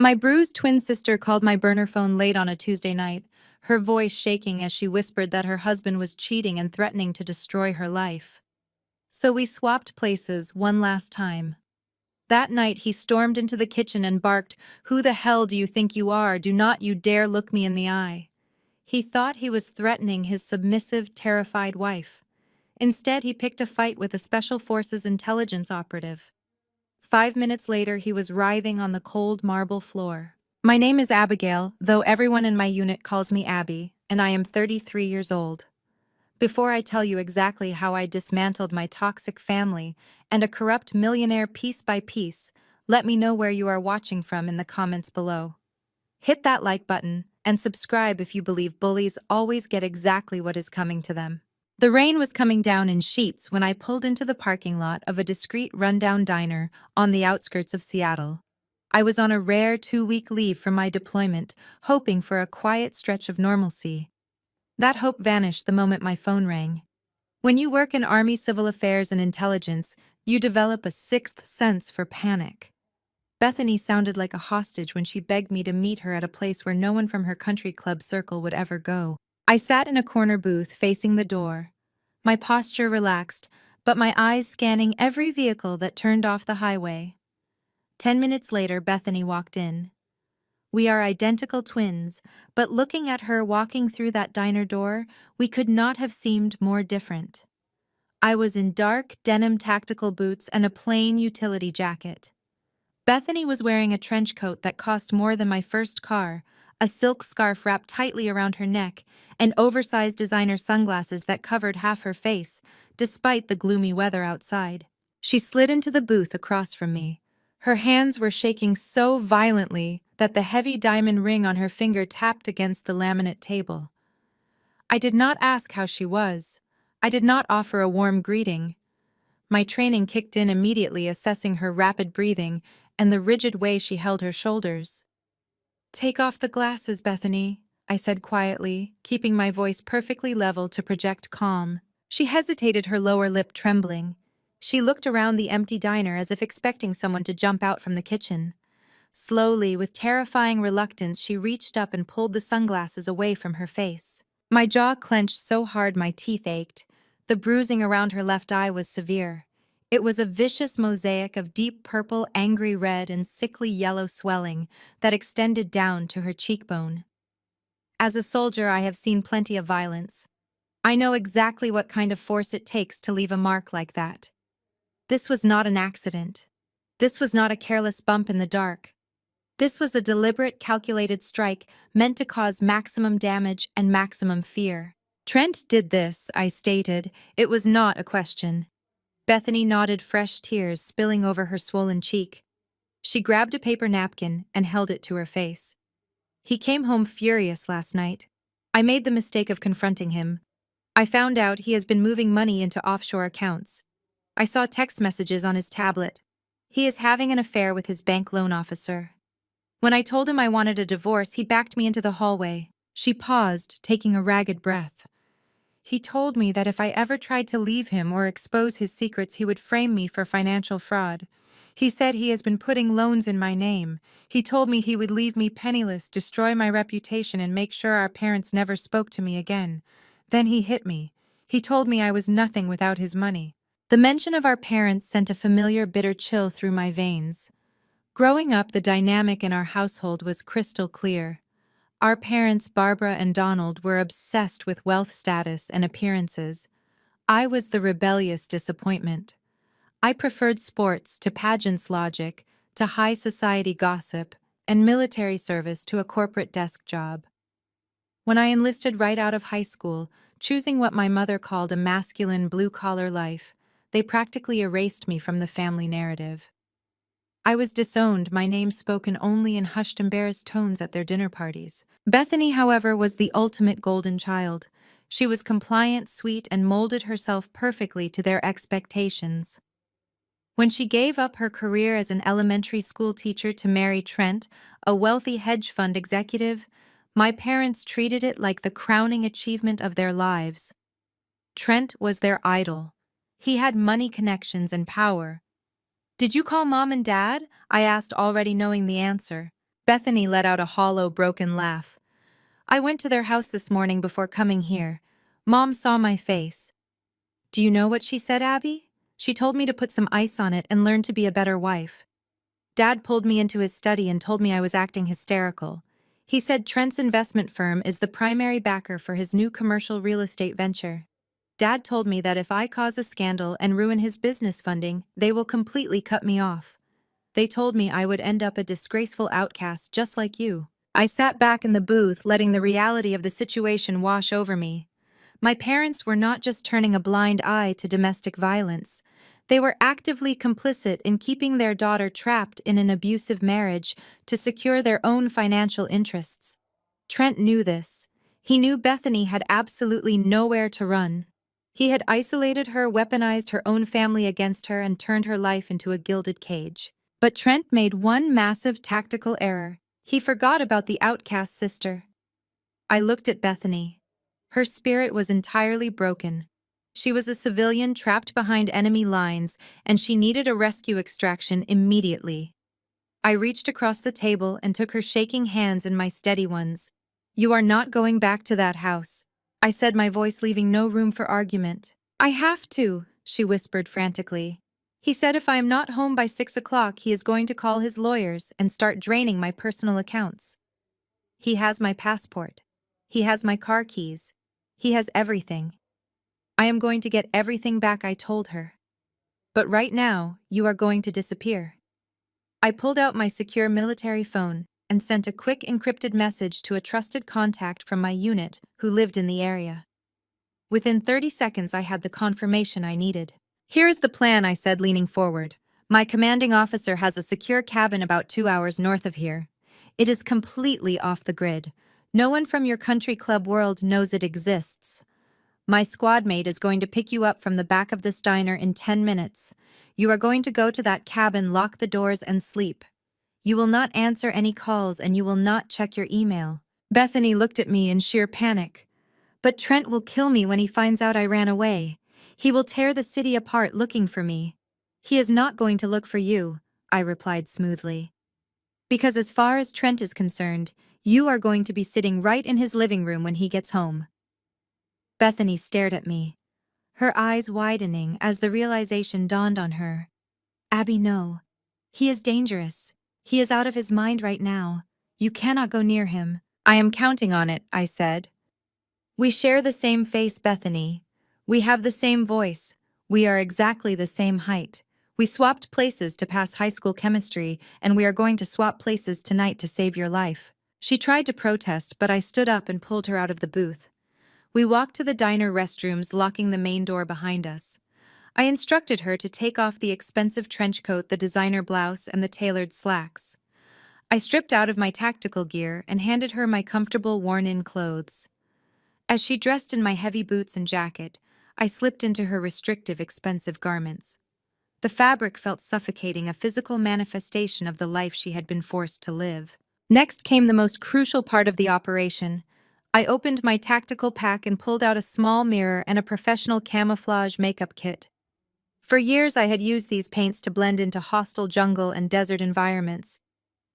My bruised twin sister called my burner phone late on a Tuesday night, her voice shaking as she whispered that her husband was cheating and threatening to destroy her life. So we swapped places one last time. That night he stormed into the kitchen and barked, "Who the hell do you think you are? Do not you dare look me in the eye." He thought he was threatening his submissive, terrified wife. Instead, he picked a fight with a Special Forces intelligence operative. 5 minutes later, he was writhing on the cold marble floor. My name is Abigail, though everyone in my unit calls me Abby, and I am 33 years old. Before I tell you exactly how I dismantled my toxic family and a corrupt millionaire piece by piece, let me know where you are watching from in the comments below. Hit that like button and subscribe if you believe bullies always get exactly what is coming to them. The rain was coming down in sheets when I pulled into the parking lot of a discreet rundown diner on the outskirts of Seattle. I was on a rare 2-week leave from my deployment, hoping for a quiet stretch of normalcy. That hope vanished the moment my phone rang. When you work in Army Civil Affairs and Intelligence, you develop a sixth sense for panic. Bethany sounded like a hostage when she begged me to meet her at a place where no one from her country club circle would ever go. I sat in a corner booth facing the door, my posture relaxed, but my eyes scanning every vehicle that turned off the highway. 10 minutes later, Bethany walked in. We are identical twins, but looking at her walking through that diner door, we could not have seemed more different. I was in dark denim tactical boots and a plain utility jacket. Bethany was wearing a trench coat that cost more than my first car, a silk scarf wrapped tightly around her neck, and oversized designer sunglasses that covered half her face, despite the gloomy weather outside. She slid into the booth across from me. Her hands were shaking so violently that the heavy diamond ring on her finger tapped against the laminate table. I did not ask how she was. I did not offer a warm greeting. My training kicked in immediately, assessing her rapid breathing and the rigid way she held her shoulders. "Take off the glasses, Bethany," I said quietly, keeping my voice perfectly level to project calm. She hesitated, her lower lip trembling. She looked around the empty diner as if expecting someone to jump out from the kitchen. Slowly, with terrifying reluctance, she reached up and pulled the sunglasses away from her face. My jaw clenched so hard my teeth ached. The bruising around her left eye was severe. It was a vicious mosaic of deep purple, angry red, and sickly yellow swelling that extended down to her cheekbone. As a soldier, I have seen plenty of violence. I know exactly what kind of force it takes to leave a mark like that. This was not an accident. This was not a careless bump in the dark. This was a deliberate, calculated strike meant to cause maximum damage and maximum fear. "Trent did this," I stated. It was not a question. Bethany nodded, fresh tears spilling over her swollen cheek. She grabbed a paper napkin and held it to her face. "He came home furious last night. I made the mistake of confronting him. I found out he has been moving money into offshore accounts. I saw text messages on his tablet. He is having an affair with his bank loan officer. When I told him I wanted a divorce, he backed me into the hallway." She paused, taking a ragged breath. "He told me that if I ever tried to leave him or expose his secrets, he would frame me for financial fraud. He said he has been putting loans in my name. He told me he would leave me penniless, destroy my reputation, and make sure our parents never spoke to me again. Then he hit me. He told me I was nothing without his money." The mention of our parents sent a familiar bitter chill through my veins. Growing up, the dynamic in our household was crystal clear. Our parents, Barbara and Donald, were obsessed with wealth status and appearances. I was the rebellious disappointment. I preferred sports to pageants logic, to high society gossip, and military service to a corporate desk job. When I enlisted right out of high school, choosing what my mother called a masculine blue-collar life, they practically erased me from the family narrative. I was disowned, my name spoken only in hushed, embarrassed tones at their dinner parties. Bethany, however, was the ultimate golden child. She was compliant, sweet, and molded herself perfectly to their expectations. When she gave up her career as an elementary school teacher to marry Trent, a wealthy hedge fund executive, my parents treated it like the crowning achievement of their lives. Trent was their idol. He had money, connections, and power. "Did you call Mom and Dad?" I asked, already knowing the answer. Bethany let out a hollow, broken laugh. I went to their house this morning before coming here. Mom saw my face. Do you know what she said, Abby? She told me to put some ice on it and learn to be a better wife. Dad pulled me into his study and told me I was acting hysterical. He said Trent's investment firm is the primary backer for his new commercial real estate venture. Dad told me that if I cause a scandal and ruin his business funding, they will completely cut me off. They told me I would end up a disgraceful outcast just like you. I sat back in the booth, letting the reality of the situation wash over me. My parents were not just turning a blind eye to domestic violence. They were actively complicit in keeping their daughter trapped in an abusive marriage to secure their own financial interests. Trent knew this. He knew Bethany had absolutely nowhere to run. He had isolated her, weaponized her own family against her, and turned her life into a gilded cage. But Trent made one massive tactical error. He forgot about the outcast sister. I looked at Bethany. Her spirit was entirely broken. She was a civilian trapped behind enemy lines, and she needed a rescue extraction immediately. I reached across the table and took her shaking hands in my steady ones. "You are not going back to that house," I said, my voice leaving no room for argument. "I have to," she whispered frantically. "He said if I am not home by 6 o'clock, he is going to call his lawyers and start draining my personal accounts. He has my passport. He has my car keys. He has everything. I am going to get everything back," I told her. "But right now, you are going to disappear." I pulled out my secure military phone and sent a quick encrypted message to a trusted contact from my unit who lived in the area. Within 30 seconds, I had the confirmation I needed. "Here is the plan," I said, leaning forward. "My commanding officer has a secure cabin about 2 hours north of here. It is completely off the grid. No one from your country club world knows it exists. My squad mate is going to pick you up from the back of this diner in 10 minutes. You are going to go to that cabin, lock the doors, and sleep. You will not answer any calls and you will not check your email." Bethany looked at me in sheer panic. "But Trent will kill me when he finds out I ran away. He will tear the city apart looking for me." "He is not going to look for you," I replied smoothly. "Because as far as Trent is concerned, you are going to be sitting right in his living room when he gets home." Bethany stared at me, her eyes widening as the realization dawned on her. "Abby, no. He is dangerous. He is out of his mind right now. You cannot go near him." "I am counting on it," I said. "We share the same face, Bethany. We have the same voice. We are exactly the same height. We swapped places to pass high school chemistry, and we are going to swap places tonight to save your life." She tried to protest, but I stood up and pulled her out of the booth. We walked to the diner restrooms, locking the main door behind us. I instructed her to take off the expensive trench coat, the designer blouse, and the tailored slacks. I stripped out of my tactical gear and handed her my comfortable, worn-in clothes. As she dressed in my heavy boots and jacket, I slipped into her restrictive, expensive garments. The fabric felt suffocating, a physical manifestation of the life she had been forced to live. Next came the most crucial part of the operation. I opened my tactical pack and pulled out a small mirror and a professional camouflage makeup kit. For years, I had used these paints to blend into hostile jungle and desert environments.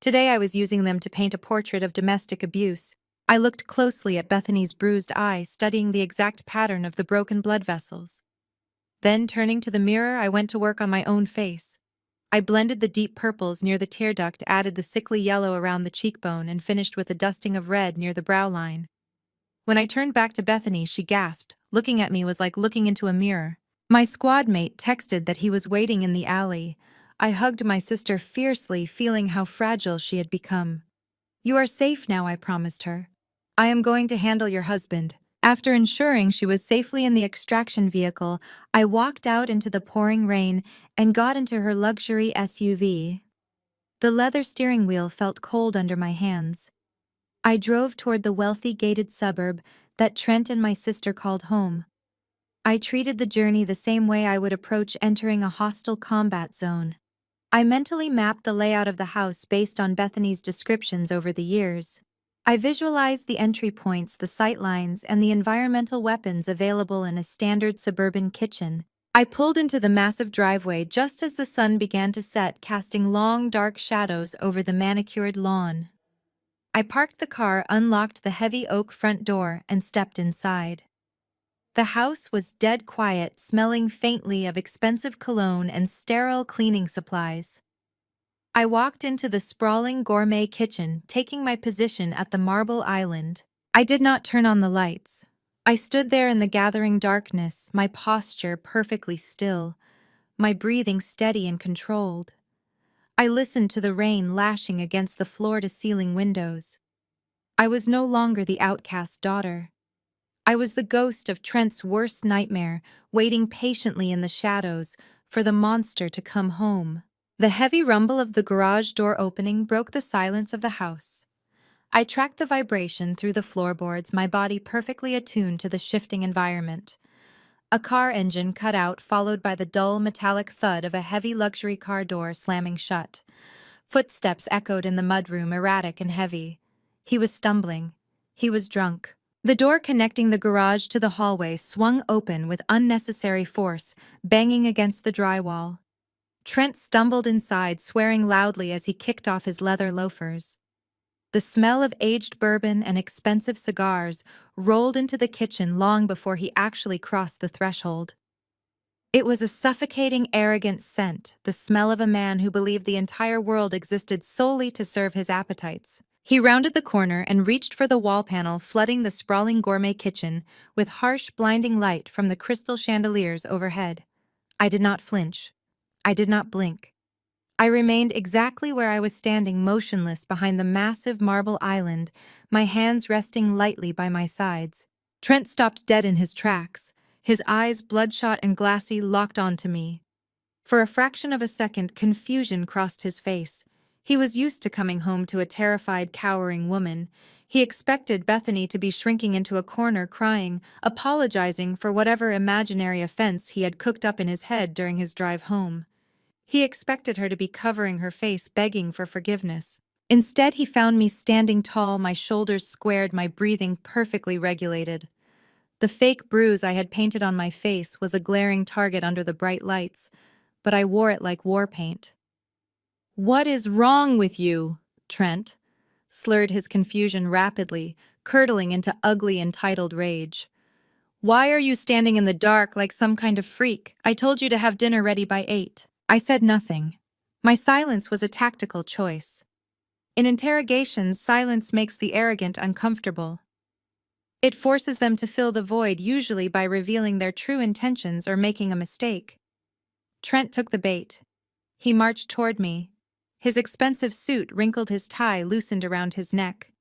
Today, I was using them to paint a portrait of domestic abuse. I looked closely at Bethany's bruised eye, studying the exact pattern of the broken blood vessels. Then, turning to the mirror, I went to work on my own face. I blended the deep purples near the tear duct, added the sickly yellow around the cheekbone, and finished with a dusting of red near the brow line. When I turned back to Bethany, she gasped. Looking at me was like looking into a mirror. My squad mate texted that he was waiting in the alley. I hugged my sister fiercely, feeling how fragile she had become. "You are safe now," I promised her. "I am going to handle your husband." After ensuring she was safely in the extraction vehicle, I walked out into the pouring rain and got into her luxury SUV. The leather steering wheel felt cold under my hands. I drove toward the wealthy gated suburb that Trent and my sister called home. I treated the journey the same way I would approach entering a hostile combat zone. I mentally mapped the layout of the house based on Bethany's descriptions over the years. I visualized the entry points, the sight lines, and the environmental weapons available in a standard suburban kitchen. I pulled into the massive driveway just as the sun began to set, casting long, dark shadows over the manicured lawn. I parked the car, unlocked the heavy oak front door, and stepped inside. The house was dead quiet, smelling faintly of expensive cologne and sterile cleaning supplies. I walked into the sprawling gourmet kitchen, taking my position at the marble island. I did not turn on the lights. I stood there in the gathering darkness, my posture perfectly still, my breathing steady and controlled. I listened to the rain lashing against the floor-to-ceiling windows. I was no longer the outcast daughter. I was the ghost of Trent's worst nightmare, waiting patiently in the shadows for the monster to come home. The heavy rumble of the garage door opening broke the silence of the house. I tracked the vibration through the floorboards, my body perfectly attuned to the shifting environment. A car engine cut out, followed by the dull metallic thud of a heavy luxury car door slamming shut. Footsteps echoed in the mudroom, erratic and heavy. He was stumbling. He was drunk. The door connecting the garage to the hallway swung open with unnecessary force, banging against the drywall. Trent stumbled inside, swearing loudly as he kicked off his leather loafers. The smell of aged bourbon and expensive cigars rolled into the kitchen long before he actually crossed the threshold. It was a suffocating, arrogant scent, the smell of a man who believed the entire world existed solely to serve his appetites. He rounded the corner and reached for the wall panel, flooding the sprawling gourmet kitchen with harsh, blinding light from the crystal chandeliers overhead. I did not flinch. I did not blink. I remained exactly where I was standing, motionless behind the massive marble island, my hands resting lightly by my sides. Trent stopped dead in his tracks, his eyes bloodshot and glassy, locked onto me. For a fraction of a second, confusion crossed his face. He was used to coming home to a terrified, cowering woman. He expected Bethany to be shrinking into a corner, crying, apologizing for whatever imaginary offense he had cooked up in his head during his drive home. He expected her to be covering her face, begging for forgiveness. Instead, he found me standing tall, my shoulders squared, my breathing perfectly regulated. The fake bruise I had painted on my face was a glaring target under the bright lights, but I wore it like war paint. "What is wrong with you?" Trent slurred his confusion rapidly, curdling into ugly, entitled rage. "Why are you standing in the dark like some kind of freak? I told you to have dinner ready by 8. I said nothing. My silence was a tactical choice. In interrogations, silence makes the arrogant uncomfortable. It forces them to fill the void, usually by revealing their true intentions or making a mistake. Trent took the bait. He marched toward me. His expensive suit wrinkled, his tie loosened around his neck.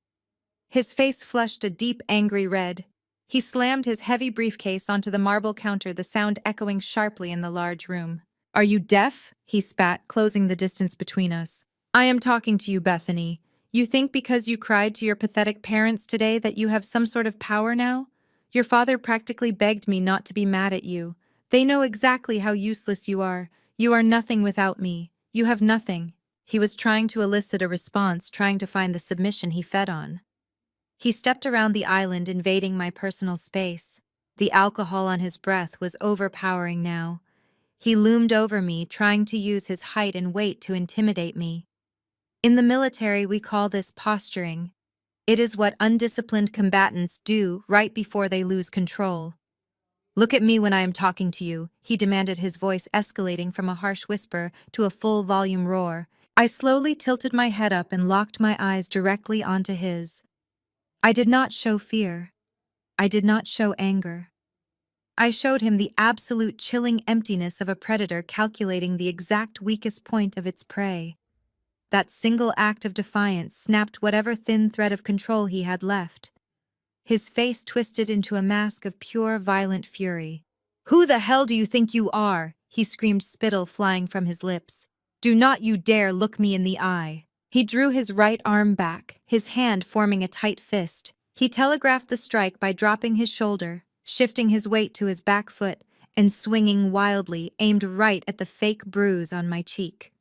His face flushed a deep, angry red. He slammed his heavy briefcase onto the marble counter, the sound echoing sharply in the large room. "Are you deaf?" he spat, closing the distance between us. "I am talking to you, Bethany. You think because you cried to your pathetic parents today that you have some sort of power now? Your father practically begged me not to be mad at you. They know exactly how useless you are. You are nothing without me. You have nothing." He was trying to elicit a response, trying to find the submission he fed on. He stepped around the island, invading my personal space. The alcohol on his breath was overpowering now. He loomed over me, trying to use his height and weight to intimidate me. In the military, we call this posturing. It is what undisciplined combatants do right before they lose control. "Look at me when I am talking to you," he demanded, his voice escalating from a harsh whisper to a full-volume roar. I slowly tilted my head up and locked my eyes directly onto his. I did not show fear. I did not show anger. I showed him the absolute chilling emptiness of a predator calculating the exact weakest point of its prey. That single act of defiance snapped whatever thin thread of control he had left. His face twisted into a mask of pure, violent fury. "Who the hell do you think you are?" he screamed, spittle flying from his lips. "Do not you dare look me in the eye." He drew his right arm back, his hand forming a tight fist. He telegraphed the strike by dropping his shoulder, shifting his weight to his back foot, and swinging wildly, aimed right at the fake bruise on my cheek.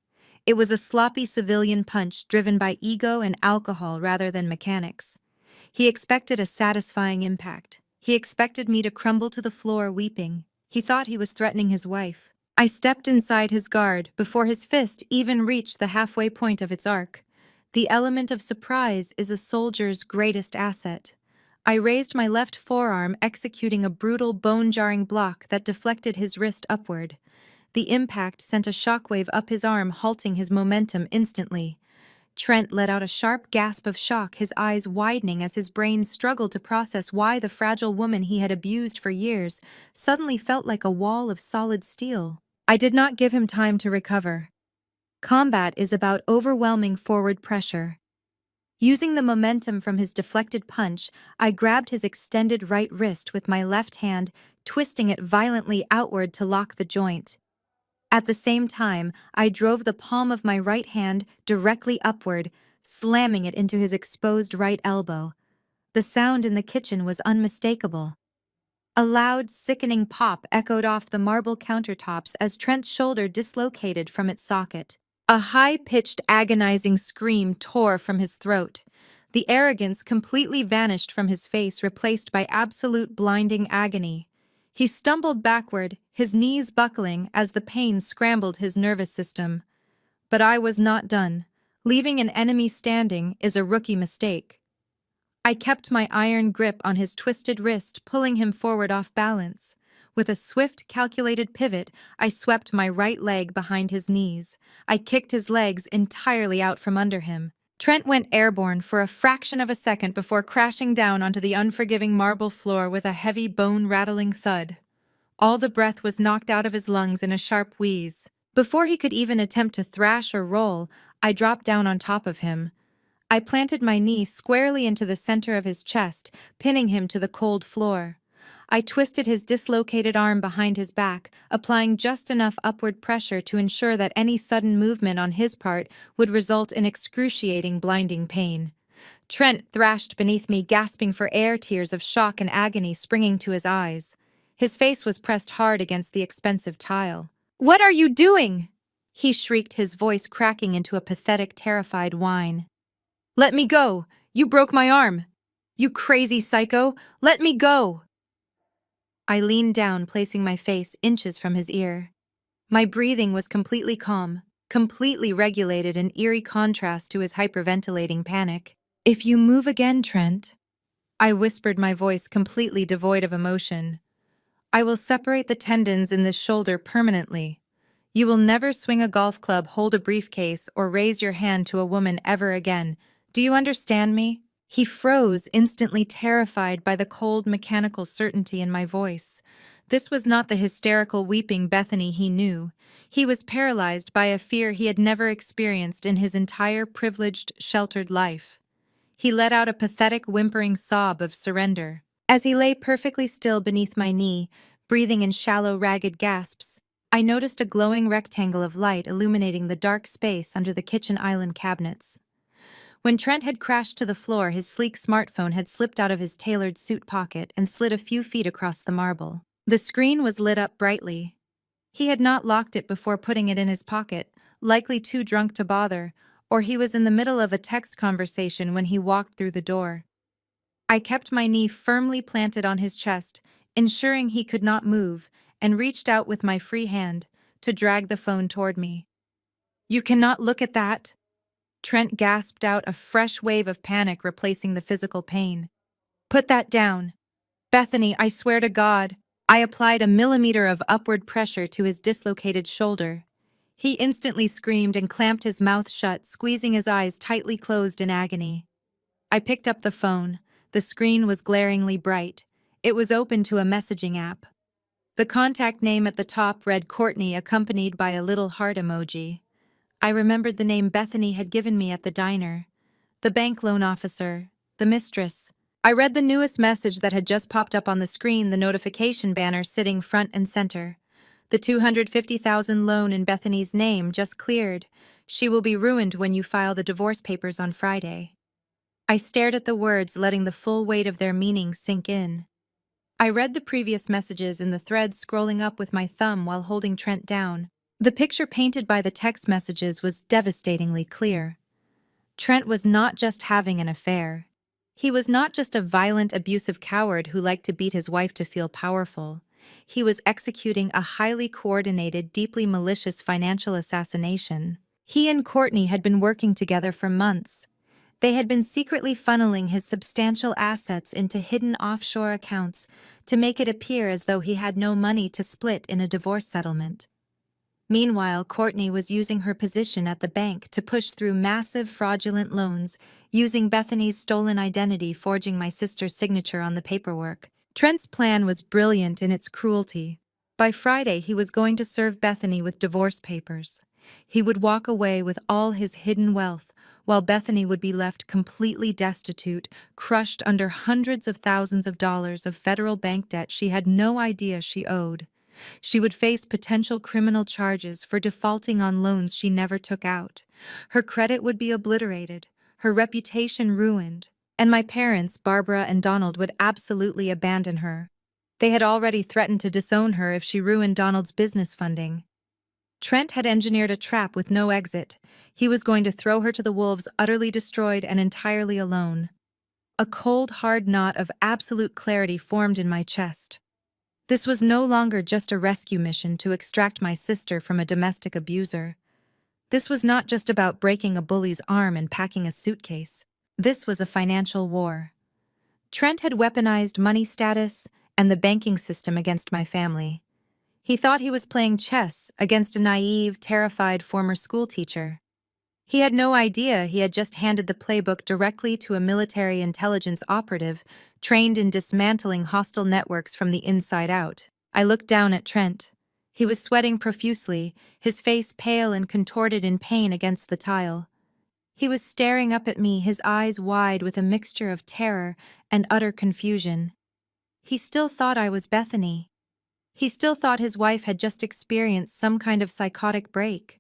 It was a sloppy civilian punch driven by ego and alcohol rather than mechanics. He expected a satisfying impact. He expected me to crumble to the floor weeping. He thought he was threatening his wife. I stepped inside his guard before his fist even reached the halfway point of its arc. The element of surprise is a soldier's greatest asset. I raised my left forearm, executing a brutal, bone-jarring block that deflected his wrist upward. The impact sent a shockwave up his arm, halting his momentum instantly. Trent let out a sharp gasp of shock, his eyes widening as his brain struggled to process why the fragile woman he had abused for years suddenly felt like a wall of solid steel. I did not give him time to recover. Combat is about overwhelming forward pressure. Using the momentum from his deflected punch, I grabbed his extended right wrist with my left hand, twisting it violently outward to lock the joint. At the same time, I drove the palm of my right hand directly upward, slamming it into his exposed right elbow. The sound in the kitchen was unmistakable. A loud, sickening pop echoed off the marble countertops as Trent's shoulder dislocated from its socket. A high-pitched, agonizing scream tore from his throat. The arrogance completely vanished from his face, replaced by absolute blinding agony. He stumbled backward, his knees buckling as the pain scrambled his nervous system. But I was not done. Leaving an enemy standing is a rookie mistake. I kept my iron grip on his twisted wrist, pulling him forward off balance. With a swift, calculated pivot, I swept my right leg behind his knees. I kicked his legs entirely out from under him. Trent went airborne for a fraction of a second before crashing down onto the unforgiving marble floor with a heavy, bone-rattling thud. All the breath was knocked out of his lungs in a sharp wheeze. Before he could even attempt to thrash or roll, I dropped down on top of him. I planted my knee squarely into the center of his chest, pinning him to the cold floor. I twisted his dislocated arm behind his back, applying just enough upward pressure to ensure that any sudden movement on his part would result in excruciating, blinding pain. Trent thrashed beneath me, gasping for air, tears of shock and agony springing to his eyes. His face was pressed hard against the expensive tile. "What are you doing?" he shrieked, his voice cracking into a pathetic, terrified whine. "Let me go! You broke my arm! You crazy psycho! Let me go!" I leaned down, placing my face inches from his ear. My breathing was completely calm, completely regulated, in eerie contrast to his hyperventilating panic. "If you move again, Trent," I whispered, my voice completely devoid of emotion, "I will separate the tendons in this shoulder permanently. You will never swing a golf club, hold a briefcase, or raise your hand to a woman ever again. Do you understand me?" He froze, instantly terrified by the cold, mechanical certainty in my voice. This was not the hysterical, weeping Bethany he knew. He was paralyzed by a fear he had never experienced in his entire privileged, sheltered life. He let out a pathetic, whimpering sob of surrender. As he lay perfectly still beneath my knee, breathing in shallow, ragged gasps, I noticed a glowing rectangle of light illuminating the dark space under the kitchen island cabinets. When Trent had crashed to the floor, his sleek smartphone had slipped out of his tailored suit pocket and slid a few feet across the marble. The screen was lit up brightly. He had not locked it before putting it in his pocket, likely too drunk to bother, or he was in the middle of a text conversation when he walked through the door. I kept my knee firmly planted on his chest, ensuring he could not move, and reached out with my free hand to drag the phone toward me. "You cannot look at that!" Trent gasped out, a fresh wave of panic replacing the physical pain. "Put that down. Bethany, I swear to God." I applied a millimeter of upward pressure to his dislocated shoulder. He instantly screamed and clamped his mouth shut, squeezing his eyes tightly closed in agony. I picked up the phone. The screen was glaringly bright. It was open to a messaging app. The contact name at the top read Courtney, accompanied by a little heart emoji. I remembered the name Bethany had given me at the diner. The bank loan officer, the mistress. I read the newest message that had just popped up on the screen, the notification banner sitting front and center. The $250,000 loan in Bethany's name just cleared. She will be ruined when you file the divorce papers on Friday. I stared at the words, letting the full weight of their meaning sink in. I read the previous messages in the thread, scrolling up with my thumb while holding Trent down. The picture painted by the text messages was devastatingly clear. Trent was not just having an affair. He was not just a violent, abusive coward who liked to beat his wife to feel powerful. He was executing a highly coordinated, deeply malicious financial assassination. He and Courtney had been working together for months, They had been secretly funneling his substantial assets into hidden offshore accounts to make it appear as though he had no money to split in a divorce settlement. Meanwhile, Courtney was using her position at the bank to push through massive fraudulent loans, using Bethany's stolen identity, forging my sister's signature on the paperwork. Trent's plan was brilliant in its cruelty. By Friday, he was going to serve Bethany with divorce papers. He would walk away with all his hidden wealth, while Bethany would be left completely destitute, crushed under hundreds of thousands of dollars of federal bank debt she had no idea she owed. She would face potential criminal charges for defaulting on loans she never took out. Her credit would be obliterated, her reputation ruined, and my parents, Barbara and Donald, would absolutely abandon her. They had already threatened to disown her if she ruined Donald's business funding. Trent had engineered a trap with no exit. He was going to throw her to the wolves, utterly destroyed and entirely alone. A cold, hard knot of absolute clarity formed in my chest. This was no longer just a rescue mission to extract my sister from a domestic abuser. This was not just about breaking a bully's arm and packing a suitcase. This was a financial war. Trent had weaponized money status and the banking system against my family. He thought he was playing chess against a naive, terrified former schoolteacher. He had no idea he had just handed the playbook directly to a military intelligence operative trained in dismantling hostile networks from the inside out. I looked down at Trent. He was sweating profusely, his face pale and contorted in pain against the tile. He was staring up at me, his eyes wide with a mixture of terror and utter confusion. He still thought I was Bethany. He still thought his wife had just experienced some kind of psychotic break.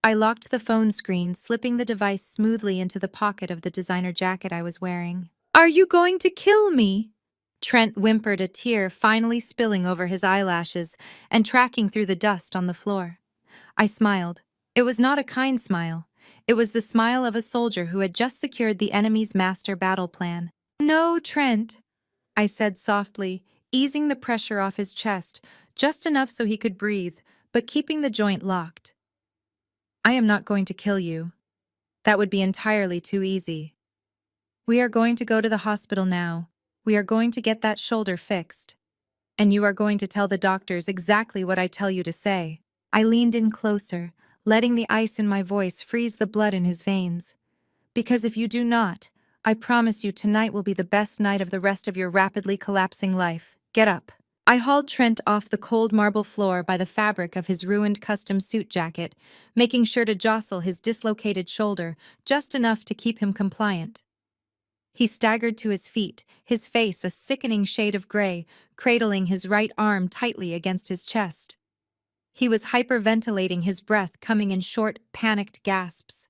I locked the phone screen, slipping the device smoothly into the pocket of the designer jacket I was wearing. "Are you going to kill me?" Trent whimpered, a tear finally spilling over his eyelashes and tracking through the dust on the floor. I smiled. It was not a kind smile. It was the smile of a soldier who had just secured the enemy's master battle plan. "No, Trent," I said softly, easing the pressure off his chest, just enough so he could breathe, but keeping the joint locked. "I am not going to kill you. That would be entirely too easy. We are going to go to the hospital now. We are going to get that shoulder fixed. And you are going to tell the doctors exactly what I tell you to say." I leaned in closer, letting the ice in my voice freeze the blood in his veins. "Because if you do not, I promise you tonight will be the best night of the rest of your rapidly collapsing life. Get up." I hauled Trent off the cold marble floor by the fabric of his ruined custom suit jacket, making sure to jostle his dislocated shoulder just enough to keep him compliant. He staggered to his feet, his face a sickening shade of gray, cradling his right arm tightly against his chest. He was hyperventilating, his breath coming in short, panicked gasps.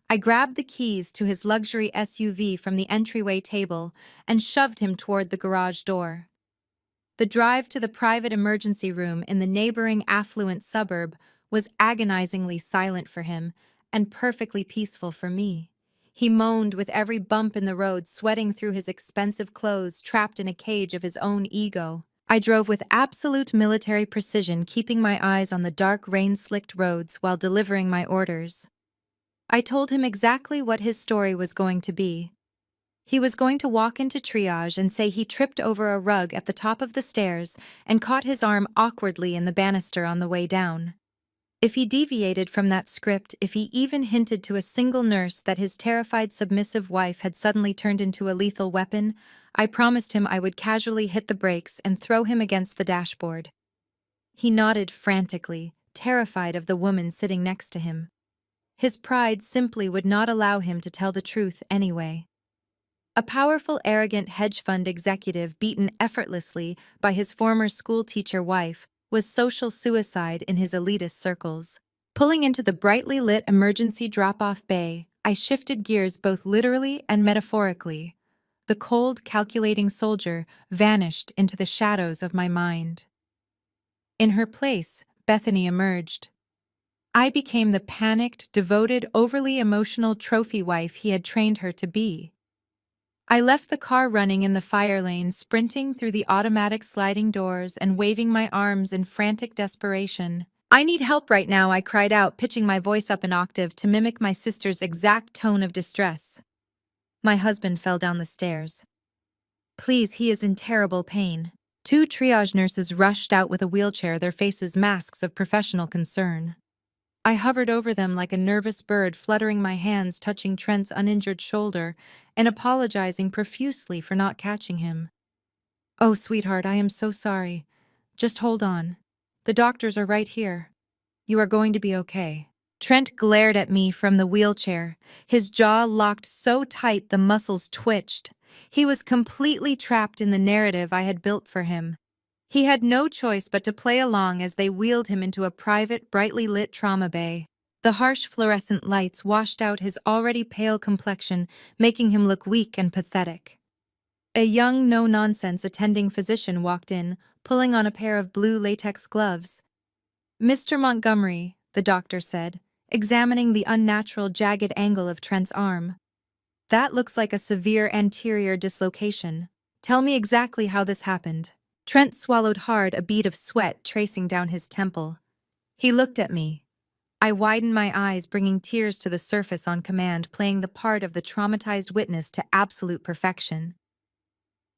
I grabbed the keys to his luxury SUV from the entryway table and shoved him toward the garage door. The drive to the private emergency room in the neighboring affluent suburb was agonizingly silent for him and perfectly peaceful for me. He moaned with every bump in the road, sweating through his expensive clothes, trapped in a cage of his own ego. I drove with absolute military precision, keeping my eyes on the dark, rain-slicked roads while delivering my orders. I told him exactly what his story was going to be. He was going to walk into triage and say he tripped over a rug at the top of the stairs and caught his arm awkwardly in the banister on the way down. If he deviated from that script, if he even hinted to a single nurse that his terrified submissive wife had suddenly turned into a lethal weapon, I promised him I would casually hit the brakes and throw him against the dashboard. He nodded frantically, terrified of the woman sitting next to him. His pride simply would not allow him to tell the truth anyway. A powerful, arrogant hedge fund executive beaten effortlessly by his former schoolteacher wife was social suicide in his elitist circles. Pulling into the brightly lit emergency drop-off bay, I shifted gears both literally and metaphorically. The cold, calculating soldier vanished into the shadows of my mind. In her place, Bethany emerged. I became the panicked, devoted, overly emotional trophy wife he had trained her to be. I left the car running in the fire lane, sprinting through the automatic sliding doors and waving my arms in frantic desperation. "I need help right now," I cried out, pitching my voice up an octave to mimic my sister's exact tone of distress. My husband fell down the stairs. Please, he is in terrible pain. Two triage nurses rushed out with a wheelchair, their faces masks of professional concern. I hovered over them like a nervous bird, fluttering my hands, touching Trent's uninjured shoulder, and apologizing profusely for not catching him. Oh, sweetheart, I am so sorry. Just hold on. The doctors are right here. You are going to be okay. Trent glared at me from the wheelchair, his jaw locked so tight the muscles twitched. He was completely trapped in the narrative I had built for him. He had no choice but to play along as they wheeled him into a private, brightly lit trauma bay. The harsh fluorescent lights washed out his already pale complexion, making him look weak and pathetic. A young, no-nonsense attending physician walked in, pulling on a pair of blue latex gloves. Mr. Montgomery, the doctor said, examining the unnatural, jagged angle of Trent's arm. That looks like a severe anterior dislocation. Tell me exactly how this happened. Trent swallowed hard, a bead of sweat tracing down his temple. He looked at me. I widened my eyes, bringing tears to the surface on command, playing the part of the traumatized witness to absolute perfection.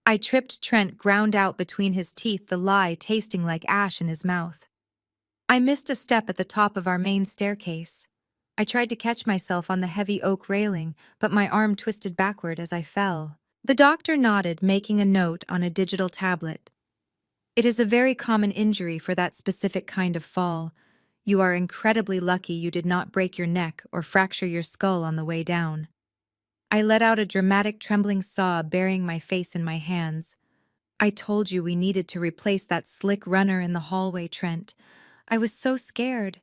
I tripped. Trent ground out between his teeth, the lie tasting like ash in his mouth. I missed a step at the top of our main staircase. I tried to catch myself on the heavy oak railing, but my arm twisted backward as I fell. The doctor nodded, making a note on a digital tablet. It is a very common injury for that specific kind of fall. You are incredibly lucky you did not break your neck or fracture your skull on the way down. I let out a dramatic trembling sob, burying my face in my hands. I told you we needed to replace that slick runner in the hallway, Trent. I was so scared.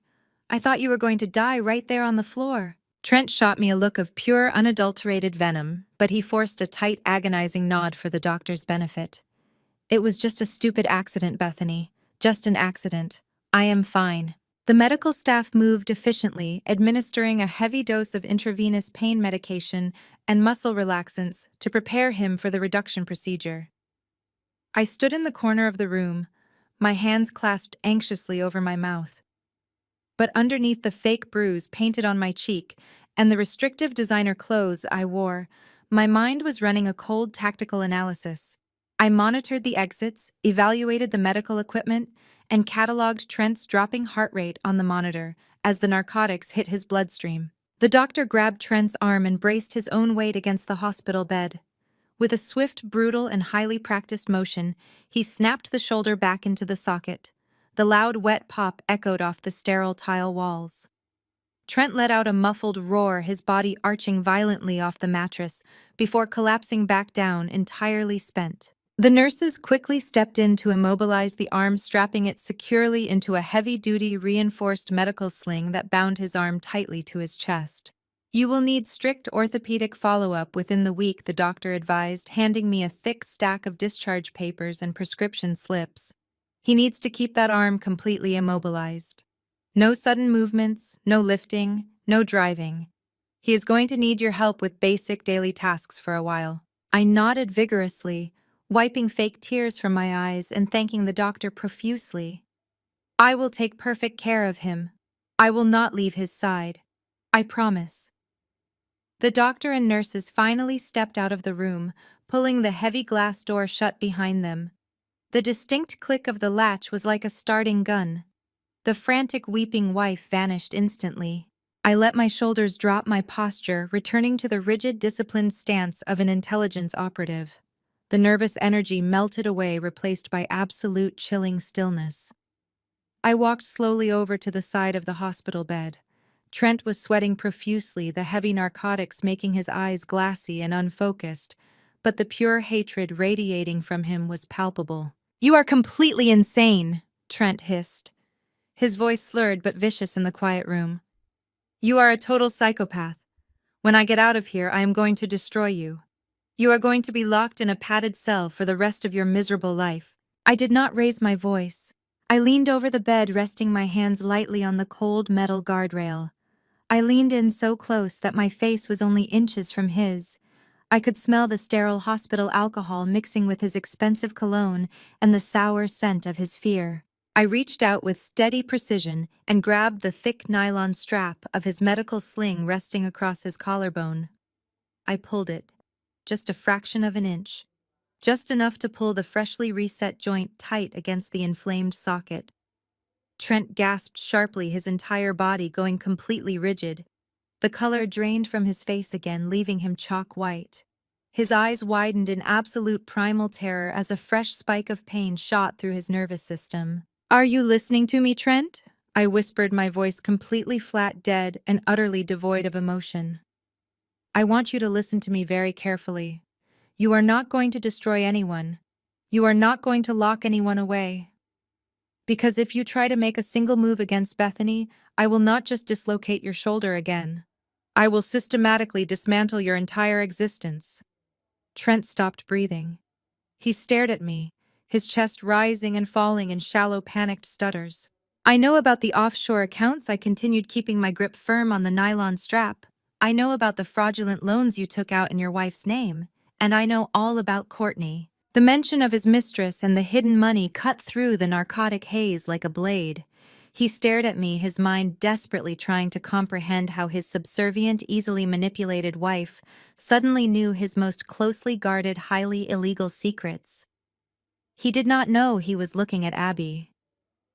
I thought you were going to die right there on the floor. Trent shot me a look of pure, unadulterated venom, but he forced a tight, agonizing nod for the doctor's benefit. It was just a stupid accident, Bethany. Just an accident. I am fine. The medical staff moved efficiently, administering a heavy dose of intravenous pain medication and muscle relaxants to prepare him for the reduction procedure. I stood in the corner of the room, my hands clasped anxiously over my mouth. But underneath the fake bruise painted on my cheek and the restrictive designer clothes I wore, my mind was running a cold tactical analysis. I monitored the exits, evaluated the medical equipment, and cataloged Trent's dropping heart rate on the monitor as the narcotics hit his bloodstream. The doctor grabbed Trent's arm and braced his own weight against the hospital bed. With a swift, brutal, and highly practiced motion, he snapped the shoulder back into the socket. The loud, wet pop echoed off the sterile tile walls. Trent let out a muffled roar, his body arching violently off the mattress, before collapsing back down, entirely spent. The nurses quickly stepped in to immobilize the arm, strapping it securely into a heavy-duty, reinforced medical sling that bound his arm tightly to his chest. You will need strict orthopedic follow-up within the week, the doctor advised, handing me a thick stack of discharge papers and prescription slips. He needs to keep that arm completely immobilized. No sudden movements, no lifting, no driving. He is going to need your help with basic daily tasks for a while. I nodded vigorously, wiping fake tears from my eyes and thanking the doctor profusely. I will take perfect care of him. I will not leave his side. I promise. The doctor and nurses finally stepped out of the room, pulling the heavy glass door shut behind them. The distinct click of the latch was like a starting gun. The frantic, weeping wife vanished instantly. I let my shoulders drop, my posture returning to the rigid, disciplined stance of an intelligence operative. The nervous energy melted away, replaced by absolute, chilling stillness. I walked slowly over to the side of the hospital bed. Trent was sweating profusely, the heavy narcotics making his eyes glassy and unfocused, but the pure hatred radiating from him was palpable. "You are completely insane," Trent hissed, his voice slurred but vicious in the quiet room. "You are a total psychopath. When I get out of here, I am going to destroy you. You are going to be locked in a padded cell for the rest of your miserable life." I did not raise my voice. I leaned over the bed, resting my hands lightly on the cold metal guardrail. I leaned in so close that my face was only inches from his. I could smell the sterile hospital alcohol mixing with his expensive cologne and the sour scent of his fear. I reached out with steady precision and grabbed the thick nylon strap of his medical sling resting across his collarbone. I pulled it. just a fraction of an inch. Just enough to pull the freshly reset joint tight against the inflamed socket. Trent gasped sharply, his entire body going completely rigid. The color drained from his face again, leaving him chalk white. His eyes widened in absolute primal terror as a fresh spike of pain shot through his nervous system. "Are you listening to me, Trent?" I whispered, my voice completely flat, dead, and utterly devoid of emotion. "I want you to listen to me very carefully. You are not going to destroy anyone. You are not going to lock anyone away. Because if you try to make a single move against Bethany, I will not just dislocate your shoulder again. I will systematically dismantle your entire existence." Trent stopped breathing. He stared at me, his chest rising and falling in shallow, panicked stutters. "I know about the offshore accounts," I continued, keeping my grip firm on the nylon strap. "I know about the fraudulent loans you took out in your wife's name. And I know all about Courtney." The mention of his mistress and the hidden money cut through the narcotic haze like a blade. He stared at me, his mind desperately trying to comprehend how his subservient, easily manipulated wife suddenly knew his most closely guarded, highly illegal secrets. He did not know he was looking at Abby.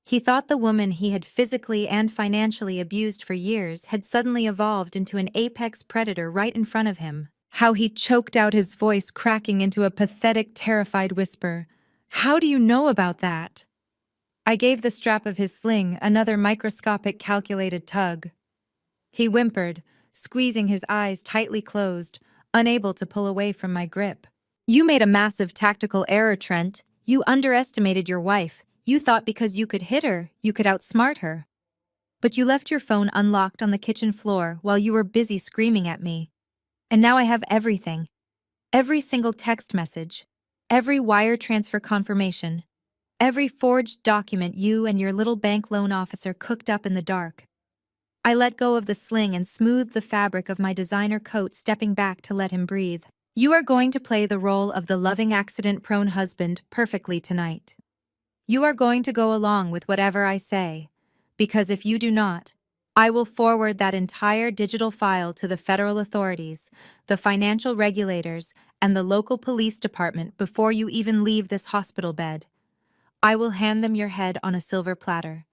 He thought the woman he had physically and financially abused for years had suddenly evolved into an apex predator right in front of him. How he choked out, his voice cracking into a pathetic, terrified whisper. "How do you know about that?" I gave the strap of his sling another microscopic, calculated tug. He whimpered, squeezing his eyes tightly closed, unable to pull away from my grip. "You made a massive tactical error, Trent. You underestimated your wife. You thought because you could hit her, you could outsmart her. But you left your phone unlocked on the kitchen floor while you were busy screaming at me. And now I have everything. Every single text message. Every wire transfer confirmation. Every forged document you and your little bank loan officer cooked up in the dark." I let go of the sling and smoothed the fabric of my designer coat, stepping back to let him breathe. "You are going to play the role of the loving, accident-prone husband perfectly tonight. You are going to go along with whatever I say, because if you do not, I will forward that entire digital file to the federal authorities, the financial regulators, and the local police department before you even leave this hospital bed. I will hand them your head on a silver platter.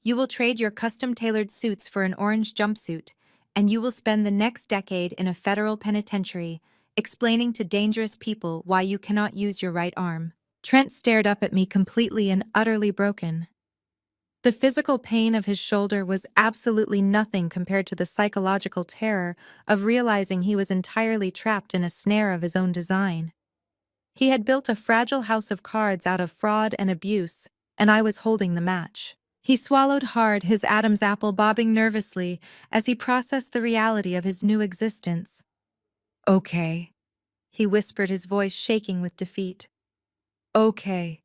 You will trade your custom-tailored suits for an orange jumpsuit, and you will spend the next decade in a federal penitentiary, explaining to dangerous people why you cannot use your right arm." Trent stared up at me, completely and utterly broken. The physical pain of his shoulder was absolutely nothing compared to the psychological terror of realizing he was entirely trapped in a snare of his own design. He had built a fragile house of cards out of fraud and abuse, and I was holding the match. He swallowed hard, his Adam's apple bobbing nervously as he processed the reality of his new existence. "Okay," he whispered, his voice shaking with defeat. "Okay.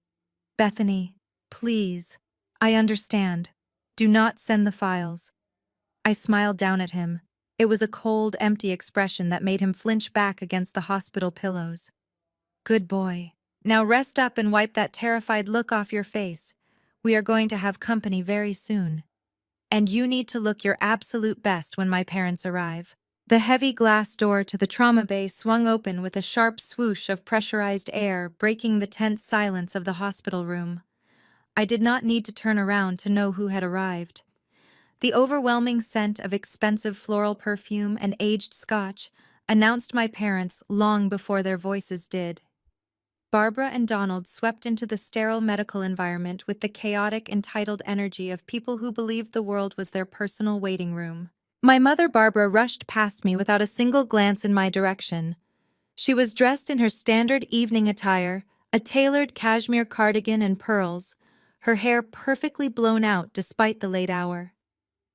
Bethany, please. I understand. Do not send the files." I smiled down at him. It was a cold, empty expression that made him flinch back against the hospital pillows. "Good boy. Now rest up and wipe that terrified look off your face. We are going to have company very soon. And you need to look your absolute best when my parents arrive." The heavy glass door to the trauma bay swung open with a sharp swoosh of pressurized air, breaking the tense silence of the hospital room. I did not need to turn around to know who had arrived. The overwhelming scent of expensive floral perfume and aged scotch announced my parents long before their voices did. Barbara and Donald swept into the sterile medical environment with the chaotic, entitled energy of people who believed the world was their personal waiting room. My mother, Barbara, rushed past me without a single glance in my direction. She was dressed in her standard evening attire, a tailored cashmere cardigan and pearls, her hair perfectly blown out despite the late hour.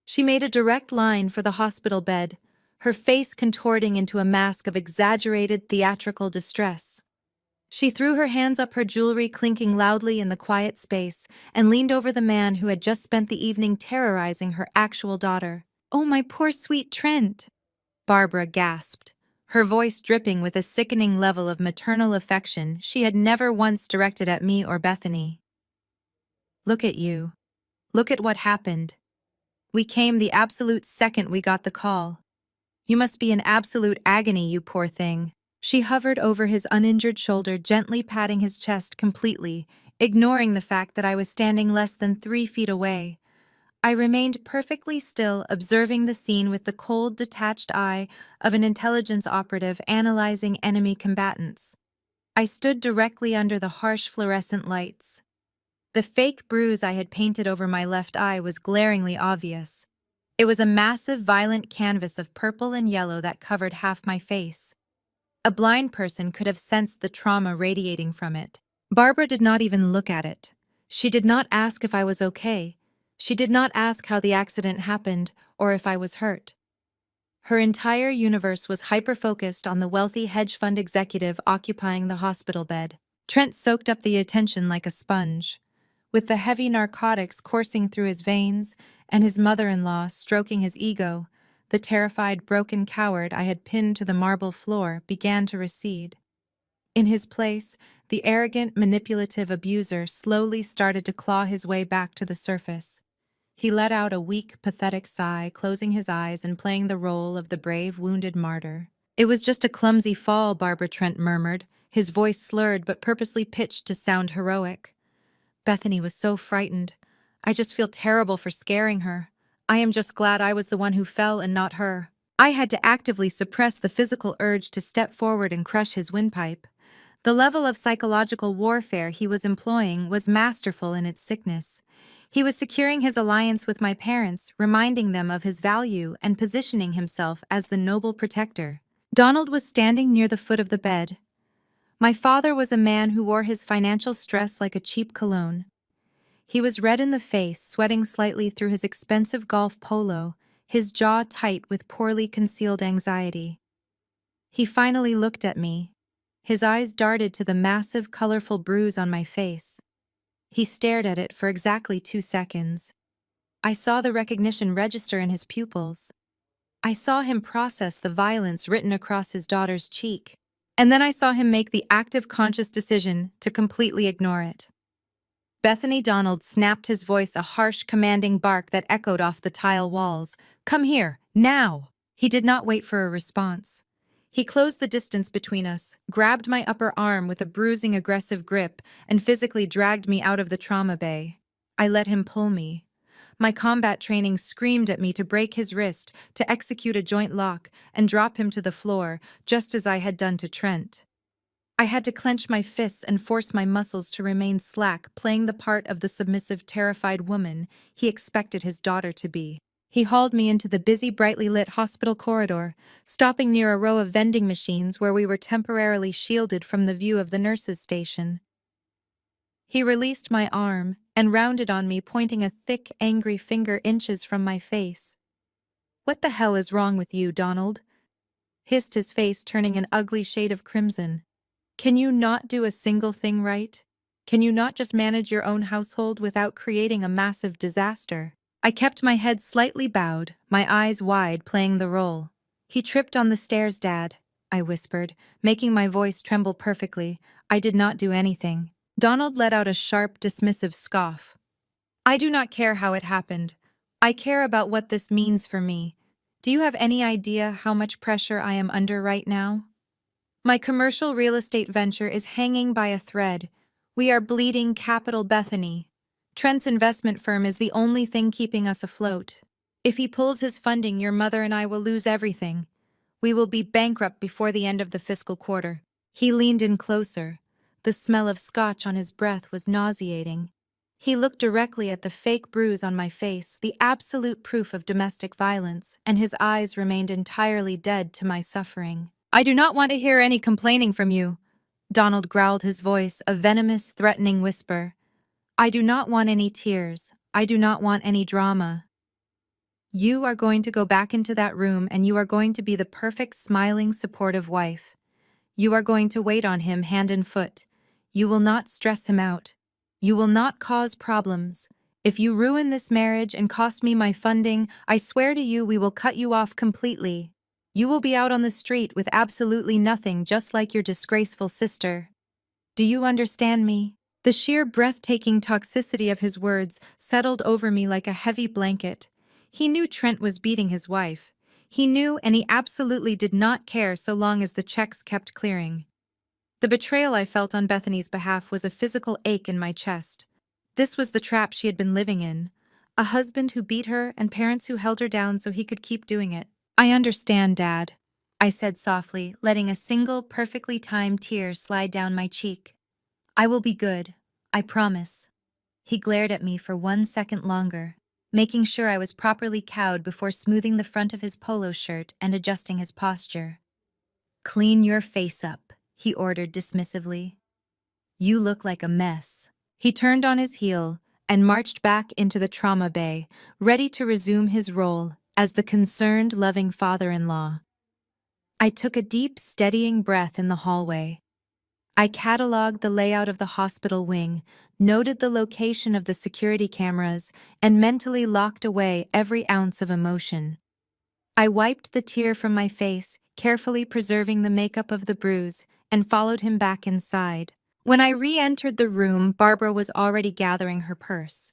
She made a direct line for the hospital bed, her face contorting into a mask of exaggerated theatrical distress. She threw her hands up, her jewelry clinking loudly in the quiet space, and leaned over the man who had just spent the evening terrorizing her actual daughter. "Oh, my poor sweet Trent," Barbara gasped, her voice dripping with a sickening level of maternal affection she had never once directed at me or Bethany. "Look at you. Look at what happened. We came the absolute second we got the call. You must be in absolute agony, you poor thing." She hovered over his uninjured shoulder, gently patting his chest completely, ignoring the fact that I was standing less than 3 feet away. I remained perfectly still, observing the scene with the cold, detached eye of an intelligence operative analyzing enemy combatants. I stood directly under the harsh fluorescent lights. The fake bruise I had painted over my left eye was glaringly obvious. It was a massive, violent canvas of purple and yellow that covered half my face. A blind person could have sensed the trauma radiating from it. Barbara did not even look at it. She did not ask if I was okay. She did not ask how the accident happened or if I was hurt. Her entire universe was hyper-focused on the wealthy hedge fund executive occupying the hospital bed. Trent soaked up the attention like a sponge. With the heavy narcotics coursing through his veins and his mother-in-law stroking his ego, the terrified, broken coward I had pinned to the marble floor began to recede. In his place, the arrogant, manipulative abuser slowly started to claw his way back to the surface. He let out a weak, pathetic sigh, closing his eyes and playing the role of the brave, wounded martyr. "It was just a clumsy fall," Barbara Trent murmured, his voice slurred but purposely pitched to sound heroic. Bethany was so frightened. "I just feel terrible for scaring her. I am just glad I was the one who fell and not her." I had to actively suppress the physical urge to step forward and crush his windpipe. The level of psychological warfare he was employing was masterful in its sickness. He was securing his alliance with my parents, reminding them of his value and positioning himself as the noble protector. Donald was standing near the foot of the bed. My father was a man who wore his financial stress like a cheap cologne. He was red in the face, sweating slightly through his expensive golf polo, his jaw tight with poorly concealed anxiety. He finally looked at me. His eyes darted to the massive, colorful bruise on my face. He stared at it for exactly 2 seconds. I saw the recognition register in his pupils. I saw him process the violence written across his daughter's cheek. And then I saw him make the active, conscious decision to completely ignore it. Bethany Donald snapped his voice, a harsh, commanding bark that echoed off the tile walls. "Come here, now!" He did not wait for a response. He closed the distance between us, grabbed my upper arm with a bruising, aggressive grip, and physically dragged me out of the trauma bay. I let him pull me. My combat training screamed at me to break his wrist, to execute a joint lock, and drop him to the floor, just as I had done to Trent. I had to clench my fists and force my muscles to remain slack, playing the part of the submissive, terrified woman he expected his daughter to be. He hauled me into the busy, brightly lit hospital corridor, stopping near a row of vending machines where we were temporarily shielded from the view of the nurses' station. He released my arm and rounded on me, pointing a thick, angry finger inches from my face. "What the hell is wrong with you, Donald?" hissed his face, turning an ugly shade of crimson. "Can you not do a single thing right? Can you not just manage your own household without creating a massive disaster?" I kept my head slightly bowed, my eyes wide, playing the role. "He tripped on the stairs, Dad," I whispered, making my voice tremble perfectly. "I did not do anything." Donald let out a sharp, dismissive scoff. "I do not care how it happened. I care about what this means for me. Do you have any idea how much pressure I am under right now? My commercial real estate venture is hanging by a thread. We are bleeding capital, Bethany. Trent's investment firm is the only thing keeping us afloat. If he pulls his funding, your mother and I will lose everything. We will be bankrupt before the end of the fiscal quarter." He leaned in closer. The smell of scotch on his breath was nauseating. He looked directly at the fake bruise on my face, the absolute proof of domestic violence, and his eyes remained entirely dead to my suffering. "I do not want to hear any complaining from you," Donald growled, his voice a venomous, threatening whisper. "I do not want any tears. I do not want any drama. You are going to go back into that room and you are going to be the perfect, smiling, supportive wife. You are going to wait on him hand and foot. You will not stress him out. You will not cause problems. If you ruin this marriage and cost me my funding, I swear to you we will cut you off completely. You will be out on the street with absolutely nothing, just like your disgraceful sister. Do you understand me?" The sheer breathtaking toxicity of his words settled over me like a heavy blanket. He knew Trent was beating his wife. He knew, and he absolutely did not care so long as the checks kept clearing. The betrayal I felt on Bethany's behalf was a physical ache in my chest. This was the trap she had been living in. A husband who beat her and parents who held her down so he could keep doing it. "I understand, Dad," I said softly, letting a single, perfectly timed tear slide down my cheek. "I will be good. I promise." He glared at me for 1 second longer, making sure I was properly cowed before smoothing the front of his polo shirt and adjusting his posture. "Clean your face up," he ordered dismissively. "You look like a mess." He turned on his heel and marched back into the trauma bay, ready to resume his role as the concerned, loving father-in-law. I took a deep, steadying breath in the hallway. I cataloged the layout of the hospital wing, noted the location of the security cameras, and mentally locked away every ounce of emotion. I wiped the tear from my face, carefully preserving the makeup of the bruise, and followed him back inside. When I re-entered the room, Barbara was already gathering her purse.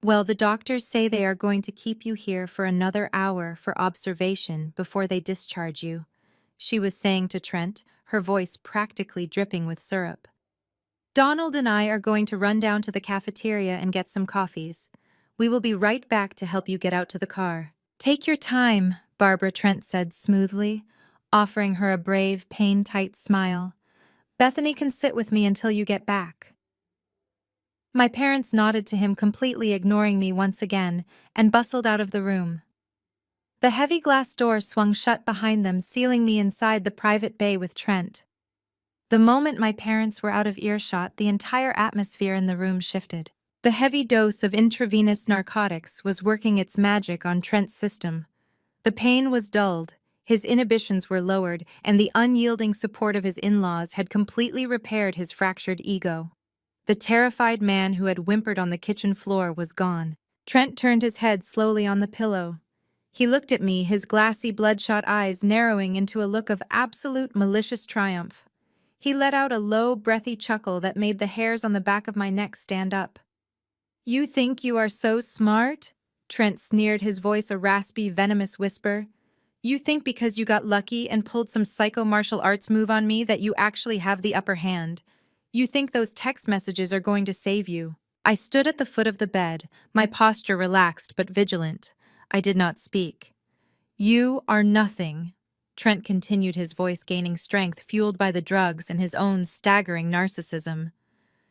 "Well, the doctors say they are going to keep you here for another hour for observation before they discharge you," she was saying to Trent, her voice practically dripping with syrup. "Donald and I are going to run down to the cafeteria and get some coffees. We will be right back to help you get out to the car." "Take your time," Barbara Trent said smoothly, offering her a brave, pain-tight smile. "Bethany can sit with me until you get back." My parents nodded to him, completely ignoring me once again, and bustled out of the room. The heavy glass door swung shut behind them, sealing me inside the private bay with Trent. The moment my parents were out of earshot, the entire atmosphere in the room shifted. The heavy dose of intravenous narcotics was working its magic on Trent's system. The pain was dulled, his inhibitions were lowered, and the unyielding support of his in-laws had completely repaired his fractured ego. The terrified man who had whimpered on the kitchen floor was gone. Trent turned his head slowly on the pillow. He looked at me, his glassy, bloodshot eyes narrowing into a look of absolute malicious triumph. He let out a low, breathy chuckle that made the hairs on the back of my neck stand up. "You think you are so smart?" Trent sneered, his voice a raspy, venomous whisper. "You think because you got lucky and pulled some psycho martial arts move on me that you actually have the upper hand. You think those text messages are going to save you." I stood at the foot of the bed, my posture relaxed but vigilant. I did not speak. "You are nothing," Trent continued, his voice gaining strength, fueled by the drugs and his own staggering narcissism.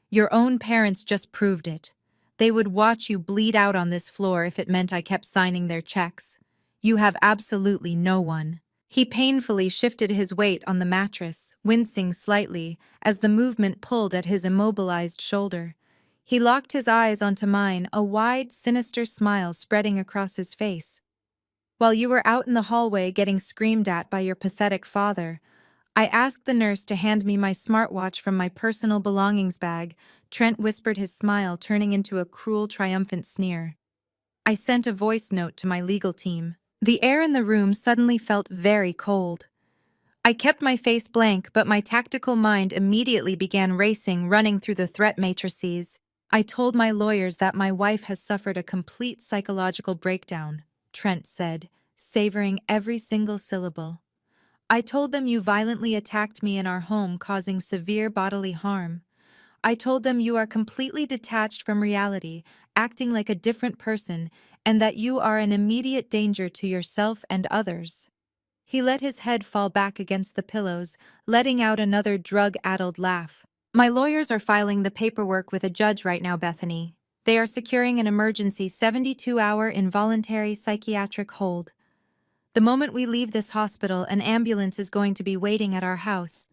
"Your own parents just proved it. They would watch you bleed out on this floor if it meant I kept signing their checks. You have absolutely no one." He painfully shifted his weight on the mattress, wincing slightly as the movement pulled at his immobilized shoulder. He locked his eyes onto mine, a wide, sinister smile spreading across his face. "While you were out in the hallway getting screamed at by your pathetic father, I asked the nurse to hand me my smartwatch from my personal belongings bag," Trent whispered, his smile turning into a cruel, triumphant sneer. "I sent a voice note to my legal team." The air in the room suddenly felt very cold. I kept my face blank, but my tactical mind immediately began racing, running through the threat matrices. "I told my lawyers that my wife has suffered a complete psychological breakdown," Trent said, savoring every single syllable. "I told them you violently attacked me in our home, causing severe bodily harm. I told them you are completely detached from reality, acting like a different person, and that you are an immediate danger to yourself and others." He let his head fall back against the pillows, letting out another drug-addled laugh. "My lawyers are filing the paperwork with a judge right now, Bethany. They are securing an emergency 72-hour involuntary psychiatric hold. The moment we leave this hospital, an ambulance is going to be waiting at our house.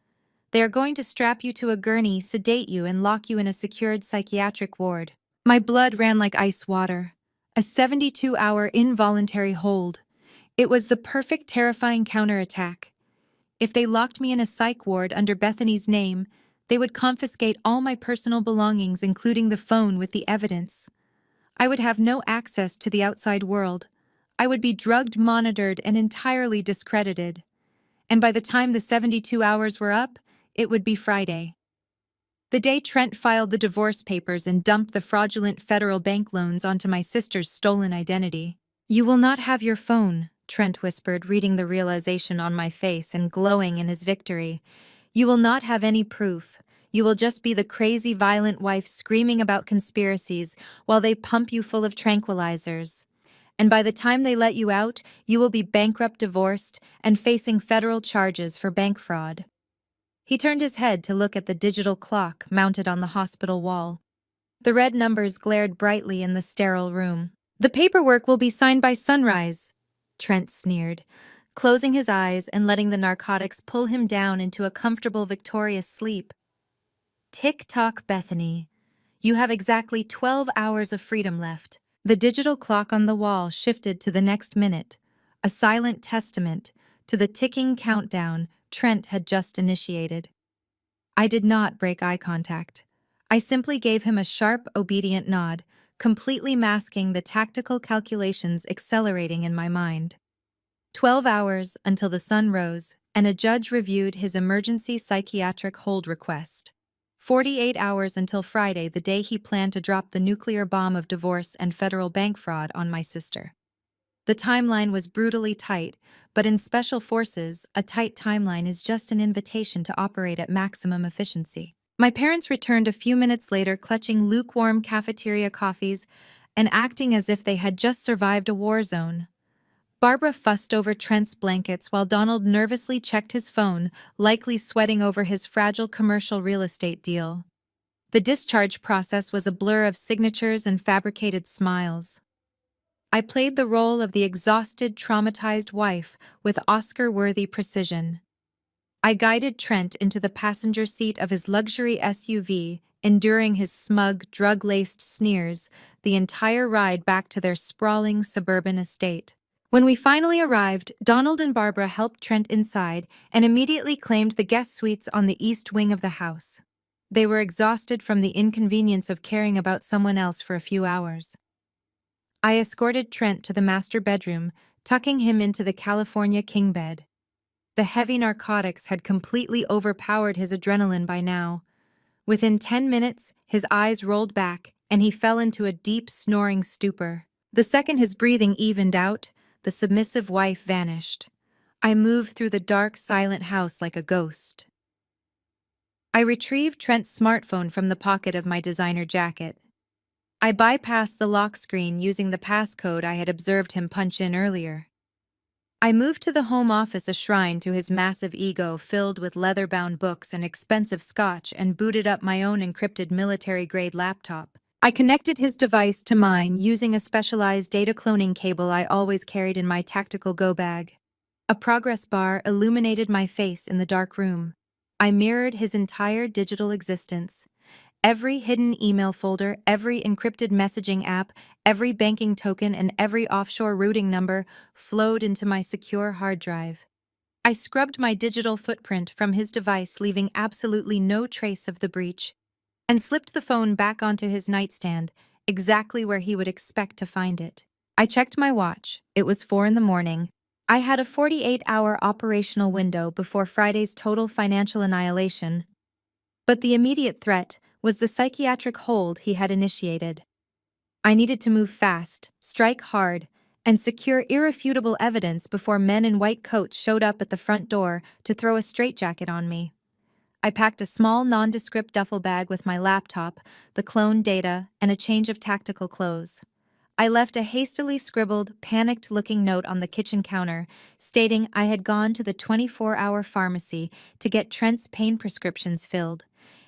They are going to strap you to a gurney, sedate you, and lock you in a secured psychiatric ward." My blood ran like ice water. A 72-hour involuntary hold. It was the perfect, terrifying counterattack. If they locked me in a psych ward under Bethany's name, they would confiscate all my personal belongings, including the phone with the evidence. I would have no access to the outside world. I would be drugged, monitored, and entirely discredited. And by the time the 72 hours were up, it would be Friday. The day Trent filed the divorce papers and dumped the fraudulent federal bank loans onto my sister's stolen identity. "You will not have your phone," Trent whispered, reading the realization on my face and glowing in his victory. You will not have any proof. You will just be the crazy, violent wife screaming about conspiracies while they pump you full of tranquilizers. And by the time they let you out, you will be bankrupt, divorced, and facing federal charges for bank fraud. He turned his head to look at the digital clock mounted on the hospital wall. The red numbers glared brightly in the sterile room. The paperwork will be signed by sunrise, Trent sneered, closing his eyes and letting the narcotics pull him down into a comfortable, victorious sleep. Tick-tock, Bethany. You have exactly 12 hours of freedom left. The digital clock on the wall shifted to the next minute, a silent testament to the ticking countdown Trent had just initiated. I did not break eye contact. I simply gave him a sharp, obedient nod, completely masking the tactical calculations accelerating in my mind. 12 hours until the sun rose, and a judge reviewed his emergency psychiatric hold request. 48 hours until Friday, the day he planned to drop the nuclear bomb of divorce and federal bank fraud on my sister. The timeline was brutally tight, but in special forces, a tight timeline is just an invitation to operate at maximum efficiency. My parents returned a few minutes later, clutching lukewarm cafeteria coffees and acting as if they had just survived a war zone. Barbara fussed over Trent's blankets while Donald nervously checked his phone, likely sweating over his fragile commercial real estate deal. The discharge process was a blur of signatures and fabricated smiles. I played the role of the exhausted, traumatized wife with Oscar-worthy precision. I guided Trent into the passenger seat of his luxury SUV, enduring his smug, drug-laced sneers the entire ride back to their sprawling suburban estate. When we finally arrived, Donald and Barbara helped Trent inside and immediately claimed the guest suites on the east wing of the house. They were exhausted from the inconvenience of caring about someone else for a few hours. I escorted Trent to the master bedroom, tucking him into the California king bed. The heavy narcotics had completely overpowered his adrenaline by now. Within 10 minutes, his eyes rolled back, and he fell into a deep, snoring stupor. The second his breathing evened out, the submissive wife vanished. I moved through the dark, silent house like a ghost. I retrieved Trent's smartphone from the pocket of my designer jacket. I bypassed the lock screen using the passcode I had observed him punch in earlier. I moved to the home office, a shrine to his massive ego filled with leather-bound books and expensive scotch, and booted up my own encrypted military-grade laptop. I connected his device to mine using a specialized data cloning cable I always carried in my tactical go bag. A progress bar illuminated my face in the dark room. I mirrored his entire digital existence. Every hidden email folder, every encrypted messaging app, every banking token, and every offshore routing number flowed into my secure hard drive. I scrubbed my digital footprint from his device, leaving absolutely no trace of the breach, and slipped the phone back onto his nightstand, exactly where he would expect to find it. I checked my watch. It was 4 in the morning. I had a 48-hour operational window before Friday's total financial annihilation. But the immediate threat was the psychiatric hold he had initiated. I needed to move fast, strike hard, and secure irrefutable evidence before men in white coats showed up at the front door to throw a straitjacket on me. I packed a small, nondescript duffel bag with my laptop, the cloned data, and a change of tactical clothes. I left a hastily scribbled, panicked-looking note on the kitchen counter, stating I had gone to the 24-hour pharmacy to get Trent's pain prescriptions filled.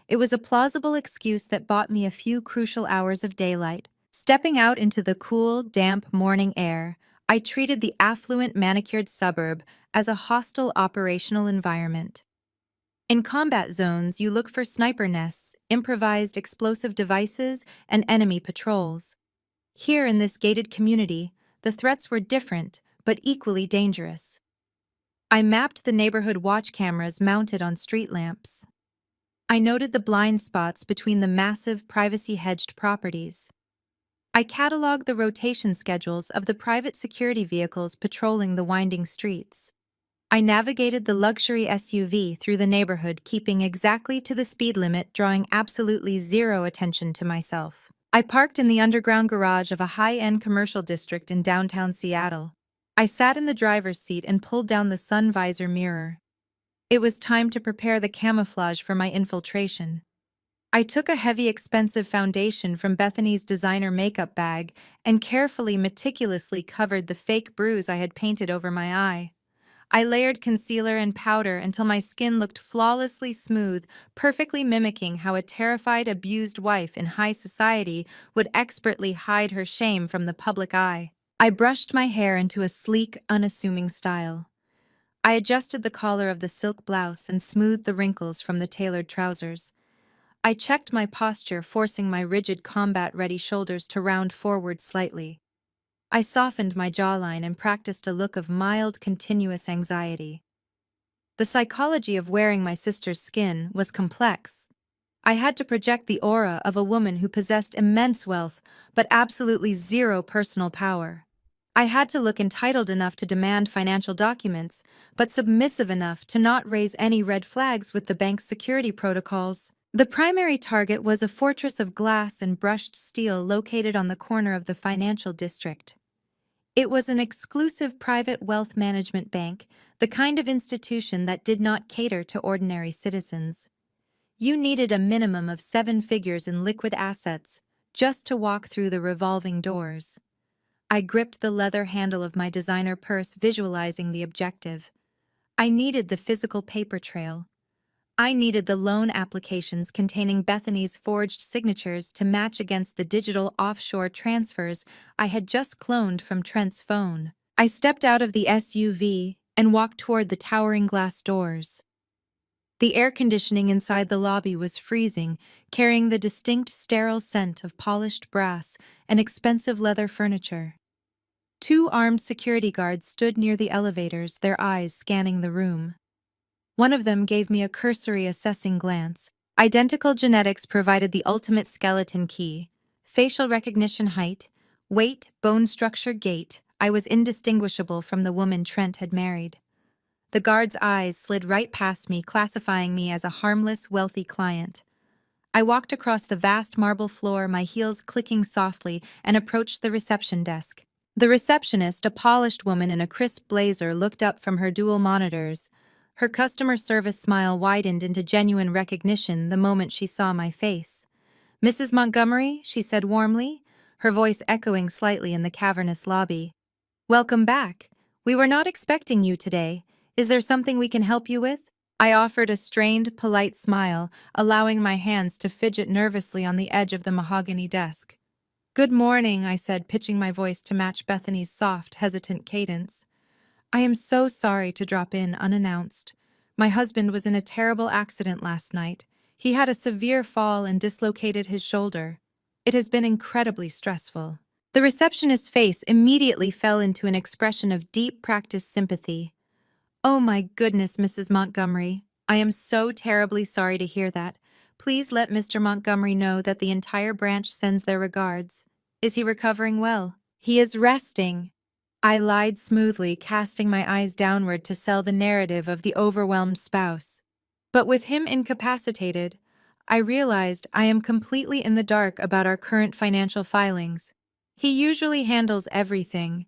It was a plausible excuse that bought me a few crucial hours of daylight. Stepping out into the cool, damp morning air, I treated the affluent, manicured suburb as a hostile operational environment. In combat zones, you look for sniper nests, improvised explosive devices, and enemy patrols. Here in this gated community, the threats were different, but equally dangerous. I mapped the neighborhood watch cameras mounted on street lamps. I noted the blind spots between the massive, privacy-hedged properties. I cataloged the rotation schedules of the private security vehicles patrolling the winding streets. I navigated the luxury SUV through the neighborhood, keeping exactly to the speed limit, drawing absolutely zero attention to myself. I parked in the underground garage of a high-end commercial district in downtown Seattle. I sat in the driver's seat and pulled down the sun visor mirror. It was time to prepare the camouflage for my infiltration. I took a heavy, expensive foundation from Bethany's designer makeup bag and carefully, meticulously covered the fake bruise I had painted over my eye. I layered concealer and powder until my skin looked flawlessly smooth, perfectly mimicking how a terrified, abused wife in high society would expertly hide her shame from the public eye. I brushed my hair into a sleek, unassuming style. I adjusted the collar of the silk blouse and smoothed the wrinkles from the tailored trousers. I checked my posture, forcing my rigid, combat-ready shoulders to round forward slightly. I softened my jawline and practiced a look of mild, continuous anxiety. The psychology of wearing my sister's skin was complex. I had to project the aura of a woman who possessed immense wealth, but absolutely zero personal power. I had to look entitled enough to demand financial documents, but submissive enough to not raise any red flags with the bank's security protocols. The primary target was a fortress of glass and brushed steel located on the corner of the financial district. It was an exclusive private wealth management bank, the kind of institution that did not cater to ordinary citizens. You needed a minimum of 7 figures in liquid assets just to walk through the revolving doors. I gripped the leather handle of my designer purse, visualizing the objective. I needed the physical paper trail. I needed the loan applications containing Bethany's forged signatures to match against the digital offshore transfers I had just cloned from Trent's phone. I stepped out of the SUV and walked toward the towering glass doors. The air conditioning inside the lobby was freezing, carrying the distinct sterile scent of polished brass and expensive leather furniture. 2 armed security guards stood near the elevators, their eyes scanning the room. One of them gave me a cursory assessing glance. Identical genetics provided the ultimate skeleton key. Facial recognition, height, weight, bone structure, gait. I was indistinguishable from the woman Trent had married. The guard's eyes slid right past me, classifying me as a harmless, wealthy client. I walked across the vast marble floor, my heels clicking softly, and approached the reception desk. The receptionist, a polished woman in a crisp blazer, looked up from her dual monitors. Her customer service smile widened into genuine recognition the moment she saw my face. "Mrs. Montgomery," she said warmly, her voice echoing slightly in the cavernous lobby. "Welcome back. We were not expecting you today. Is there something we can help you with?" I offered a strained, polite smile, allowing my hands to fidget nervously on the edge of the mahogany desk. "Good morning," I said, pitching my voice to match Bethany's soft, hesitant cadence. "I am so sorry to drop in unannounced. My husband was in a terrible accident last night. He had a severe fall and dislocated his shoulder. It has been incredibly stressful." The receptionist's face immediately fell into an expression of deep, practiced sympathy. "Oh my goodness, Mrs. Montgomery. I am so terribly sorry to hear that. Please let Mr. Montgomery know that the entire branch sends their regards. Is he recovering well?" "He is resting." I lied smoothly, casting my eyes downward to sell the narrative of the overwhelmed spouse. But with him incapacitated, I realized I am completely in the dark about our current financial filings. He usually handles everything.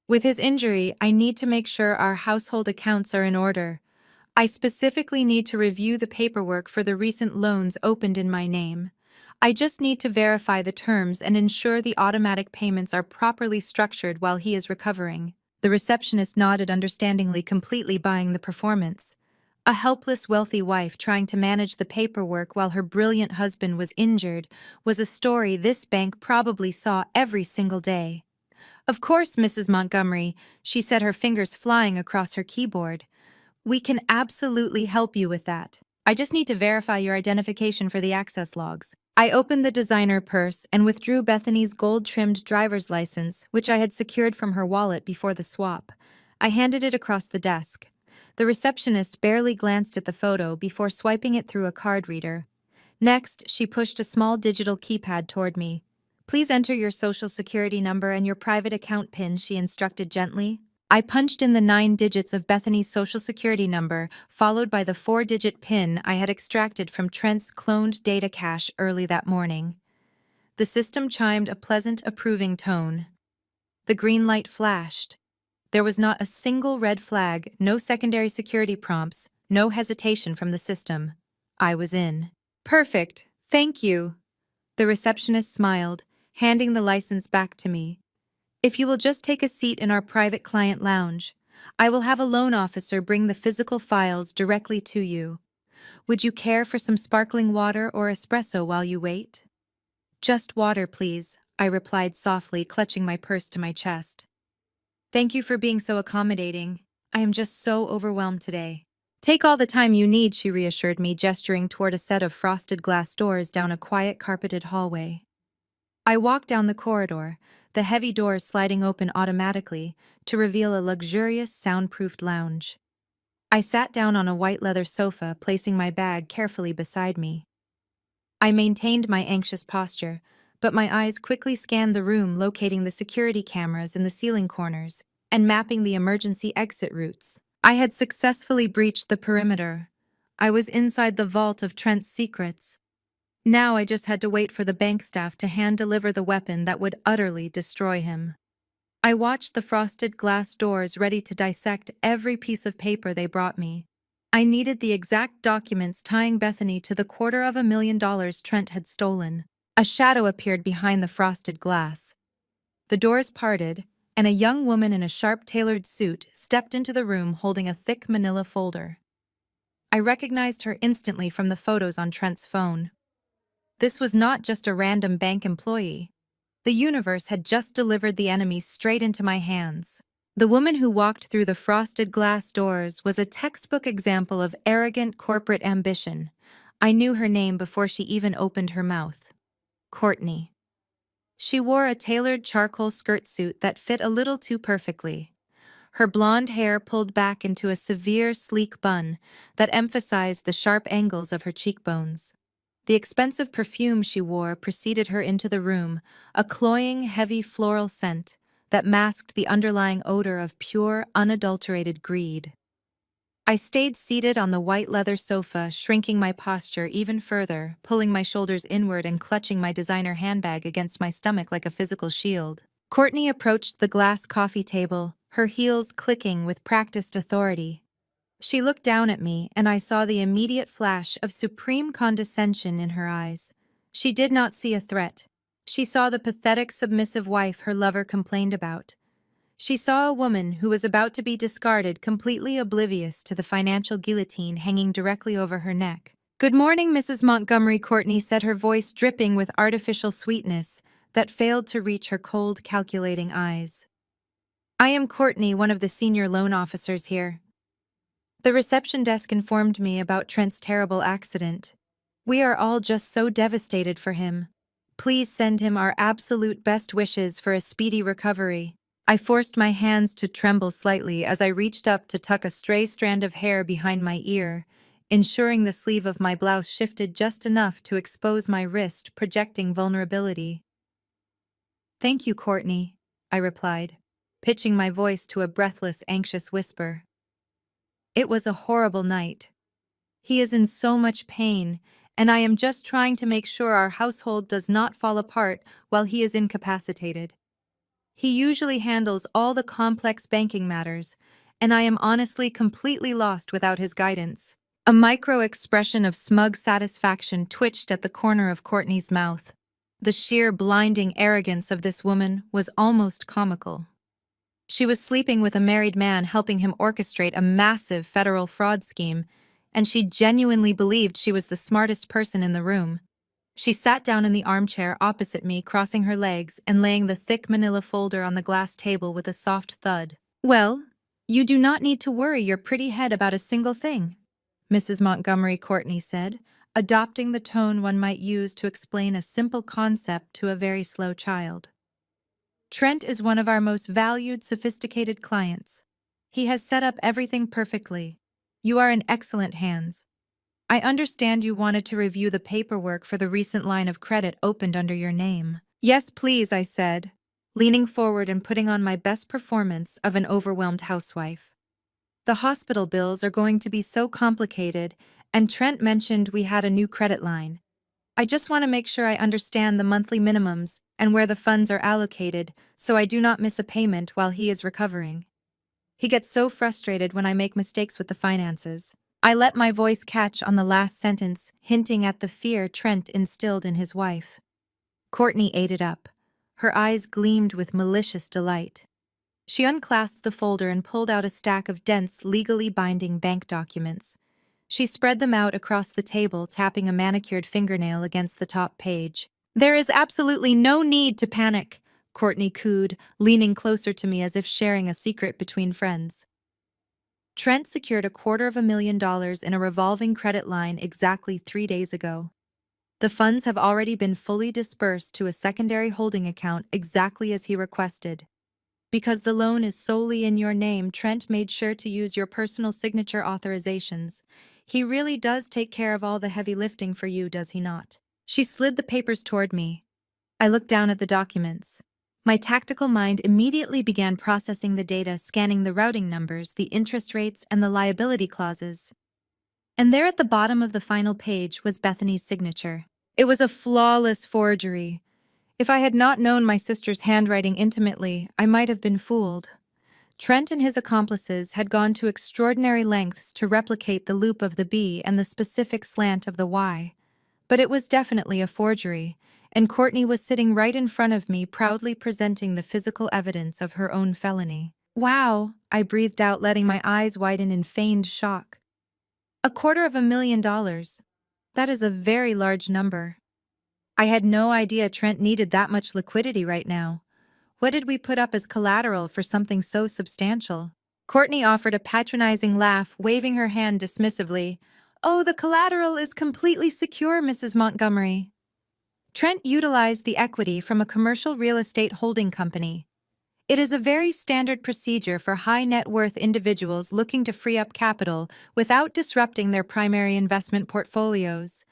With his injury, I need to make sure our household accounts are in order. I specifically need to review the paperwork for the recent loans opened in my name. I just need to verify the terms and ensure the automatic payments are properly structured while he is recovering. The receptionist nodded understandingly, completely buying the performance. A helpless, wealthy wife trying to manage the paperwork while her brilliant husband was injured was a story this bank probably saw every single day. "Of course, Mrs. Montgomery," she said, her fingers flying across her keyboard. "We can absolutely help you with that. I just need to verify your identification for the access logs." I opened the designer purse and withdrew Bethany's gold-trimmed driver's license, which I had secured from her wallet before the swap. I handed it across the desk. The receptionist barely glanced at the photo before swiping it through a card reader. Next, she pushed a small digital keypad toward me. "Please enter your social security number and your private account PIN," she instructed gently. I punched in the 9 digits of Bethany's social security number, followed by the 4-digit PIN I had extracted from Trent's cloned data cache early that morning. The system chimed a pleasant, approving tone. The green light flashed. There was not a single red flag, no secondary security prompts, no hesitation from the system. I was in. Perfect. Thank you. The receptionist smiled, handing the license back to me. If you will just take a seat in our private client lounge, I will have a loan officer bring the physical files directly to you. Would you care for some sparkling water or espresso while you wait? Just water, please, I replied softly, clutching my purse to my chest. Thank you for being so accommodating. I am just so overwhelmed today. Take all the time you need, she reassured me, gesturing toward a set of frosted glass doors down a quiet carpeted hallway. I walked down the corridor, the heavy doors sliding open automatically to reveal a luxurious, soundproofed lounge. I sat down on a white leather sofa, placing my bag carefully beside me. I maintained my anxious posture, but my eyes quickly scanned the room, locating the security cameras in the ceiling corners and mapping the emergency exit routes. I had successfully breached the perimeter. I was inside the vault of Trent's secrets. Now I just had to wait for the bank staff to hand-deliver the weapon that would utterly destroy him. I watched the frosted glass doors, ready to dissect every piece of paper they brought me. I needed the exact documents tying Bethany to the $250,000 Trent had stolen. A shadow appeared behind the frosted glass. The doors parted, and a young woman in a sharp-tailored suit stepped into the room holding a thick manila folder. I recognized her instantly from the photos on Trent's phone. This was not just a random bank employee. The universe had just delivered the enemy straight into my hands. The woman who walked through the frosted glass doors was a textbook example of arrogant corporate ambition. I knew her name before she even opened her mouth. Courtney. She wore a tailored charcoal skirt suit that fit a little too perfectly. Her blonde hair pulled back into a severe, sleek bun that emphasized the sharp angles of her cheekbones. The expensive perfume she wore preceded her into the room, a cloying, heavy floral scent that masked the underlying odor of pure, unadulterated greed. I stayed seated on the white leather sofa, shrinking my posture even further, pulling my shoulders inward and clutching my designer handbag against my stomach like a physical shield. Courtney approached the glass coffee table, her heels clicking with practiced authority. She looked down at me, and I saw the immediate flash of supreme condescension in her eyes. She did not see a threat. She saw the pathetic, submissive wife her lover complained about. She saw a woman who was about to be discarded, completely oblivious to the financial guillotine hanging directly over her neck. "Good morning, Mrs. Montgomery," Courtney said, her voice dripping with artificial sweetness that failed to reach her cold, calculating eyes. "I am Courtney, one of the senior loan officers here. The reception desk informed me about Trent's terrible accident. We are all just so devastated for him. Please send him our absolute best wishes for a speedy recovery." I forced my hands to tremble slightly as I reached up to tuck a stray strand of hair behind my ear, ensuring the sleeve of my blouse shifted just enough to expose my wrist, projecting vulnerability. "Thank you, Courtney," I replied, pitching my voice to a breathless, anxious whisper. "It was a horrible night. He is in so much pain, and I am just trying to make sure our household does not fall apart while he is incapacitated. He usually handles all the complex banking matters, and I am honestly completely lost without his guidance." A micro-expression of smug satisfaction twitched at the corner of Courtney's mouth. The sheer blinding arrogance of this woman was almost comical. She was sleeping with a married man helping him orchestrate a massive federal fraud scheme, and she genuinely believed she was the smartest person in the room. She sat down in the armchair opposite me, crossing her legs and laying the thick manila folder on the glass table with a soft thud. "Well, you do not need to worry your pretty head about a single thing," Mrs. Montgomery Courtney said, adopting the tone one might use to explain a simple concept to a very slow child. "Trent is one of our most valued, sophisticated clients. He has set up everything perfectly. You are in excellent hands. I understand you wanted to review the paperwork for the recent line of credit opened under your name." "Yes, please," I said, leaning forward and putting on my best performance of an overwhelmed housewife. "The hospital bills are going to be so complicated, and Trent mentioned we had a new credit line. I just want to make sure I understand the monthly minimums and where the funds are allocated so I do not miss a payment while he is recovering." He gets so frustrated when I make mistakes with the finances. I let my voice catch on the last sentence, hinting at the fear Trent instilled in his wife. Courtney ate it up. Her eyes gleamed with malicious delight. She unclasped the folder and pulled out a stack of dense, legally binding bank documents. She spread them out across the table, tapping a manicured fingernail against the top page. "There is absolutely no need to panic," Courtney cooed, leaning closer to me as if sharing a secret between friends. Trent secured $250,000 in a revolving credit line exactly 3 days ago. The funds have already been fully dispersed to a secondary holding account exactly as he requested. Because the loan is solely in your name, Trent made sure to use your personal signature authorizations. He really does take care of all the heavy lifting for you, does he not? She slid the papers toward me. I looked down at the documents. My tactical mind immediately began processing the data, scanning the routing numbers, the interest rates, and the liability clauses. And there at the bottom of the final page was Bethany's signature. It was a flawless forgery. If I had not known my sister's handwriting intimately, I might have been fooled. Trent and his accomplices had gone to extraordinary lengths to replicate the loop of the B and the specific slant of the Y. But it was definitely a forgery, and Courtney was sitting right in front of me, proudly presenting the physical evidence of her own felony. "Wow," I breathed out, letting my eyes widen in feigned shock. $250,000. That is a very large number. I had no idea Trent needed that much liquidity right now. What did we put up as collateral for something so substantial? Courtney offered a patronizing laugh, waving her hand dismissively. "Oh, the collateral is completely secure, Mrs. Montgomery." Trent utilized the equity from a commercial real estate holding company. It is a very standard procedure for high net worth individuals looking to free up capital without disrupting their primary investment portfolios.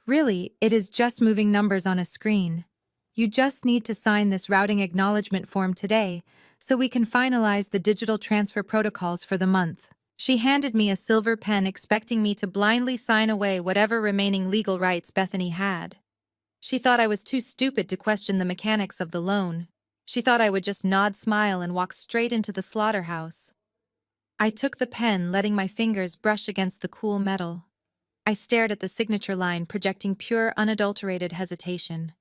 Really, it is just moving numbers on a screen. You just need to sign this routing acknowledgement form today, so we can finalize the digital transfer protocols for the month. She handed me a silver pen, expecting me to blindly sign away whatever remaining legal rights Bethany had. She thought I was too stupid to question the mechanics of the loan. She thought I would just nod, smile, and walk straight into the slaughterhouse. I took the pen, letting my fingers brush against the cool metal. I stared at the signature line, projecting pure, unadulterated hesitation.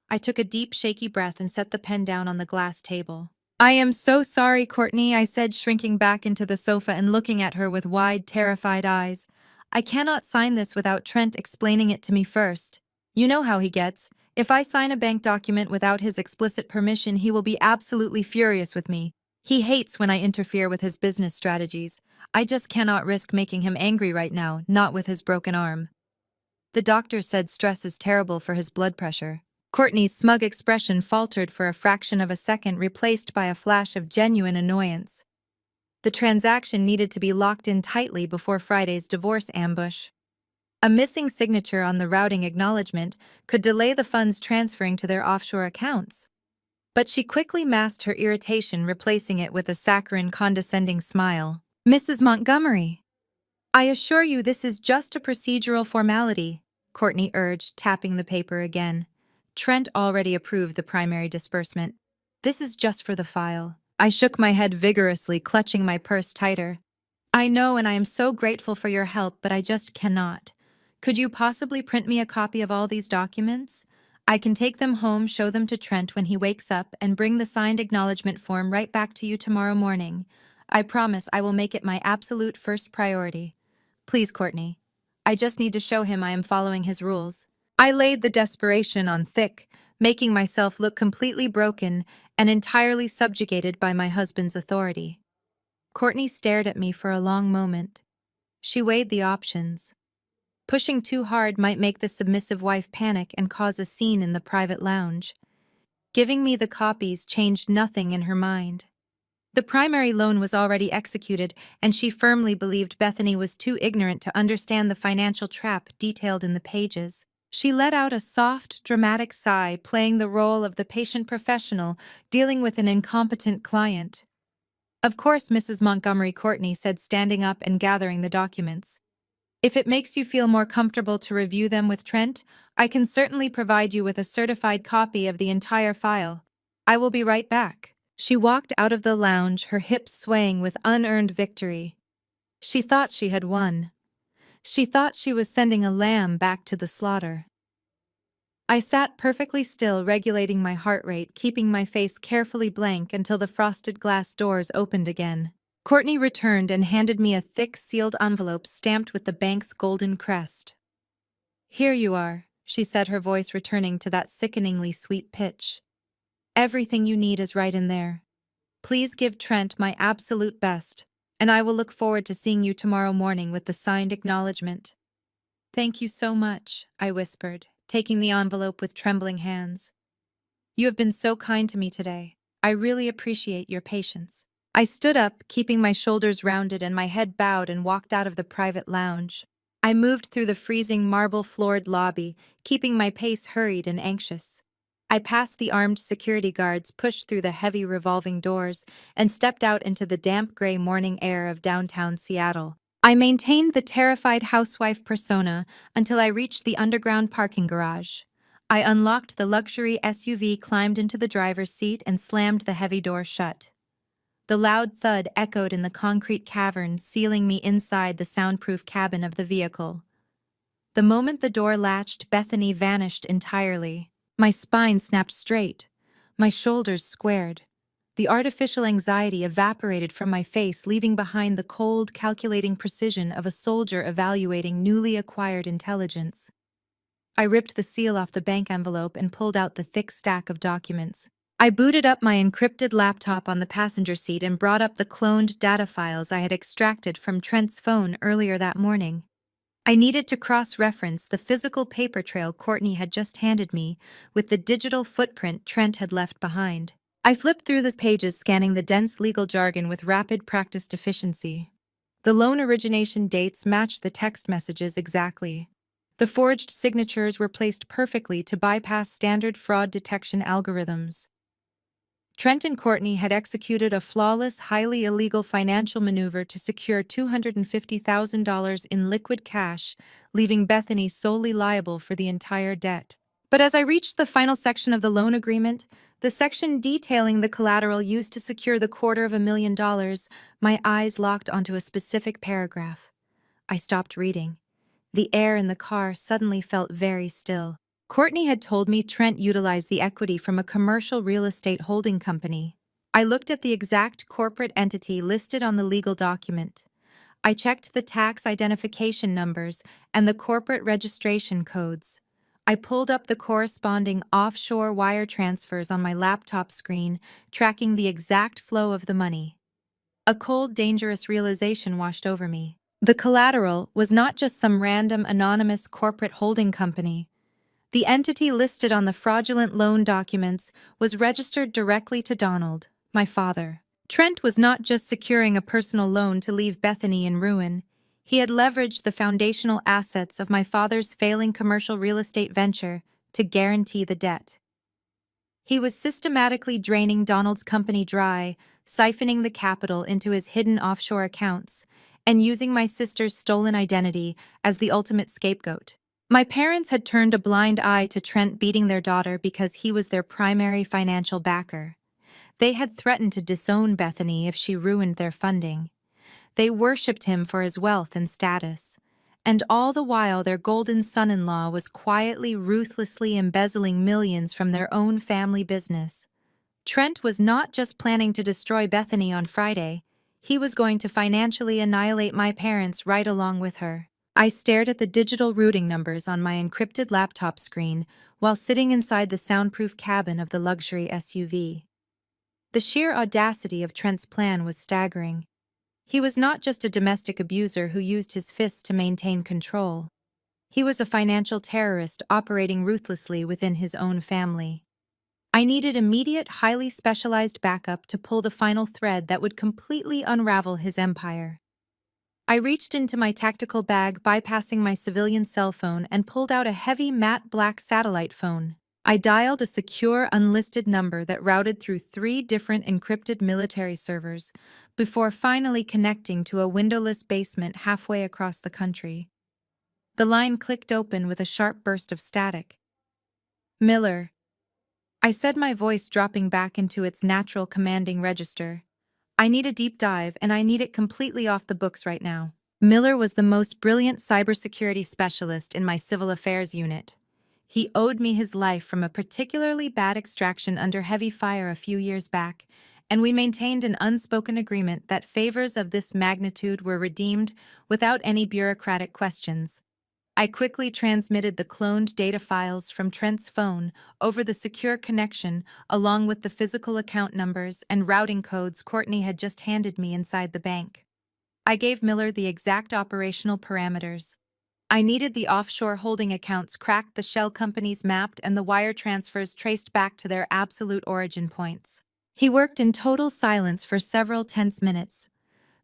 I took a deep, shaky breath and set the pen down on the glass table. "I am so sorry, Courtney," I said, shrinking back into the sofa and looking at her with wide, terrified eyes. "I cannot sign this without Trent explaining it to me first. You know how he gets. If I sign a bank document without his explicit permission, he will be absolutely furious with me. He hates when I interfere with his business strategies. I just cannot risk making him angry right now, not with his broken arm." The doctor said stress is terrible for his blood pressure. Courtney's smug expression faltered for a fraction of a second, replaced by a flash of genuine annoyance. The transaction needed to be locked in tightly before Friday's divorce ambush. A missing signature on the routing acknowledgement could delay the funds transferring to their offshore accounts. But she quickly masked her irritation, replacing it with a saccharine, condescending smile. "Mrs. Montgomery, I assure you this is just a procedural formality," Courtney urged, tapping the paper again. "Trent already approved the primary disbursement. This is just for the file." I shook my head vigorously, clutching my purse tighter. "I know, and I am so grateful for your help, but I just cannot. Could you possibly print me a copy of all these documents? I can take them home, show them to Trent when he wakes up, and bring the signed acknowledgement form right back to you tomorrow morning. I promise I will make it my absolute first priority. Please, Courtney. I just need to show him I am following his rules." I laid the desperation on thick, making myself look completely broken and entirely subjugated by my husband's authority. Courtney stared at me for a long moment. She weighed the options. Pushing too hard might make the submissive wife panic and cause a scene in the private lounge. Giving me the copies changed nothing in her mind. The primary loan was already executed, and she firmly believed Bethany was too ignorant to understand the financial trap detailed in the pages. She let out a soft, dramatic sigh, playing the role of the patient professional dealing with an incompetent client. "Of course, Mrs. Montgomery," Courtney said, standing up and gathering the documents. "If it makes you feel more comfortable to review them with Trent, I can certainly provide you with a certified copy of the entire file. I will be right back." She walked out of the lounge, her hips swaying with unearned victory. She thought she had won. She thought she was sending a lamb back to the slaughter. I sat perfectly still, regulating my heart rate, keeping my face carefully blank until the frosted glass doors opened again. Courtney returned and handed me a thick, sealed envelope stamped with the bank's golden crest. "Here you are," she said, her voice returning to that sickeningly sweet pitch. "Everything you need is right in there. Please give Trent my absolute best, and I will look forward to seeing you tomorrow morning with the signed acknowledgement." "Thank you so much," I whispered, taking the envelope with trembling hands. "You have been so kind to me today. I really appreciate your patience." I stood up, keeping my shoulders rounded and my head bowed, and walked out of the private lounge. I moved through the freezing marble-floored lobby, keeping my pace hurried and anxious. I passed the armed security guards, pushed through the heavy revolving doors, and stepped out into the damp gray morning air of downtown Seattle. I maintained the terrified housewife persona until I reached the underground parking garage. I unlocked the luxury SUV, climbed into the driver's seat, and slammed the heavy door shut. The loud thud echoed in the concrete cavern, sealing me inside the soundproof cabin of the vehicle. The moment the door latched, Bethany vanished entirely. My spine snapped straight, my shoulders squared. The artificial anxiety evaporated from my face, leaving behind the cold, calculating precision of a soldier evaluating newly acquired intelligence. I ripped the seal off the bank envelope and pulled out the thick stack of documents. I booted up my encrypted laptop on the passenger seat and brought up the cloned data files I had extracted from Trent's phone earlier that morning. I needed to cross-reference the physical paper trail Courtney had just handed me with the digital footprint Trent had left behind. I flipped through the pages, scanning the dense legal jargon with rapid practiced efficiency. The loan origination dates matched the text messages exactly. The forged signatures were placed perfectly to bypass standard fraud detection algorithms. Trent and Courtney had executed a flawless, highly illegal financial maneuver to secure $250,000 in liquid cash, leaving Bethany solely liable for the entire debt. But as I reached the final section of the loan agreement, the section detailing the collateral used to secure the $250,000, my eyes locked onto a specific paragraph. I stopped reading. The air in the car suddenly felt very still. Courtney had told me Trent utilized the equity from a commercial real estate holding company. I looked at the exact corporate entity listed on the legal document. I checked the tax identification numbers and the corporate registration codes. I pulled up the corresponding offshore wire transfers on my laptop screen, tracking the exact flow of the money. A cold, dangerous realization washed over me. The collateral was not just some random anonymous corporate holding company. The entity listed on the fraudulent loan documents was registered directly to Donald, my father. Trent was not just securing a personal loan to leave Bethany in ruin. He had leveraged the foundational assets of my father's failing commercial real estate venture to guarantee the debt. He was systematically draining Donald's company dry, siphoning the capital into his hidden offshore accounts, and using my sister's stolen identity as the ultimate scapegoat. My parents had turned a blind eye to Trent beating their daughter because he was their primary financial backer. They had threatened to disown Bethany if she ruined their funding. They worshipped him for his wealth and status. And all the while, their golden son-in-law was quietly, ruthlessly embezzling millions from their own family business. Trent was not just planning to destroy Bethany on Friday. He was going to financially annihilate my parents right along with her. I stared at the digital routing numbers on my encrypted laptop screen while sitting inside the soundproof cabin of the luxury SUV. The sheer audacity of Trent's plan was staggering. He was not just a domestic abuser who used his fists to maintain control. He was a financial terrorist operating ruthlessly within his own family. I needed immediate, highly specialized backup to pull the final thread that would completely unravel his empire. I reached into my tactical bag, bypassing my civilian cell phone, and pulled out a heavy matte black satellite phone. I dialed a secure, unlisted number that routed through 3 different encrypted military servers before finally connecting to a windowless basement halfway across the country. The line clicked open with a sharp burst of static. "Miller." I said, my voice dropping back into its natural commanding register. I need a deep dive, and I need it completely off the books right now. Miller was the most brilliant cybersecurity specialist in my civil affairs unit. He owed me his life from a particularly bad extraction under heavy fire a few years back, and we maintained an unspoken agreement that favors of this magnitude were redeemed without any bureaucratic questions. I quickly transmitted the cloned data files from Trent's phone over the secure connection, along with the physical account numbers and routing codes Courtney had just handed me inside the bank. I gave Miller the exact operational parameters. I needed the offshore holding accounts cracked, the shell companies mapped, and the wire transfers traced back to their absolute origin points. He worked in total silence for several tense minutes.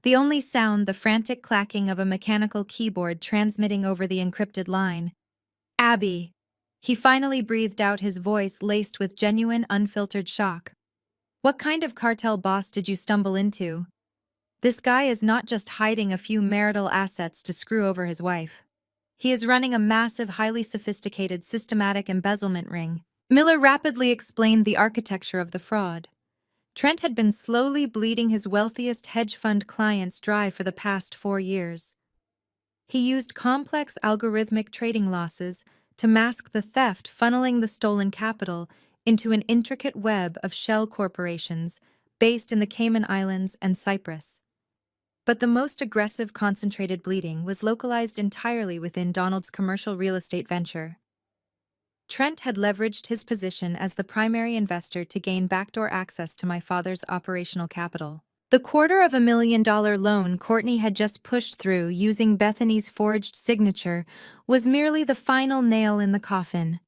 The only sound, the frantic clacking of a mechanical keyboard transmitting over the encrypted line. Abby. He finally breathed out, his voice laced with genuine, unfiltered shock. What kind of cartel boss did you stumble into? This guy is not just hiding a few marital assets to screw over his wife. He is running a massive, highly sophisticated, systematic embezzlement ring. Miller rapidly explained the architecture of the fraud. Trent had been slowly bleeding his wealthiest hedge fund clients dry for the past 4 years. He used complex algorithmic trading losses to mask the theft, funneling the stolen capital into an intricate web of shell corporations based in the Cayman Islands and Cyprus. But the most aggressive concentrated bleeding was localized entirely within Donald's commercial real estate venture. Trent had leveraged his position as the primary investor to gain backdoor access to my father's operational capital. The $250,000 loan Courtney had just pushed through using Bethany's forged signature was merely the final nail in the coffin.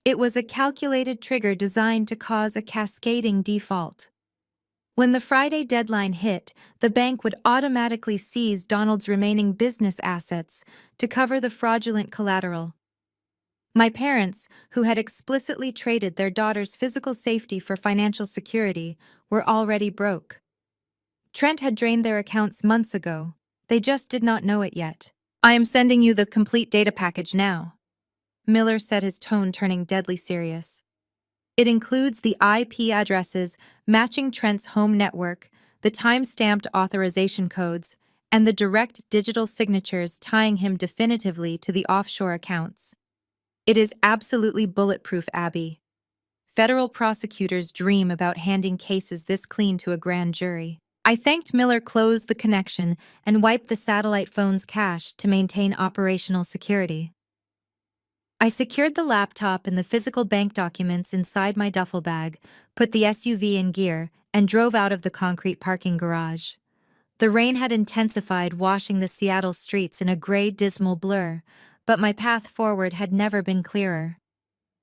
It was a calculated trigger designed to cause a cascading default. When the Friday deadline hit, the bank would automatically seize Donald's remaining business assets to cover the fraudulent collateral. My parents, who had explicitly traded their daughter's physical safety for financial security, were already broke. Trent had drained their accounts months ago. They just did not know it yet. I am sending you the complete data package now, Miller said, his tone turning deadly serious. It includes the IP addresses matching Trent's home network, the time-stamped authorization codes, and the direct digital signatures tying him definitively to the offshore accounts. It is absolutely bulletproof, Abby. Federal prosecutors dream about handing cases this clean to a grand jury. I thanked Miller, closed the connection, and wiped the satellite phone's cache to maintain operational security. I secured the laptop and the physical bank documents inside my duffel bag, put the SUV in gear, and drove out of the concrete parking garage. The rain had intensified, washing the Seattle streets in a gray, dismal blur, but my path forward had never been clearer.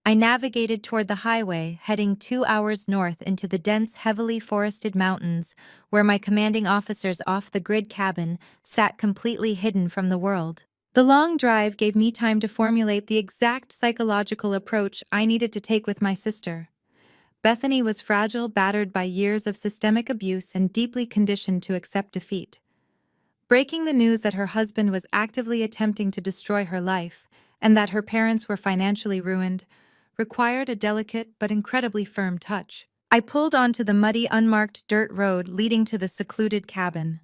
I navigated toward the highway, heading 2 hours north into the dense, heavily forested mountains, where my commanding officer's off-the-grid cabin sat completely hidden from the world. The long drive gave me time to formulate the exact psychological approach I needed to take with my sister. Bethany was fragile, battered by years of systemic abuse, and deeply conditioned to accept defeat. Breaking the news that her husband was actively attempting to destroy her life, and that her parents were financially ruined, required a delicate but incredibly firm touch. I pulled onto the muddy, unmarked dirt road leading to the secluded cabin.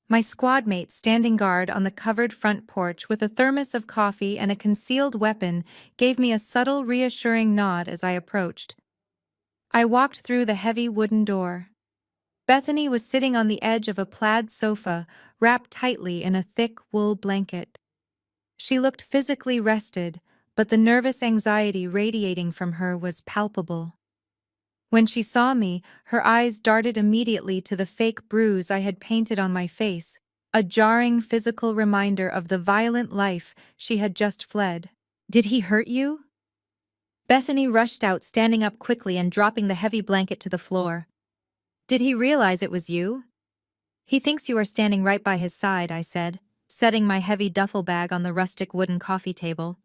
My squad mate, standing guard on the covered front porch with a thermos of coffee and a concealed weapon, gave me a subtle, reassuring nod as I approached. I walked through the heavy wooden door. Bethany was sitting on the edge of a plaid sofa, wrapped tightly in a thick wool blanket. She looked physically rested, but the nervous anxiety radiating from her was palpable. When she saw me, her eyes darted immediately to the fake bruise I had painted on my face, a jarring physical reminder of the violent life she had just fled. "Did he hurt you?" Bethany rushed out, standing up quickly and dropping the heavy blanket to the floor. "Did he realize it was you?" "He thinks you are standing right by his side," I said, setting my heavy duffel bag on the rustic wooden coffee table.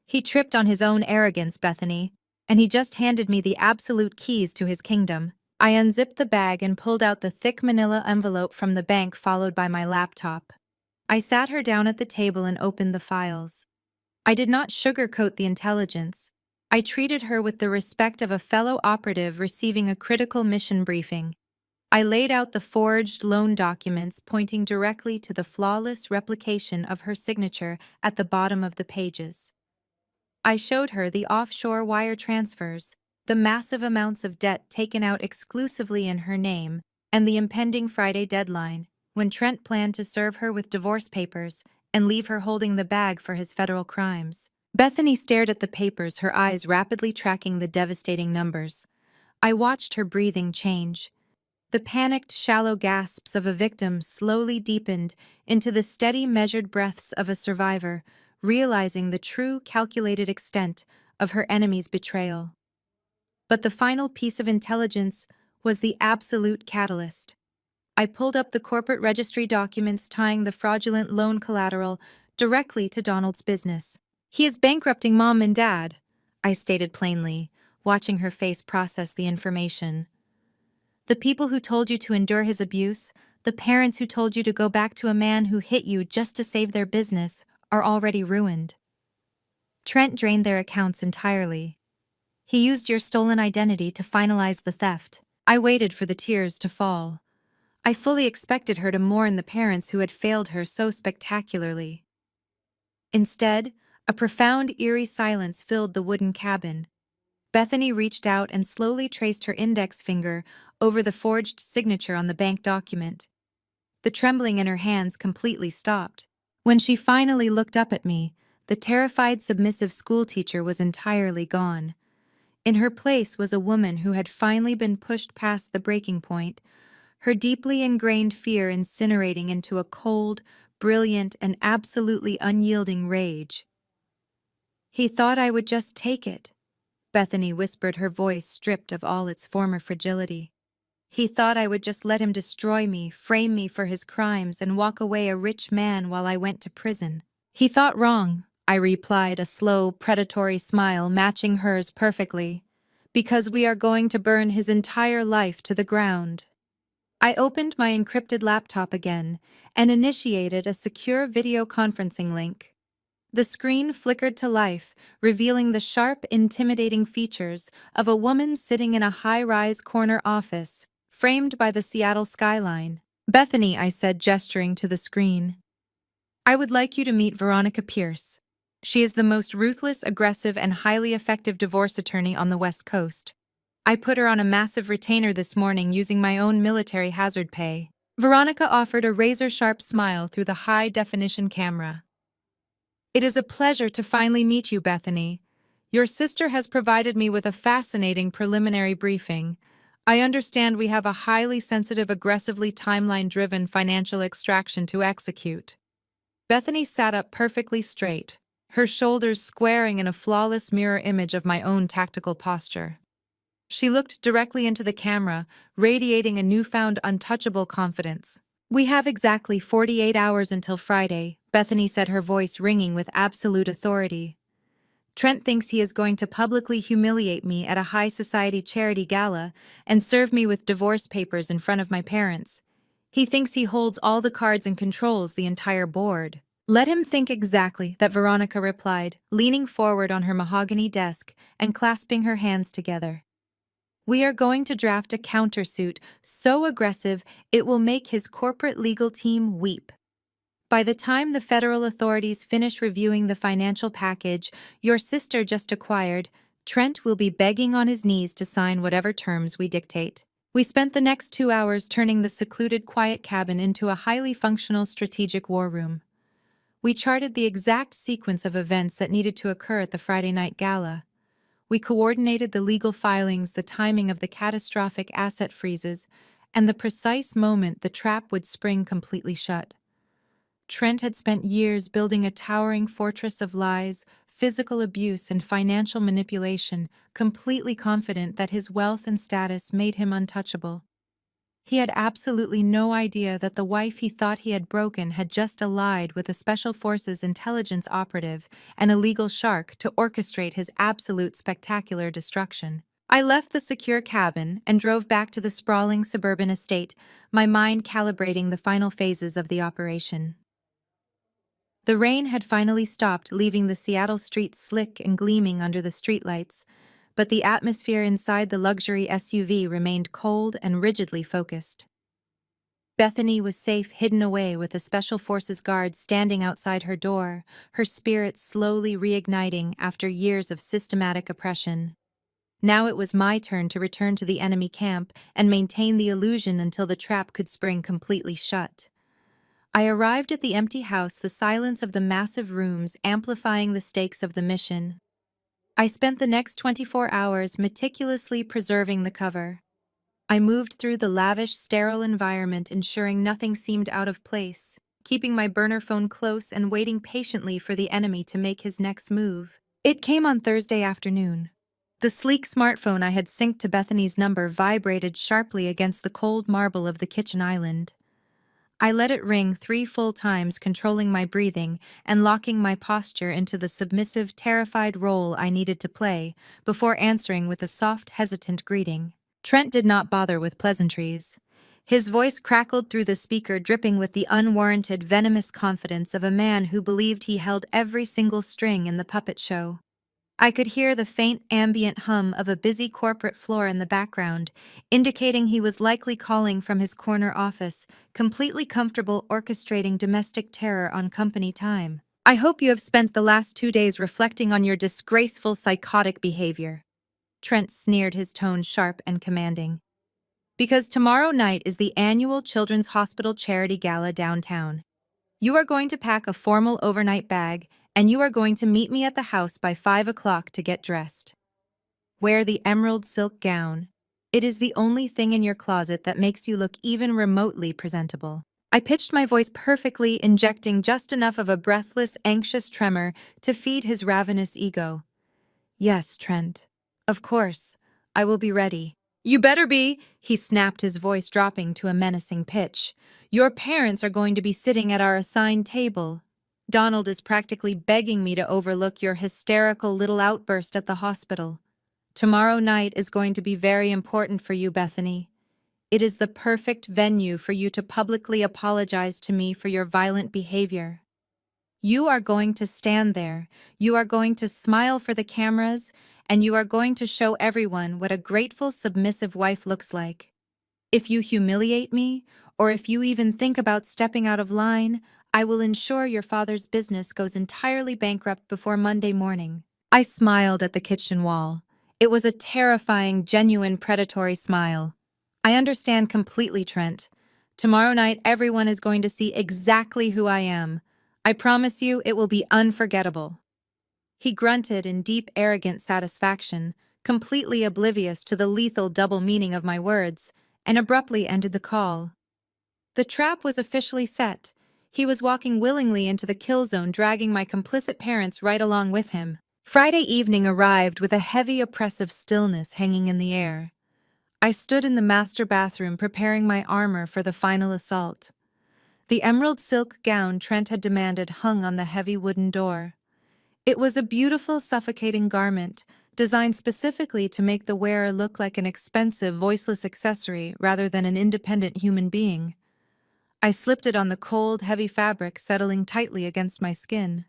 "He tripped on his own arrogance, Bethany, and he just handed me the absolute keys to his kingdom." I unzipped the bag and pulled out the thick manila envelope from the bank, followed by my laptop. I sat her down at the table and opened the files. I did not sugarcoat the intelligence. I treated her with the respect of a fellow operative receiving a critical mission briefing. I laid out the forged loan documents pointing directly to the flawless replication of her signature at the bottom of the pages. I showed her the offshore wire transfers, the massive amounts of debt taken out exclusively in her name, and the impending Friday deadline, when Trent planned to serve her with divorce papers and leave her holding the bag for his federal crimes. Bethany stared at the papers, her eyes rapidly tracking the devastating numbers. I watched her breathing change. The panicked, shallow gasps of a victim slowly deepened into the steady, measured breaths of a survivor, realizing the true, calculated extent of her enemy's betrayal. But the final piece of intelligence was the absolute catalyst. I pulled up the corporate registry documents tying the fraudulent loan collateral directly to Donald's business. "He is bankrupting Mom and Dad," I stated plainly, watching her face process the information. "The people who told you to endure his abuse, the parents who told you to go back to a man who hit you just to save their business, are already ruined. Trent drained their accounts entirely. He used your stolen identity to finalize the theft." I waited for the tears to fall. I fully expected her to mourn the parents who had failed her so spectacularly. Instead, a profound, eerie silence filled the wooden cabin. Bethany reached out and slowly traced her index finger over the forged signature on the bank document. The trembling in her hands completely stopped. When she finally looked up at me, the terrified, submissive schoolteacher was entirely gone. In her place was a woman who had finally been pushed past the breaking point, her deeply ingrained fear incinerating into a cold, brilliant, and absolutely unyielding rage. "He thought I would just take it," Bethany whispered, her voice stripped of all its former fragility. "He thought I would just let him destroy me, frame me for his crimes, and walk away a rich man while I went to prison." "He thought wrong," I replied, a slow, predatory smile matching hers perfectly, "because we are going to burn his entire life to the ground." I opened my encrypted laptop again and initiated a secure video conferencing link. The screen flickered to life, revealing the sharp, intimidating features of a woman sitting in a high-rise corner office, framed by the Seattle skyline. "Bethany," I said, gesturing to the screen, "I would like you to meet Veronica Pierce. She is the most ruthless, aggressive, and highly effective divorce attorney on the West Coast. I put her on a massive retainer this morning using my own military hazard pay." Veronica offered a razor-sharp smile through the high-definition camera. "It is a pleasure to finally meet you, Bethany. Your sister has provided me with a fascinating preliminary briefing. I understand we have a highly sensitive, aggressively timeline-driven financial extraction to execute." Bethany sat up perfectly straight, her shoulders squaring in a flawless mirror image of my own tactical posture. She looked directly into the camera, radiating a newfound untouchable confidence. "We have exactly 48 hours until Friday," Bethany said, her voice ringing with absolute authority. "Trent thinks he is going to publicly humiliate me at a high society charity gala and serve me with divorce papers in front of my parents. He thinks he holds all the cards and controls the entire board." "Let him think exactly that," Veronica replied, leaning forward on her mahogany desk and clasping her hands together. "We are going to draft a countersuit so aggressive it will make his corporate legal team weep. By the time the federal authorities finish reviewing the financial package your sister just acquired, Trent will be begging on his knees to sign whatever terms we dictate." We spent the next 2 hours turning the secluded, quiet cabin into a highly functional strategic war room. We charted the exact sequence of events that needed to occur at the Friday night gala. We coordinated the legal filings, the timing of the catastrophic asset freezes, and the precise moment the trap would spring completely shut. Trent had spent years building a towering fortress of lies, physical abuse, and financial manipulation, completely confident that his wealth and status made him untouchable. He had absolutely no idea that the wife he thought he had broken had just allied with a Special Forces intelligence operative and a legal shark to orchestrate his absolute spectacular destruction. I left the secure cabin and drove back to the sprawling suburban estate, my mind calibrating the final phases of the operation. The rain had finally stopped, leaving the Seattle streets slick and gleaming under the streetlights, but the atmosphere inside the luxury SUV remained cold and rigidly focused. Bethany was safe hidden away with a Special Forces guard standing outside her door, her spirit slowly reigniting after years of systematic oppression. Now it was my turn to return to the enemy camp and maintain the illusion until the trap could spring completely shut. I arrived at the empty house, the silence of the massive rooms amplifying the stakes of the mission. I spent the next 24 hours meticulously preserving the cover. I moved through the lavish, sterile environment, ensuring nothing seemed out of place, keeping my burner phone close and waiting patiently for the enemy to make his next move. It came on Thursday afternoon. The sleek smartphone I had synced to Bethany's number vibrated sharply against the cold marble of the kitchen island. I let it ring 3 full times, controlling my breathing and locking my posture into the submissive, terrified role I needed to play before answering with a soft, hesitant greeting. Trent did not bother with pleasantries. His voice crackled through the speaker, dripping with the unwarranted, venomous confidence of a man who believed he held every single string in the puppet show. I could hear the faint ambient hum of a busy corporate floor in the background, indicating he was likely calling from his corner office, completely comfortable orchestrating domestic terror on company time. I hope you have spent the last 2 days reflecting on your disgraceful psychotic behavior. Trent sneered, his tone sharp and commanding. Because tomorrow night is the annual Children's Hospital Charity Gala downtown. You are going to pack a formal overnight bag, and you are going to meet me at the house by 5 o'clock to get dressed. Wear the emerald silk gown. It is the only thing in your closet that makes you look even remotely presentable. I pitched my voice perfectly, injecting just enough of a breathless, anxious tremor to feed his ravenous ego. Yes, Trent. Of course. I will be ready. You better be, he snapped, his voice dropping to a menacing pitch. Your parents are going to be sitting at our assigned table. Donald is practically begging me to overlook your hysterical little outburst at the hospital. Tomorrow night is going to be very important for you, Bethany. It is the perfect venue for you to publicly apologize to me for your violent behavior. You are going to stand there, you are going to smile for the cameras, and you are going to show everyone what a grateful, submissive wife looks like. If you humiliate me, or if you even think about stepping out of line, I will ensure your father's business goes entirely bankrupt before Monday morning. I smiled at the kitchen wall. It was a terrifying, genuine, predatory smile. I understand completely, Trent. Tomorrow night, everyone is going to see exactly who I am. I promise you it will be unforgettable. He grunted in deep, arrogant satisfaction, completely oblivious to the lethal double meaning of my words, and abruptly ended the call. The trap was officially set. He was walking willingly into the kill zone, dragging my complicit parents right along with him. Friday evening arrived with a heavy, oppressive stillness hanging in the air. I stood in the master bathroom preparing my armor for the final assault. The emerald silk gown Trent had demanded hung on the heavy wooden door. It was a beautiful, suffocating garment, designed specifically to make the wearer look like an expensive, voiceless accessory rather than an independent human being. I slipped it on the cold, heavy fabric, settling tightly against my skin.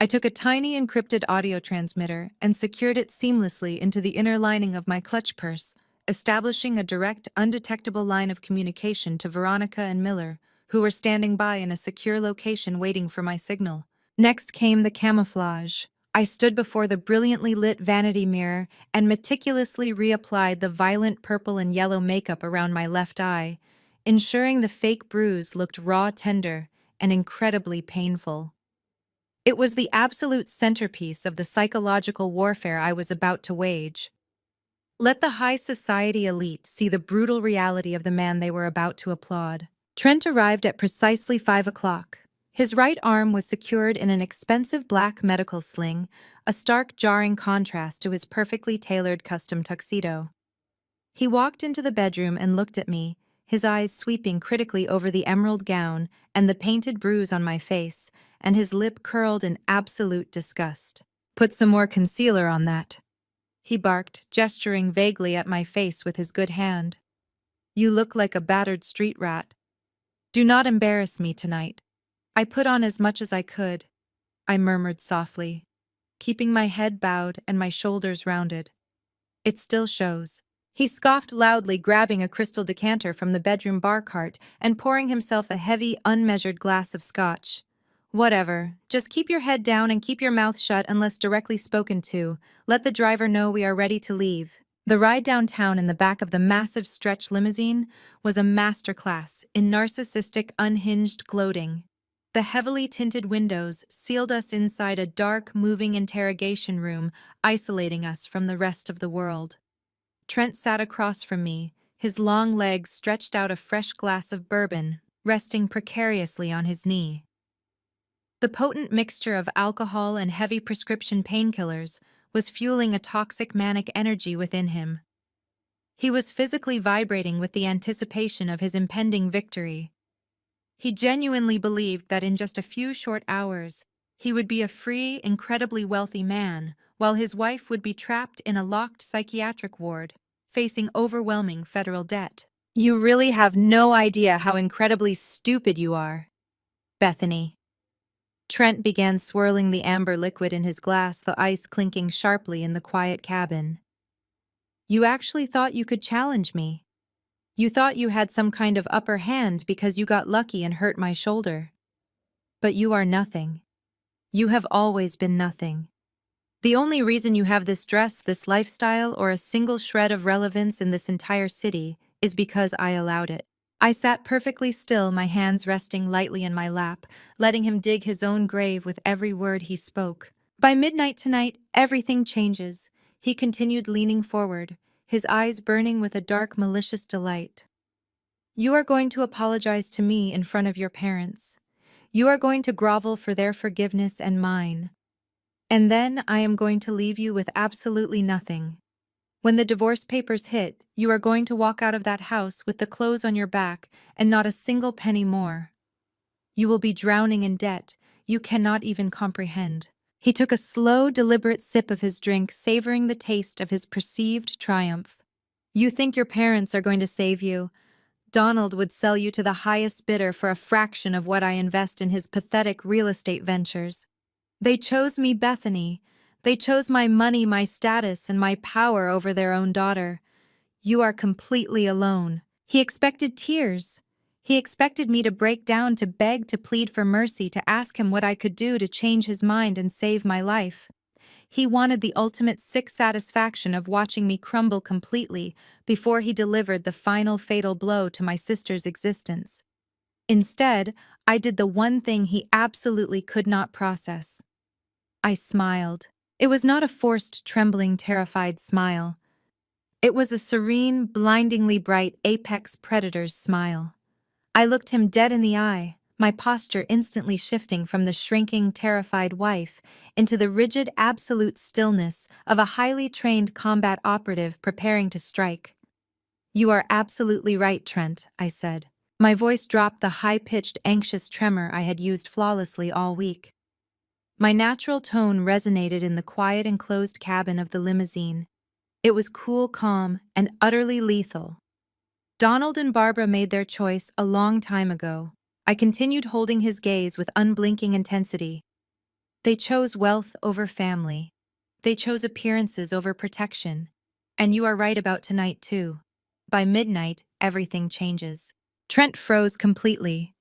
I took a tiny encrypted audio transmitter and secured it seamlessly into the inner lining of my clutch purse, establishing a direct, undetectable line of communication to Veronica and Miller, who were standing by in a secure location waiting for my signal. Next came the camouflage. I stood before the brilliantly lit vanity mirror and meticulously reapplied the violent purple and yellow makeup around my left eye, ensuring the fake bruise looked raw, tender, and incredibly painful. It was the absolute centerpiece of the psychological warfare I was about to wage. Let the high society elite see the brutal reality of the man they were about to applaud. Trent arrived at precisely 5 o'clock. His right arm was secured in an expensive black medical sling, a stark, jarring contrast to his perfectly tailored custom tuxedo. He walked into the bedroom and looked at me, his eyes sweeping critically over the emerald gown and the painted bruise on my face, and his lip curled in absolute disgust. "Put some more concealer on that," he barked, gesturing vaguely at my face with his good hand. "You look like a battered street rat. Do not embarrass me tonight." I put on as much as I could, I murmured softly, keeping my head bowed and my shoulders rounded. It still shows. He scoffed loudly, grabbing a crystal decanter from the bedroom bar cart and pouring himself a heavy, unmeasured glass of scotch. Whatever. Just keep your head down and keep your mouth shut unless directly spoken to. Let the driver know we are ready to leave. The ride downtown in the back of the massive stretch limousine was a masterclass in narcissistic, unhinged gloating. The heavily tinted windows sealed us inside a dark, moving interrogation room, isolating us from the rest of the world. Trent sat across from me, his long legs stretched out, a fresh glass of bourbon resting precariously on his knee. The potent mixture of alcohol and heavy prescription painkillers was fueling a toxic manic energy within him. He was physically vibrating with the anticipation of his impending victory. He genuinely believed that in just a few short hours, he would be a free, incredibly wealthy man, while his wife would be trapped in a locked psychiatric ward, facing overwhelming federal debt. You really have no idea how incredibly stupid you are, Bethany. Trent began swirling the amber liquid in his glass, the ice clinking sharply in the quiet cabin. You actually thought you could challenge me. You thought you had some kind of upper hand because you got lucky and hurt my shoulder. But you are nothing. You have always been nothing. The only reason you have this dress, this lifestyle, or a single shred of relevance in this entire city is because I allowed it. I sat perfectly still, my hands resting lightly in my lap, letting him dig his own grave with every word he spoke. By midnight tonight, everything changes, he continued, leaning forward, his eyes burning with a dark, malicious delight. You are going to apologize to me in front of your parents. You are going to grovel for their forgiveness and mine. And then I am going to leave you with absolutely nothing. When the divorce papers hit, you are going to walk out of that house with the clothes on your back and not a single penny more. You will be drowning in debt you cannot even comprehend. He took a slow, deliberate sip of his drink, savoring the taste of his perceived triumph. You think your parents are going to save you? Donald would sell you to the highest bidder for a fraction of what I invest in his pathetic real estate ventures. They chose me, Bethany. They chose my money, my status, and my power over their own daughter. You are completely alone. He expected tears. He expected me to break down, to beg, to plead for mercy, to ask him what I could do to change his mind and save my life. He wanted the ultimate sick satisfaction of watching me crumble completely before he delivered the final fatal blow to my sister's existence. Instead, I did the one thing he absolutely could not process. I smiled. It was not a forced, trembling, terrified smile. It was a serene, blindingly bright apex predator's smile. I looked him dead in the eye, my posture instantly shifting from the shrinking, terrified wife into the rigid, absolute stillness of a highly trained combat operative preparing to strike. You are absolutely right, Trent, I said. My voice dropped the high-pitched, anxious tremor I had used flawlessly all week. My natural tone resonated in the quiet, enclosed cabin of the limousine. It was cool, calm, and utterly lethal. Donald and Barbara made their choice a long time ago. I continued, holding his gaze with unblinking intensity. They chose wealth over family. They chose appearances over protection. And you are right about tonight, too. By midnight, everything changes. Trent froze completely.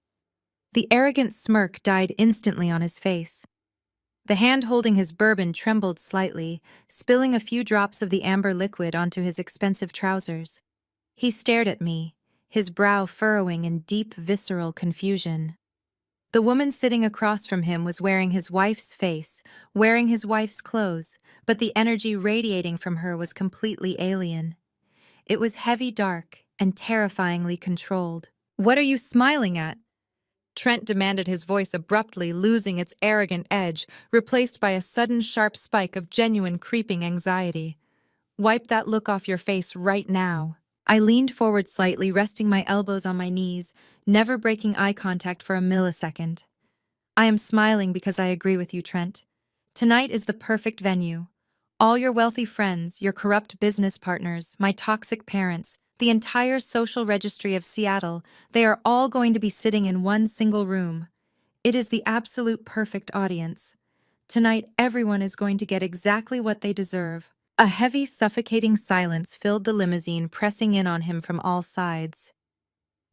The arrogant smirk died instantly on his face. The hand holding his bourbon trembled slightly, spilling a few drops of the amber liquid onto his expensive trousers. He stared at me, his brow furrowing in deep, visceral confusion. The woman sitting across from him was wearing his wife's face, wearing his wife's clothes, but the energy radiating from her was completely alien. It was heavy, dark, and terrifyingly controlled. "What are you smiling at?" Trent demanded, his voice abruptly losing its arrogant edge, replaced by a sudden sharp spike of genuine creeping anxiety. "Wipe that look off your face right now." I leaned forward slightly, resting my elbows on my knees, never breaking eye contact for a millisecond. "I am smiling because I agree with you, Trent. Tonight is the perfect venue. All your wealthy friends, your corrupt business partners, my toxic parents, the entire social registry of Seattle, they are all going to be sitting in one single room. It is the absolute perfect audience. Tonight, everyone is going to get exactly what they deserve. A heavy, suffocating silence filled the limousine, pressing in on him from all sides.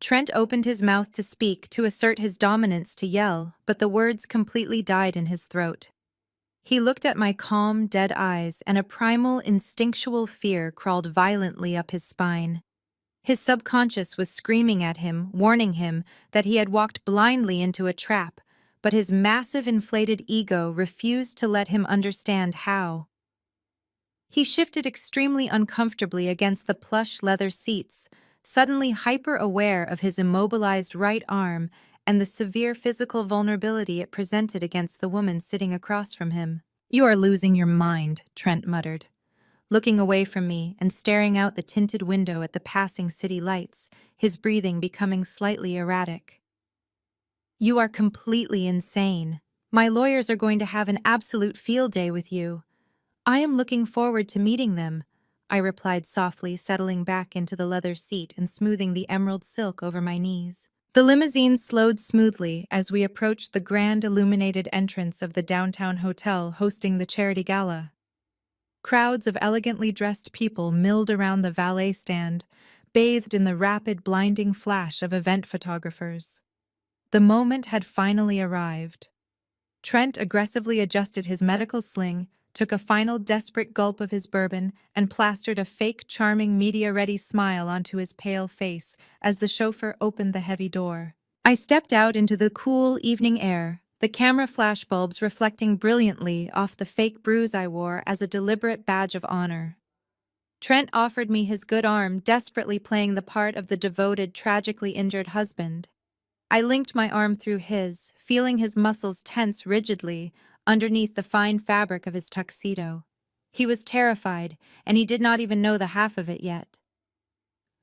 Trent opened his mouth to speak, to assert his dominance, to yell, but the words completely died in his throat. He looked at my calm, dead eyes, and a primal, instinctual fear crawled violently up his spine. His subconscious was screaming at him, warning him that he had walked blindly into a trap, but his massive, inflated ego refused to let him understand how. He shifted extremely uncomfortably against the plush leather seats, suddenly hyper-aware of his immobilized right arm and the severe physical vulnerability it presented against the woman sitting across from him. "You are losing your mind," Trent muttered, looking away from me and staring out the tinted window at the passing city lights, his breathing becoming slightly erratic. "You are completely insane. My lawyers are going to have an absolute field day with you. I am looking forward to meeting them," I replied softly, settling back into the leather seat and smoothing the emerald silk over my knees. The limousine slowed smoothly as we approached the grand illuminated entrance of the downtown hotel hosting the charity gala. Crowds of elegantly dressed people milled around the valet stand, bathed in the rapid, blinding flash of event photographers. The moment had finally arrived. Trent aggressively adjusted his medical sling, took a final desperate gulp of his bourbon, and plastered a fake, charming, media-ready smile onto his pale face as the chauffeur opened the heavy door. I stepped out into the cool evening air, the camera flashbulbs reflecting brilliantly off the fake bruise I wore as a deliberate badge of honor. Trent offered me his good arm, desperately playing the part of the devoted, tragically injured husband. I linked my arm through his, feeling his muscles tense rigidly underneath the fine fabric of his tuxedo. He was terrified, and he did not even know the half of it yet.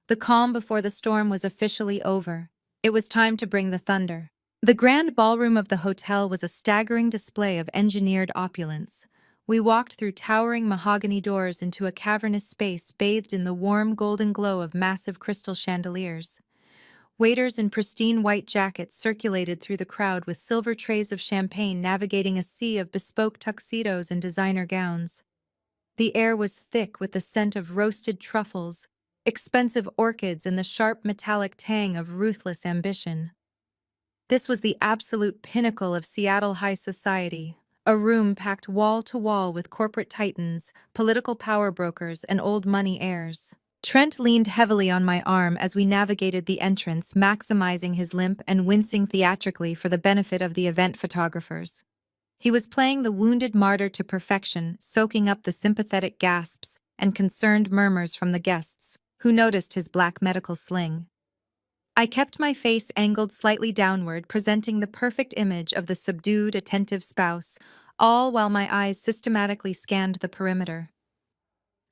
The calm before the storm was officially over. It was time to bring the thunder. The grand ballroom of the hotel was a staggering display of engineered opulence. We walked through towering mahogany doors into a cavernous space bathed in the warm golden glow of massive crystal chandeliers. Waiters in pristine white jackets circulated through the crowd with silver trays of champagne navigating a sea of bespoke tuxedos and designer gowns. The air was thick with the scent of roasted truffles, expensive orchids, and the sharp metallic tang of ruthless ambition. This was the absolute pinnacle of Seattle high society, a room packed wall to wall with corporate titans, political power brokers, and old money heirs. Trent leaned heavily on my arm as we navigated the entrance, maximizing his limp and wincing theatrically for the benefit of the event photographers. He was playing the wounded martyr to perfection, soaking up the sympathetic gasps and concerned murmurs from the guests, who noticed his black medical sling. I kept my face angled slightly downward, presenting the perfect image of the subdued, attentive spouse, all while my eyes systematically scanned the perimeter.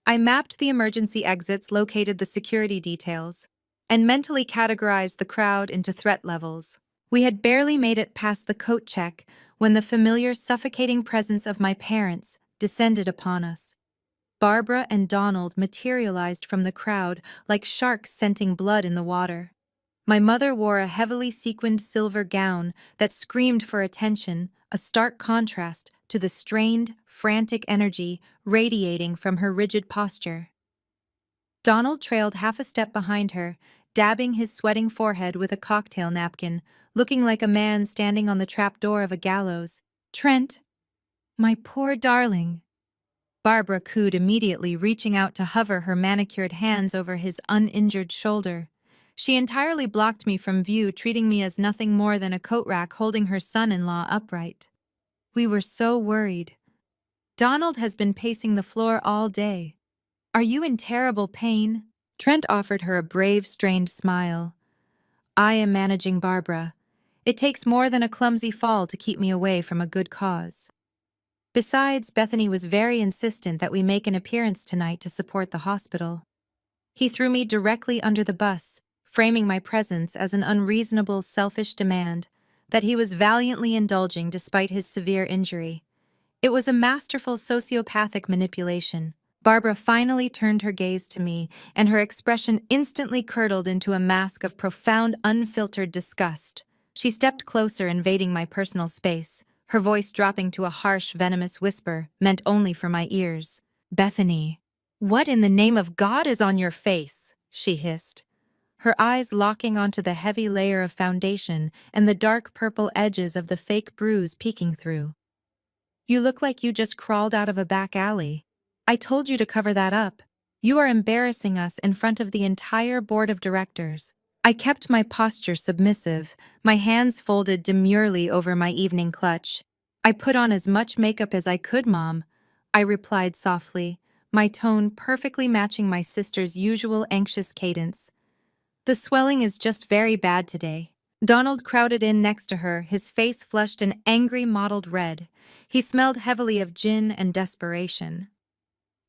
I mapped the emergency exits, located the security details, and mentally categorized the crowd into threat levels. We had barely made it past the coat check when the familiar, suffocating presence of my parents descended upon us. Barbara and Donald materialized from the crowd like sharks scenting blood in the water. My mother wore a heavily sequined silver gown that screamed for attention, a stark contrast to the strained, frantic energy radiating from her rigid posture. Donald trailed half a step behind her, dabbing his sweating forehead with a cocktail napkin, looking like a man standing on the trapdoor of a gallows. "Trent, my poor darling," Barbara cooed immediately, reaching out to hover her manicured hands over his uninjured shoulder. She entirely blocked me from view, treating me as nothing more than a coat rack holding her son-in-law upright. We were so worried. "Donald has been pacing the floor all day. Are you in terrible pain?" Trent offered her a brave, strained smile. "I am managing Barbara. It takes more than a clumsy fall to keep me away from a good cause. Besides, Bethany was very insistent that we make an appearance tonight to support the hospital." He threw me directly under the bus, framing my presence as an unreasonable, selfish demand that he was valiantly indulging despite his severe injury. It was a masterful sociopathic manipulation. Barbara finally turned her gaze to me, and her expression instantly curdled into a mask of profound, unfiltered disgust. She stepped closer, invading my personal space, her voice dropping to a harsh, venomous whisper meant only for my ears. "Bethany, what in the name of God is on your face?" she hissed, her eyes locking onto the heavy layer of foundation and the dark purple edges of the fake bruise peeking through. "You look like you just crawled out of a back alley. I told you to cover that up. You are embarrassing us in front of the entire board of directors." I kept my posture submissive, my hands folded demurely over my evening clutch. "I put on as much makeup as I could, Mom," I replied softly, my tone perfectly matching my sister's usual anxious cadence. "The swelling is just very bad today." Donald crowded in next to her, his face flushed an angry mottled red. He smelled heavily of gin and desperation.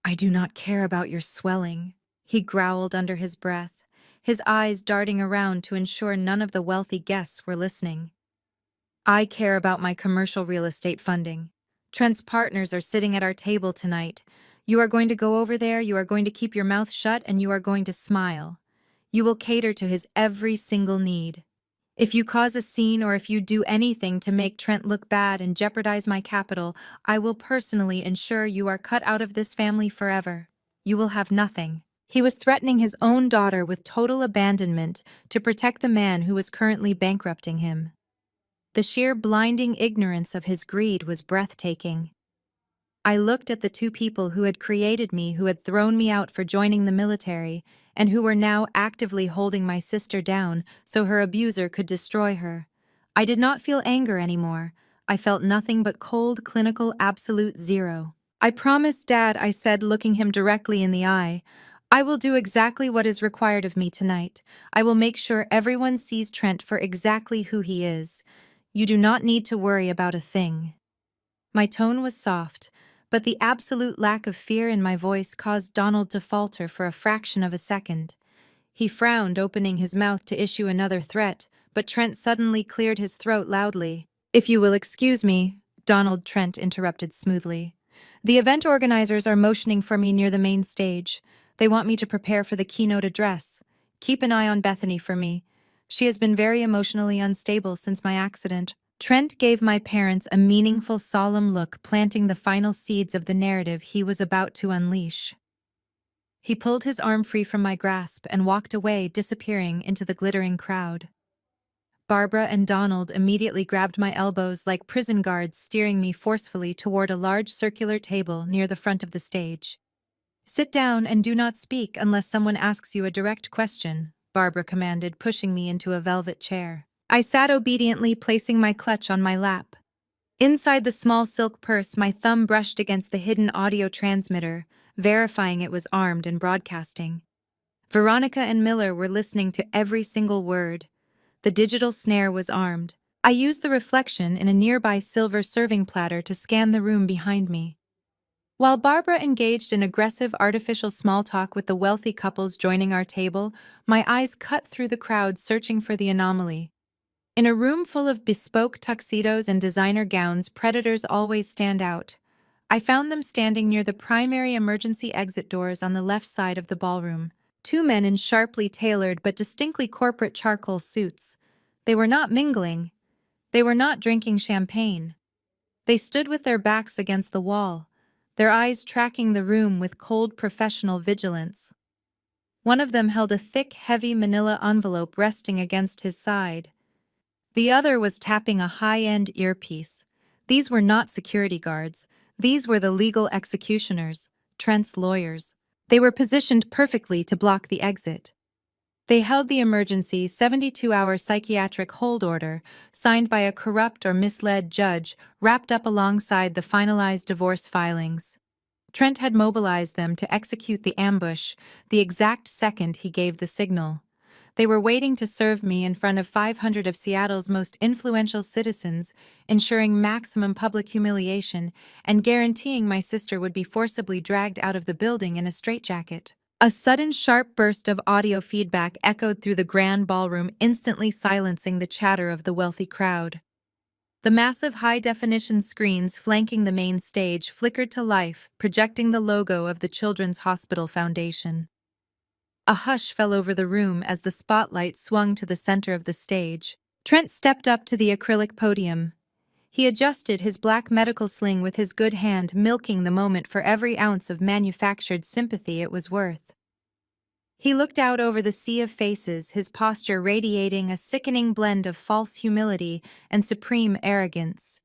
"I do not care about your swelling," he growled under his breath, his eyes darting around to ensure none of the wealthy guests were listening. "I care about my commercial real estate funding. Trent's partners are sitting at our table tonight. You are going to go over there, you are going to keep your mouth shut, and you are going to smile. You will cater to his every single need. If you cause a scene or if you do anything to make Trent look bad and jeopardize my capital, I will personally ensure you are cut out of this family forever. You will have nothing." He was threatening his own daughter with total abandonment to protect the man who was currently bankrupting him. The sheer blinding ignorance of his greed was breathtaking. I looked at the two people who had created me, who had thrown me out for joining the military, and who were now actively holding my sister down so her abuser could destroy her. I did not feel anger anymore. I felt nothing but cold, clinical, absolute zero. "I promise, Dad," I said, looking him directly in the eye. "I will do exactly what is required of me tonight. I will make sure everyone sees Trent for exactly who he is. You do not need to worry about a thing." My tone was soft, but the absolute lack of fear in my voice caused Donald to falter for a fraction of a second. He frowned, opening his mouth to issue another threat, but Trent suddenly cleared his throat loudly. "If you will excuse me," Donald Trent interrupted smoothly. "The event organizers are motioning for me near the main stage. They want me to prepare for the keynote address. Keep an eye on Bethany for me. She has been very emotionally unstable since my accident." Trent gave my parents a meaningful, solemn look, planting the final seeds of the narrative he was about to unleash. He pulled his arm free from my grasp and walked away, disappearing into the glittering crowd. Barbara and Donald immediately grabbed my elbows like prison guards, steering me forcefully toward a large circular table near the front of the stage. "Sit down and do not speak unless someone asks you a direct question," Barbara commanded, pushing me into a velvet chair. I sat obediently, placing my clutch on my lap. Inside the small silk purse, my thumb brushed against the hidden audio transmitter, verifying it was armed and broadcasting. Veronica and Miller were listening to every single word. The digital snare was armed. I used the reflection in a nearby silver serving platter to scan the room behind me. While Barbara engaged in aggressive artificial small talk with the wealthy couples joining our table, my eyes cut through the crowd searching for the anomaly. In a room full of bespoke tuxedos and designer gowns, predators always stand out. I found them standing near the primary emergency exit doors on the left side of the ballroom. Two men in sharply tailored but distinctly corporate charcoal suits. They were not mingling. They were not drinking champagne. They stood with their backs against the wall, their eyes tracking the room with cold professional vigilance. One of them held a thick, heavy manila envelope resting against his side. The other was tapping a high-end earpiece. These were not security guards. These were the legal executioners, Trent's lawyers. They were positioned perfectly to block the exit. They held the emergency 72-hour psychiatric hold order, signed by a corrupt or misled judge, wrapped up alongside the finalized divorce filings. Trent had mobilized them to execute the ambush the exact second he gave the signal. They were waiting to serve me in front of 500 of Seattle's most influential citizens, ensuring maximum public humiliation and guaranteeing my sister would be forcibly dragged out of the building in a straitjacket. A sudden sharp burst of audio feedback echoed through the grand ballroom, instantly silencing the chatter of the wealthy crowd. The massive high-definition screens flanking the main stage flickered to life, projecting the logo of the Children's Hospital Foundation. A hush fell over the room as the spotlight swung to the center of the stage. Trent stepped up to the acrylic podium. He adjusted his black medical sling with his good hand, milking the moment for every ounce of manufactured sympathy it was worth. He looked out over the sea of faces, his posture radiating a sickening blend of false humility and supreme arrogance.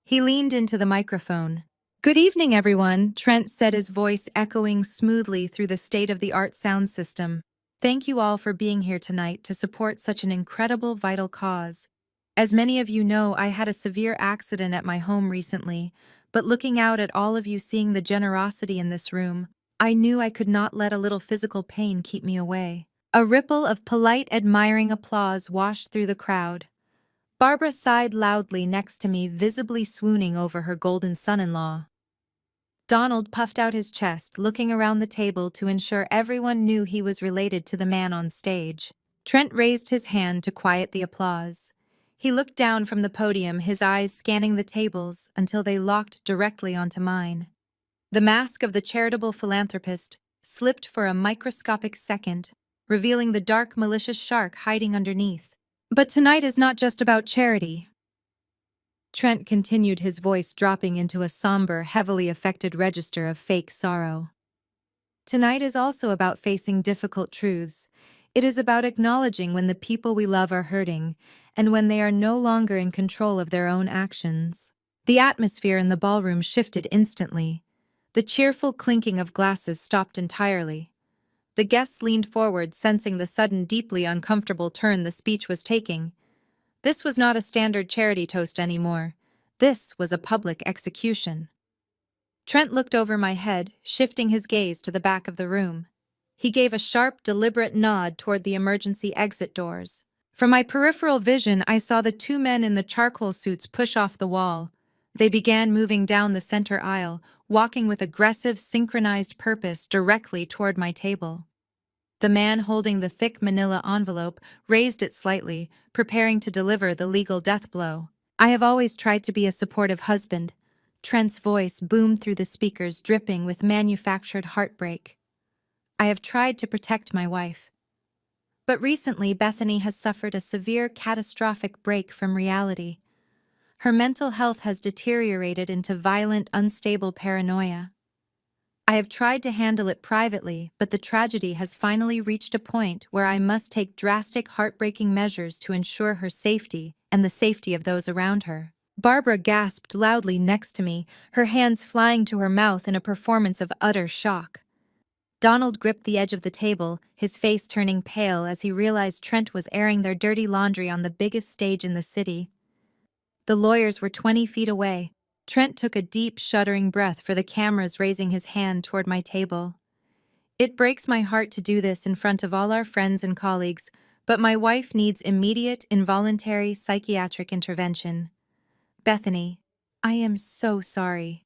He leaned into the microphone. "Good evening, everyone," Trent said, his voice echoing smoothly through the state-of-the-art sound system. "Thank you all for being here tonight to support such an incredible, vital cause. As many of you know, I had a severe accident at my home recently, but looking out at all of you, seeing the generosity in this room, I knew I could not let a little physical pain keep me away." A ripple of polite, admiring applause washed through the crowd. Barbara sighed loudly next to me, visibly swooning over her golden son-in-law. Donald puffed out his chest, looking around the table to ensure everyone knew he was related to the man on stage. Trent raised his hand to quiet the applause. He looked down from the podium, his eyes scanning the tables until they locked directly onto mine. The mask of the charitable philanthropist slipped for a microscopic second, revealing the dark, malicious shark hiding underneath. "But tonight is not just about charity," Trent continued, his voice dropping into a somber, heavily affected register of fake sorrow. "Tonight is also about facing difficult truths. It is about acknowledging when the people we love are hurting, and when they are no longer in control of their own actions." The atmosphere in the ballroom shifted instantly. The cheerful clinking of glasses stopped entirely. The guests leaned forward, sensing the sudden, deeply uncomfortable turn the speech was taking. This was not a standard charity toast anymore. This was a public execution. Trent looked over my head, shifting his gaze to the back of the room. He gave a sharp, deliberate nod toward the emergency exit doors. From my peripheral vision, I saw the two men in the charcoal suits push off the wall. They began moving down the center aisle, walking with aggressive, synchronized purpose directly toward my table. The man holding the thick manila envelope raised it slightly, preparing to deliver the legal death blow. "I have always tried to be a supportive husband." Trent's voice boomed through the speakers, dripping with manufactured heartbreak. "I have tried to protect my wife. But recently, Bethany has suffered a severe, catastrophic break from reality. Her mental health has deteriorated into violent, unstable paranoia. I have tried to handle it privately, but the tragedy has finally reached a point where I must take drastic, heartbreaking measures to ensure her safety and the safety of those around her." Barbara gasped loudly next to me, her hands flying to her mouth in a performance of utter shock. Donald gripped the edge of the table, his face turning pale as he realized Trent was airing their dirty laundry on the biggest stage in the city. The lawyers were 20 feet away. Trent took a deep, shuddering breath for the cameras, raising his hand toward my table. "It breaks my heart to do this in front of all our friends and colleagues, but my wife needs immediate, involuntary psychiatric intervention. Bethany, I am so sorry."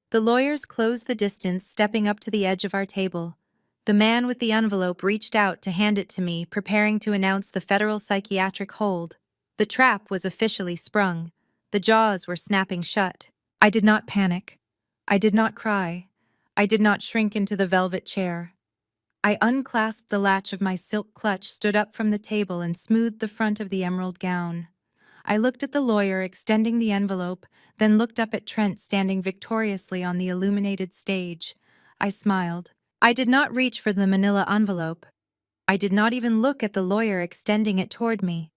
The lawyers closed the distance, stepping up to the edge of our table. The man with the envelope reached out to hand it to me, preparing to announce the federal psychiatric hold. The trap was officially sprung. The jaws were snapping shut. I did not panic. I did not cry. I did not shrink into the velvet chair. I unclasped the latch of my silk clutch, stood up from the table, and smoothed the front of the emerald gown. I looked at the lawyer extending the envelope, then looked up at Trent standing victoriously on the illuminated stage. I smiled. I did not reach for the manila envelope. I did not even look at the lawyer extending it toward me.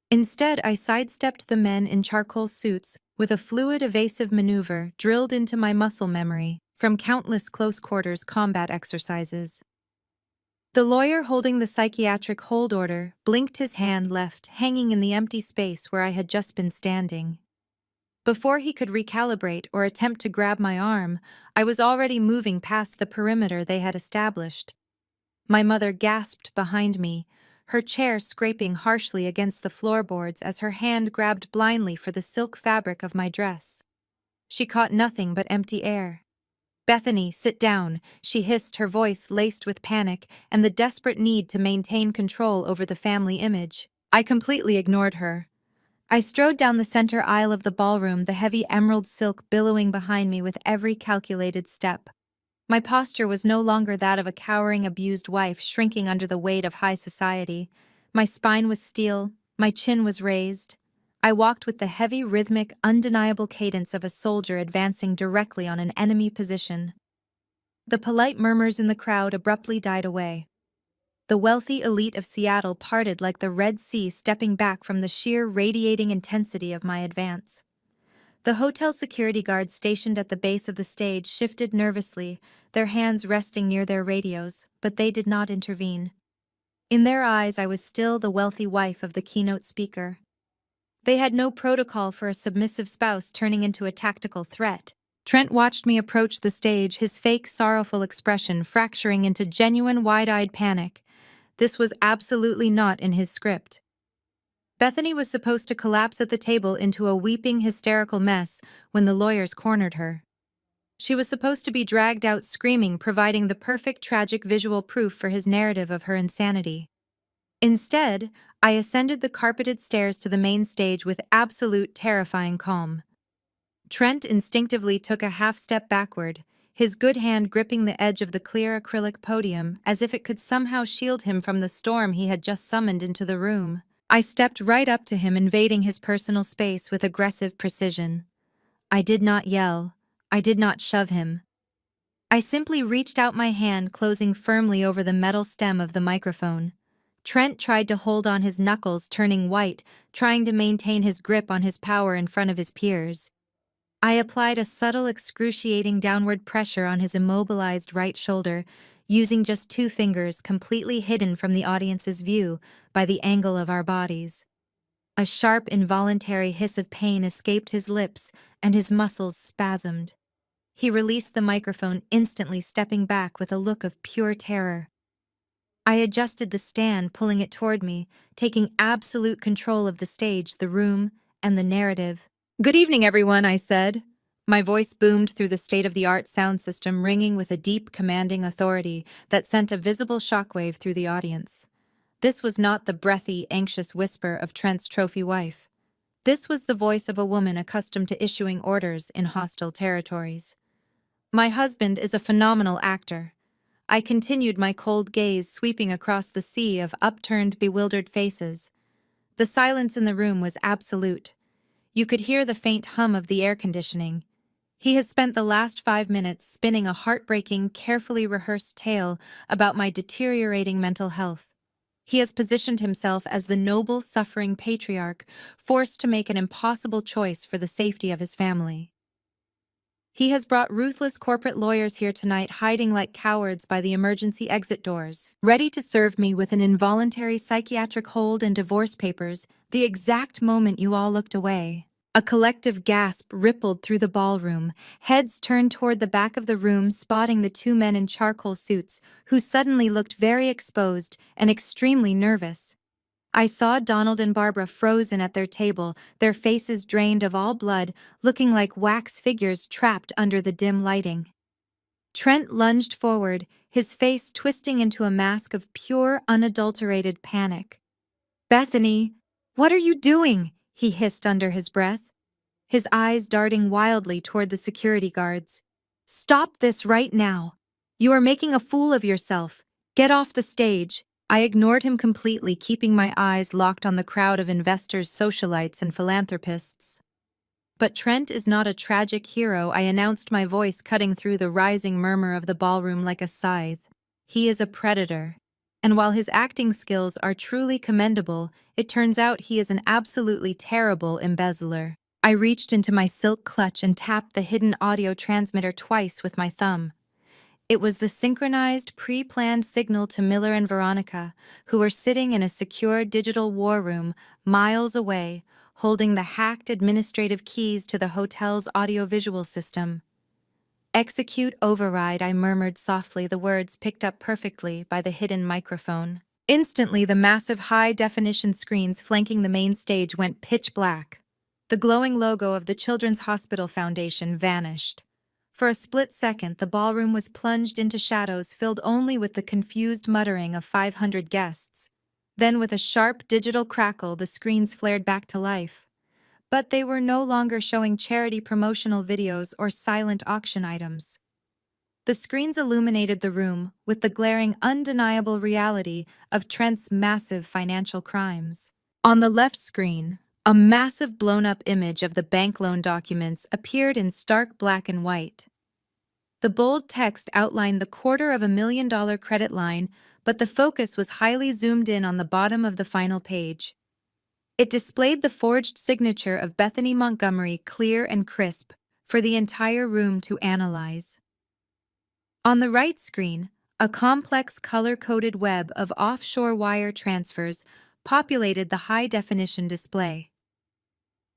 Instead, I sidestepped the men in charcoal suits with a fluid, evasive maneuver drilled into my muscle memory from countless close-quarters combat exercises. The lawyer holding the psychiatric hold order blinked, his hand left hanging in the empty space where I had just been standing. Before he could recalibrate or attempt to grab my arm, I was already moving past the perimeter they had established. My mother gasped behind me, her chair scraping harshly against the floorboards as her hand grabbed blindly for the silk fabric of my dress. She caught nothing but empty air. "Bethany, sit down," she hissed, her voice laced with panic and the desperate need to maintain control over the family image. I completely ignored her. I strode down the center aisle of the ballroom, the heavy emerald silk billowing behind me with every calculated step. My posture was no longer that of a cowering, abused wife shrinking under the weight of high society. My spine was steel, My chin was raised. I walked with the heavy, rhythmic, undeniable cadence of a soldier advancing directly on an enemy position. The polite murmurs in the crowd abruptly died away. The wealthy elite of Seattle parted like the Red Sea, stepping back from the sheer radiating intensity of my advance. The hotel security guards stationed at the base of the stage shifted nervously, their hands resting near their radios, but they did not intervene. In their eyes, I was still the wealthy wife of the keynote speaker. They had no protocol for a submissive spouse turning into a tactical threat. Trent watched me approach the stage, his fake, sorrowful expression fracturing into genuine, wide-eyed panic. This was absolutely not in his script. Bethany was supposed to collapse at the table into a weeping, hysterical mess when the lawyers cornered her. She was supposed to be dragged out screaming, providing the perfect tragic visual proof for his narrative of her insanity. Instead, I ascended the carpeted stairs to the main stage with absolute terrifying calm. Trent instinctively took a half-step backward, his good hand gripping the edge of the clear acrylic podium as if it could somehow shield him from the storm he had just summoned into the room. I stepped right up to him, invading his personal space with aggressive precision. I did not yell. I did not shove him. I simply reached out my hand, closing firmly over the metal stem of the microphone. Trent tried to hold on, his knuckles turning white, trying to maintain his grip on his power in front of his peers. I applied a subtle, excruciating downward pressure on his immobilized right shoulder, using just 2 fingers completely hidden from the audience's view by the angle of our bodies. A sharp, involuntary hiss of pain escaped his lips, and his muscles spasmed. He released the microphone, instantly stepping back with a look of pure terror. I adjusted the stand, pulling it toward me, taking absolute control of the stage, the room, and the narrative. "Good evening, everyone," I said. My voice boomed through the state-of-the-art sound system, ringing with a deep, commanding authority that sent a visible shockwave through the audience. This was not the breathy, anxious whisper of Trent's trophy wife. This was the voice of a woman accustomed to issuing orders in hostile territories. My husband is a phenomenal actor. I continued, my cold gaze sweeping across the sea of upturned, bewildered faces. The silence in the room was absolute. You could hear the faint hum of the air conditioning. He has spent the last 5 minutes spinning a heartbreaking, carefully rehearsed tale about my deteriorating mental health. He has positioned himself as the noble, suffering patriarch, forced to make an impossible choice for the safety of his family. He has brought ruthless corporate lawyers here tonight, hiding like cowards by the emergency exit doors, ready to serve me with an involuntary psychiatric hold and divorce papers the exact moment you all looked away. A collective gasp rippled through the ballroom, heads turned toward the back of the room, spotting the 2 men in charcoal suits who suddenly looked very exposed and extremely nervous. I saw Donald and Barbara frozen at their table, their faces drained of all blood, looking like wax figures trapped under the dim lighting. Trent lunged forward, his face twisting into a mask of pure, unadulterated panic. "Bethany, what are you doing?" he hissed under his breath, his eyes darting wildly toward the security guards. "Stop this right now. You are making a fool of yourself. Get off the stage." I ignored him completely, keeping my eyes locked on the crowd of investors, socialites, and philanthropists. "But Trent is not a tragic hero," I announced, my voice cutting through the rising murmur of the ballroom like a scythe. "He is a predator. And while his acting skills are truly commendable, it turns out he is an absolutely terrible embezzler." I reached into my silk clutch and tapped the hidden audio transmitter twice with my thumb. It was the synchronized, pre-planned signal to Miller and Veronica, who were sitting in a secure digital war room miles away, holding the hacked administrative keys to the hotel's audiovisual system. "Execute override," I murmured softly, the words picked up perfectly by the hidden microphone. Instantly, the massive high-definition screens flanking the main stage went pitch black. The glowing logo of the Children's Hospital Foundation vanished. For a split second, the ballroom was plunged into shadows filled only with the confused muttering of 500 guests. Then, with a sharp digital crackle, the screens flared back to life. But they were no longer showing charity promotional videos or silent auction items. The screens illuminated the room with the glaring, undeniable reality of Trent's massive financial crimes. On the left screen, a massive blown-up image of the bank loan documents appeared in stark black and white. The bold text outlined the $250,000 credit line, but the focus was highly zoomed in on the bottom of the final page. It displayed the forged signature of Bethany Montgomery clear and crisp for the entire room to analyze. On the right screen, a complex color-coded web of offshore wire transfers populated the high-definition display.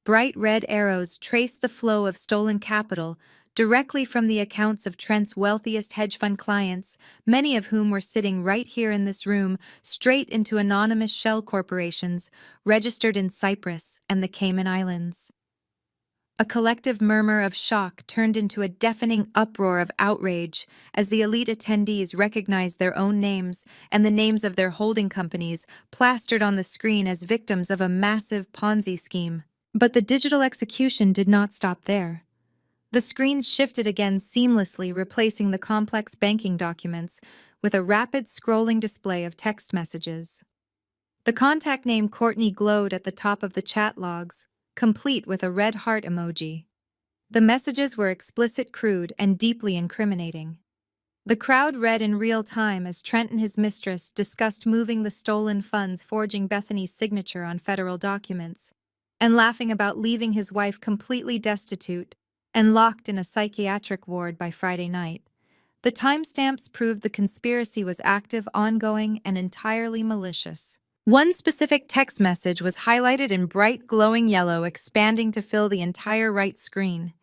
Bright red arrows traced the flow of stolen capital directly from the accounts of Trent's wealthiest hedge fund clients, many of whom were sitting right here in this room, straight into anonymous shell corporations registered in Cyprus and the Cayman Islands. A collective murmur of shock turned into a deafening uproar of outrage as the elite attendees recognized their own names and the names of their holding companies plastered on the screen as victims of a massive Ponzi scheme. But the digital execution did not stop there. The screens shifted again seamlessly, replacing the complex banking documents with a rapid scrolling display of text messages. The contact name Courtney glowed at the top of the chat logs, complete with a red heart emoji. The messages were explicit, crude, and deeply incriminating. The crowd read in real time as Trent and his mistress discussed moving the stolen funds, forging Bethany's signature on federal documents, and laughing about leaving his wife completely destitute and locked in a psychiatric ward by Friday night. The timestamps proved the conspiracy was active, ongoing, and entirely malicious. One specific text message was highlighted in bright glowing yellow, expanding to fill the entire right screen.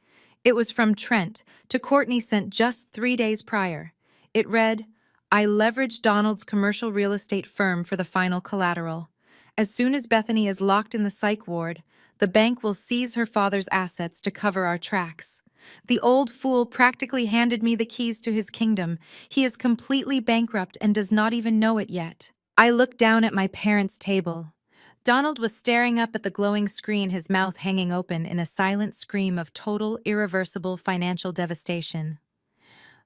It was from Trent to Courtney, sent just 3 days prior. It read, "I leveraged Donald's commercial real estate firm for the final collateral. As soon as Bethany is locked in the psych ward, the bank will seize her father's assets to cover our tracks. The old fool practically handed me the keys to his kingdom. He is completely bankrupt and does not even know it yet." I looked down at my parents' table. Donald was staring up at the glowing screen, his mouth hanging open in a silent scream of total, irreversible financial devastation.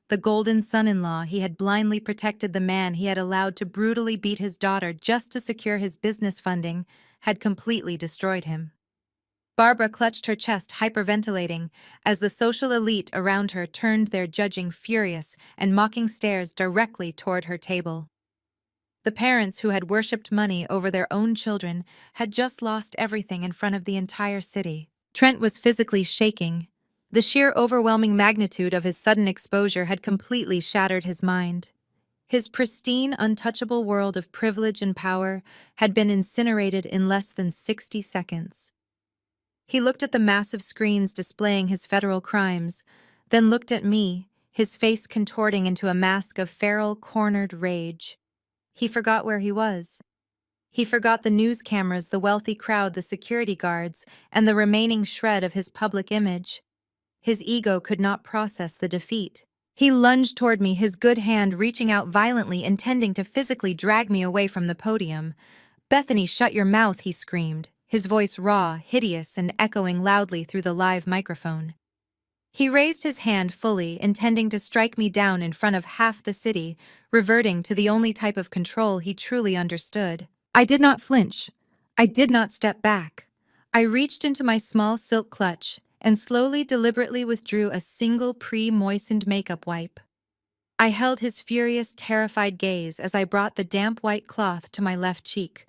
The golden son-in-law he had blindly protected, the man he had allowed to brutally beat his daughter just to secure his business funding, had completely destroyed him. Barbara clutched her chest, hyperventilating, as the social elite around her turned their judging, furious, and mocking stares directly toward her table. The parents who had worshipped money over their own children had just lost everything in front of the entire city. Trent was physically shaking. The sheer overwhelming magnitude of his sudden exposure had completely shattered his mind. His pristine, untouchable world of privilege and power had been incinerated in less than 60 seconds. He looked at the massive screens displaying his federal crimes, then looked at me, his face contorting into a mask of feral, cornered rage. He forgot where he was. He forgot the news cameras, the wealthy crowd, the security guards, and the remaining shred of his public image. His ego could not process the defeat. He lunged toward me, his good hand reaching out violently, intending to physically drag me away from the podium. "Bethany, shut your mouth," he screamed, his voice raw, hideous, and echoing loudly through the live microphone. He raised his hand fully, intending to strike me down in front of half the city, reverting to the only type of control he truly understood. I did not flinch. I did not step back. I reached into my small silk clutch and slowly, deliberately withdrew a single pre-moistened makeup wipe. I held his furious, terrified gaze as I brought the damp white cloth to my left cheek.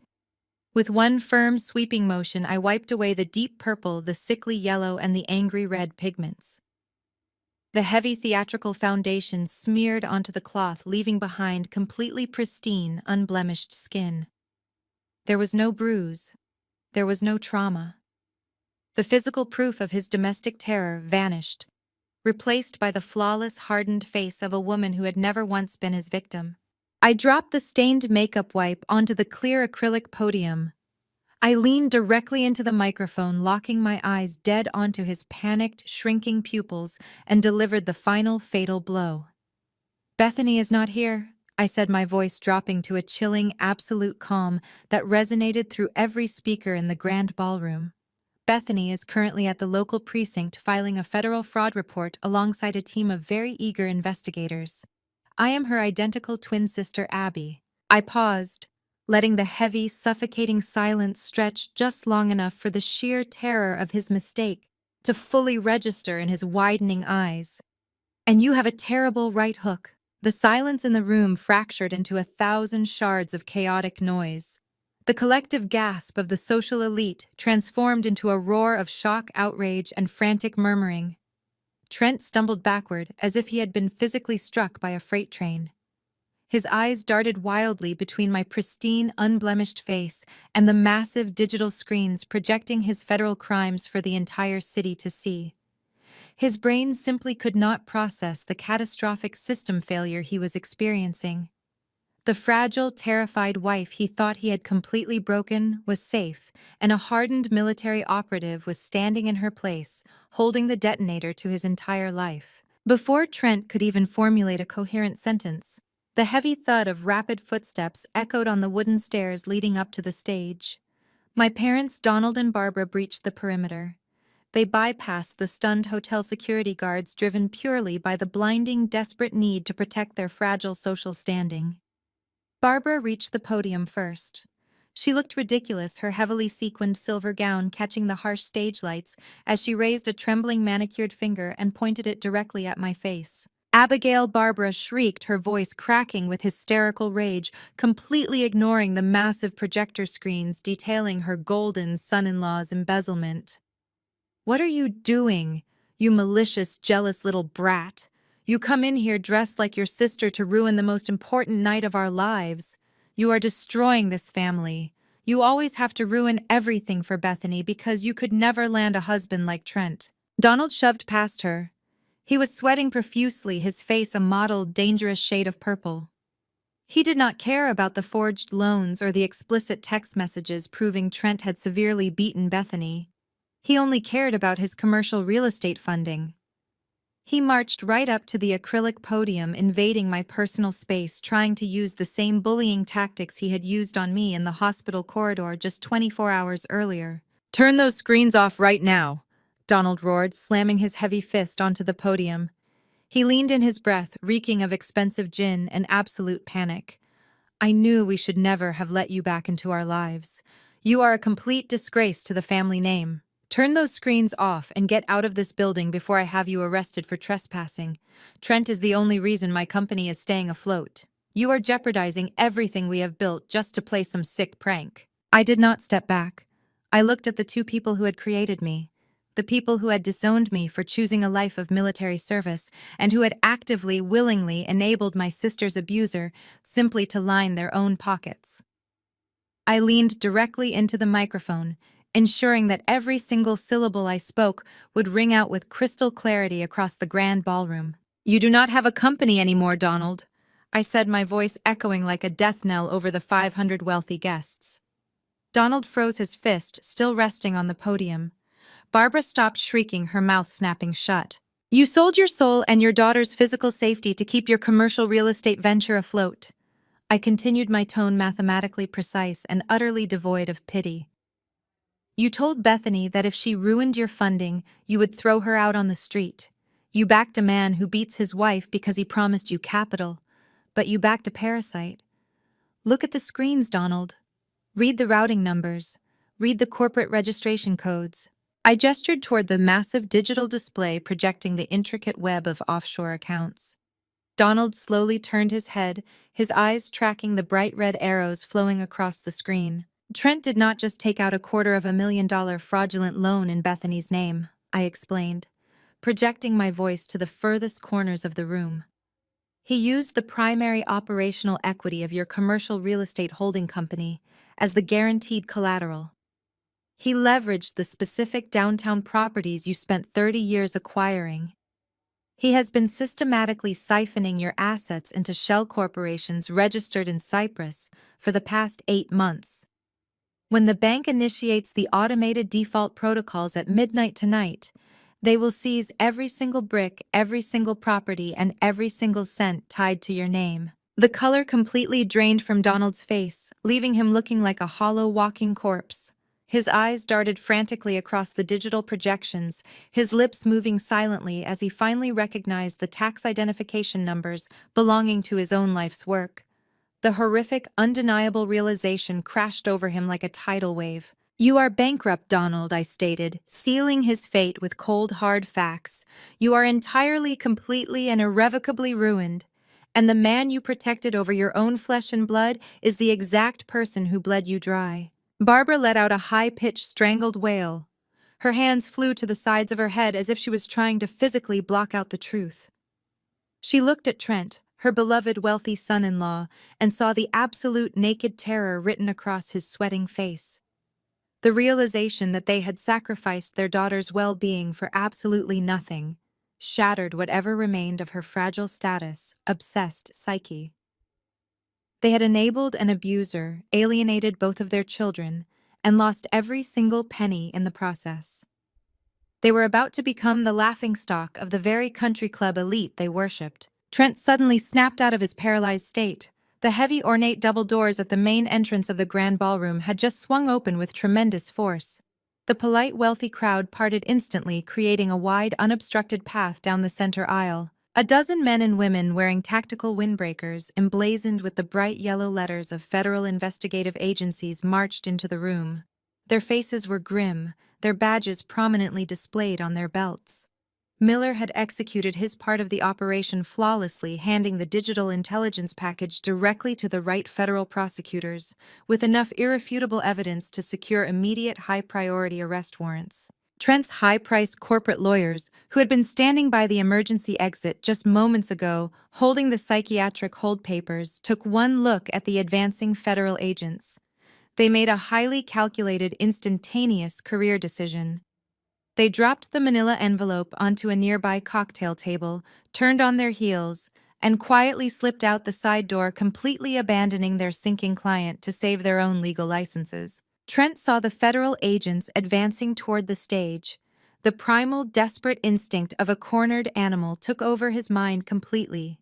With one firm, sweeping motion, I wiped away the deep purple, the sickly yellow, and the angry red pigments. The heavy theatrical foundation smeared onto the cloth, leaving behind completely pristine, unblemished skin. There was no bruise. There was no trauma. The physical proof of his domestic terror vanished, replaced by the flawless, hardened face of a woman who had never once been his victim. I dropped the stained makeup wipe onto the clear acrylic podium. I leaned directly into the microphone, locking my eyes dead onto his panicked, shrinking pupils, and delivered the final fatal blow. "Bethany is not here," I said, my voice dropping to a chilling, absolute calm that resonated through every speaker in the grand ballroom. "Bethany is currently at the local precinct filing a federal fraud report alongside a team of very eager investigators. I am her identical twin sister, Abby." I paused, letting the heavy, suffocating silence stretch just long enough for the sheer terror of his mistake to fully register in his widening eyes. And you have a terrible right hook. The silence in the room fractured into 1,000 shards of chaotic noise. The collective gasp of the social elite transformed into a roar of shock, outrage, and frantic murmuring. Trent stumbled backward as if he had been physically struck by a freight train. His eyes darted wildly between my pristine, unblemished face and the massive digital screens projecting his federal crimes for the entire city to see. His brain simply could not process the catastrophic system failure he was experiencing. The fragile, terrified wife he thought he had completely broken was safe, and a hardened military operative was standing in her place, holding the detonator to his entire life. Before Trent could even formulate a coherent sentence, the heavy thud of rapid footsteps echoed on the wooden stairs leading up to the stage. My parents, Donald and Barbara, breached the perimeter. They bypassed the stunned hotel security guards driven purely by the blinding, desperate need to protect their fragile social standing. Barbara reached the podium first. She looked ridiculous, her heavily sequined silver gown catching the harsh stage lights as she raised a trembling manicured finger and pointed it directly at my face. Abigail Barbara shrieked, her voice cracking with hysterical rage, completely ignoring the massive projector screens detailing her golden son-in-law's embezzlement. "What are you doing, you malicious, jealous little brat? You come in here dressed like your sister to ruin the most important night of our lives. You are destroying this family. You always have to ruin everything for Bethany because you could never land a husband like Trent." Donald shoved past her. He was sweating profusely, his face a mottled, dangerous shade of purple. He did not care about the forged loans or the explicit text messages proving Trent had severely beaten Bethany. He only cared about his commercial real estate funding. He marched right up to the acrylic podium, invading my personal space, trying to use the same bullying tactics he had used on me in the hospital corridor just 24 hours earlier. "Turn those screens off right now," Donald roared, slamming his heavy fist onto the podium. He leaned in his breath, reeking of expensive gin and absolute panic. "I knew we should never have let you back into our lives. You are a complete disgrace to the family name. Turn those screens off and get out of this building before I have you arrested for trespassing. Trent is the only reason my company is staying afloat. You are jeopardizing everything we have built just to play some sick prank." I did not step back. I looked at the two people who had created me, the people who had disowned me for choosing a life of military service and who had actively, willingly enabled my sister's abuser simply to line their own pockets. I leaned directly into the microphone, ensuring that every single syllable I spoke would ring out with crystal clarity across the grand ballroom. "You do not have a company anymore, Donald," I said, my voice echoing like a death knell over the 500 wealthy guests. Donald froze, his fist still resting on the podium. Barbara stopped shrieking, her mouth snapping shut. "You sold your soul and your daughter's physical safety to keep your commercial real estate venture afloat." I continued, my tone mathematically precise and utterly devoid of pity. "You told Bethany that if she ruined your funding, you would throw her out on the street. You backed a man who beats his wife because he promised you capital, but you backed a parasite. Look at the screens, Donald. Read the routing numbers. Read the corporate registration codes." I gestured toward the massive digital display projecting the intricate web of offshore accounts. Donald slowly turned his head, his eyes tracking the bright red arrows flowing across the screen. "Trent did not just take out $250,000 fraudulent loan in Bethany's name," I explained, projecting my voice to the furthest corners of the room. "He used the primary operational equity of your commercial real estate holding company as the guaranteed collateral. He leveraged the specific downtown properties you spent 30 years acquiring. He has been systematically siphoning your assets into shell corporations registered in Cyprus for the past 8 months. When the bank initiates the automated default protocols at midnight tonight, they will seize every single brick, every single property, and every single cent tied to your name." The color completely drained from Donald's face, leaving him looking like a hollow walking corpse. His eyes darted frantically across the digital projections, his lips moving silently as he finally recognized the tax identification numbers belonging to his own life's work. The horrific, undeniable realization crashed over him like a tidal wave. "You are bankrupt, Donald," I stated, sealing his fate with cold, hard facts. "You are entirely, completely, and irrevocably ruined. And the man you protected over your own flesh and blood is the exact person who bled you dry." Barbara let out a high-pitched, strangled wail. Her hands flew to the sides of her head as if she was trying to physically block out the truth. She looked at Trent, her beloved wealthy son-in-law, and saw the absolute naked terror written across his sweating face. The realization that they had sacrificed their daughter's well-being for absolutely nothing shattered whatever remained of her fragile status, obsessed psyche. They had enabled an abuser, alienated both of their children, and lost every single penny in the process. They were about to become the laughingstock of the very country club elite they worshipped. Trent suddenly snapped out of his paralyzed state. The heavy, ornate double doors at the main entrance of the grand ballroom had just swung open with tremendous force. The polite, wealthy crowd parted instantly, creating a wide, unobstructed path down the center aisle. A dozen men and women wearing tactical windbreakers, emblazoned with the bright yellow letters of federal investigative agencies, marched into the room. Their faces were grim, their badges prominently displayed on their belts. Miller had executed his part of the operation flawlessly, handing the digital intelligence package directly to the right federal prosecutors, with enough irrefutable evidence to secure immediate high-priority arrest warrants. Trent's high-priced corporate lawyers, who had been standing by the emergency exit just moments ago, holding the psychiatric hold papers, took one look at the advancing federal agents. They made a highly calculated, instantaneous career decision. They dropped the manila envelope onto a nearby cocktail table, turned on their heels, and quietly slipped out the side door, completely abandoning their sinking client to save their own legal licenses. Trent saw the federal agents advancing toward the stage. The primal, desperate instinct of a cornered animal took over his mind completely.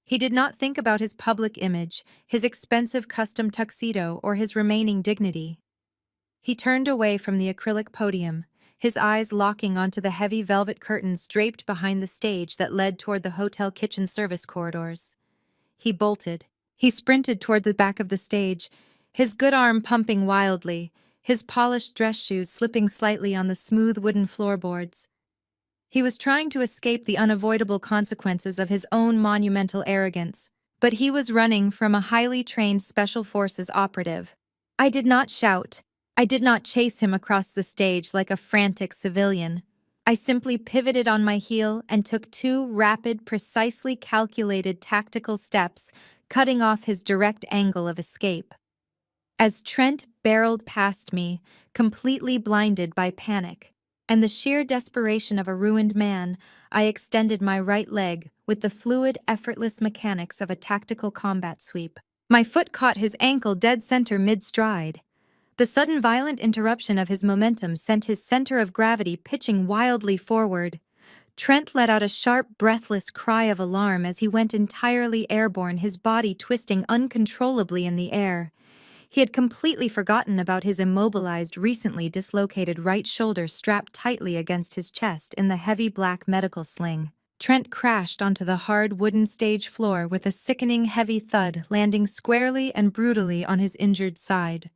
He did not think about his public image, his expensive custom tuxedo, or his remaining dignity. He turned away from the acrylic podium, his eyes locking onto the heavy velvet curtains draped behind the stage that led toward the hotel kitchen service corridors. He bolted. He sprinted toward the back of the stage, his good arm pumping wildly, his polished dress shoes slipping slightly on the smooth wooden floorboards. He was trying to escape the unavoidable consequences of his own monumental arrogance, but he was running from a highly trained Special Forces operative. I did not shout. I did not chase him across the stage like a frantic civilian. I simply pivoted on my heel and took two rapid, precisely calculated tactical steps, cutting off his direct angle of escape. As Trent barreled past me, completely blinded by panic and the sheer desperation of a ruined man, I extended my right leg with the fluid, effortless mechanics of a tactical combat sweep. My foot caught his ankle dead center mid-stride. The sudden violent interruption of his momentum sent his center of gravity pitching wildly forward. Trent let out a sharp, breathless cry of alarm as he went entirely airborne, his body twisting uncontrollably in the air. He had completely forgotten about his immobilized, recently dislocated right shoulder strapped tightly against his chest in the heavy black medical sling. Trent crashed onto the hard wooden stage floor with a sickening heavy thud, landing squarely and brutally on his injured side.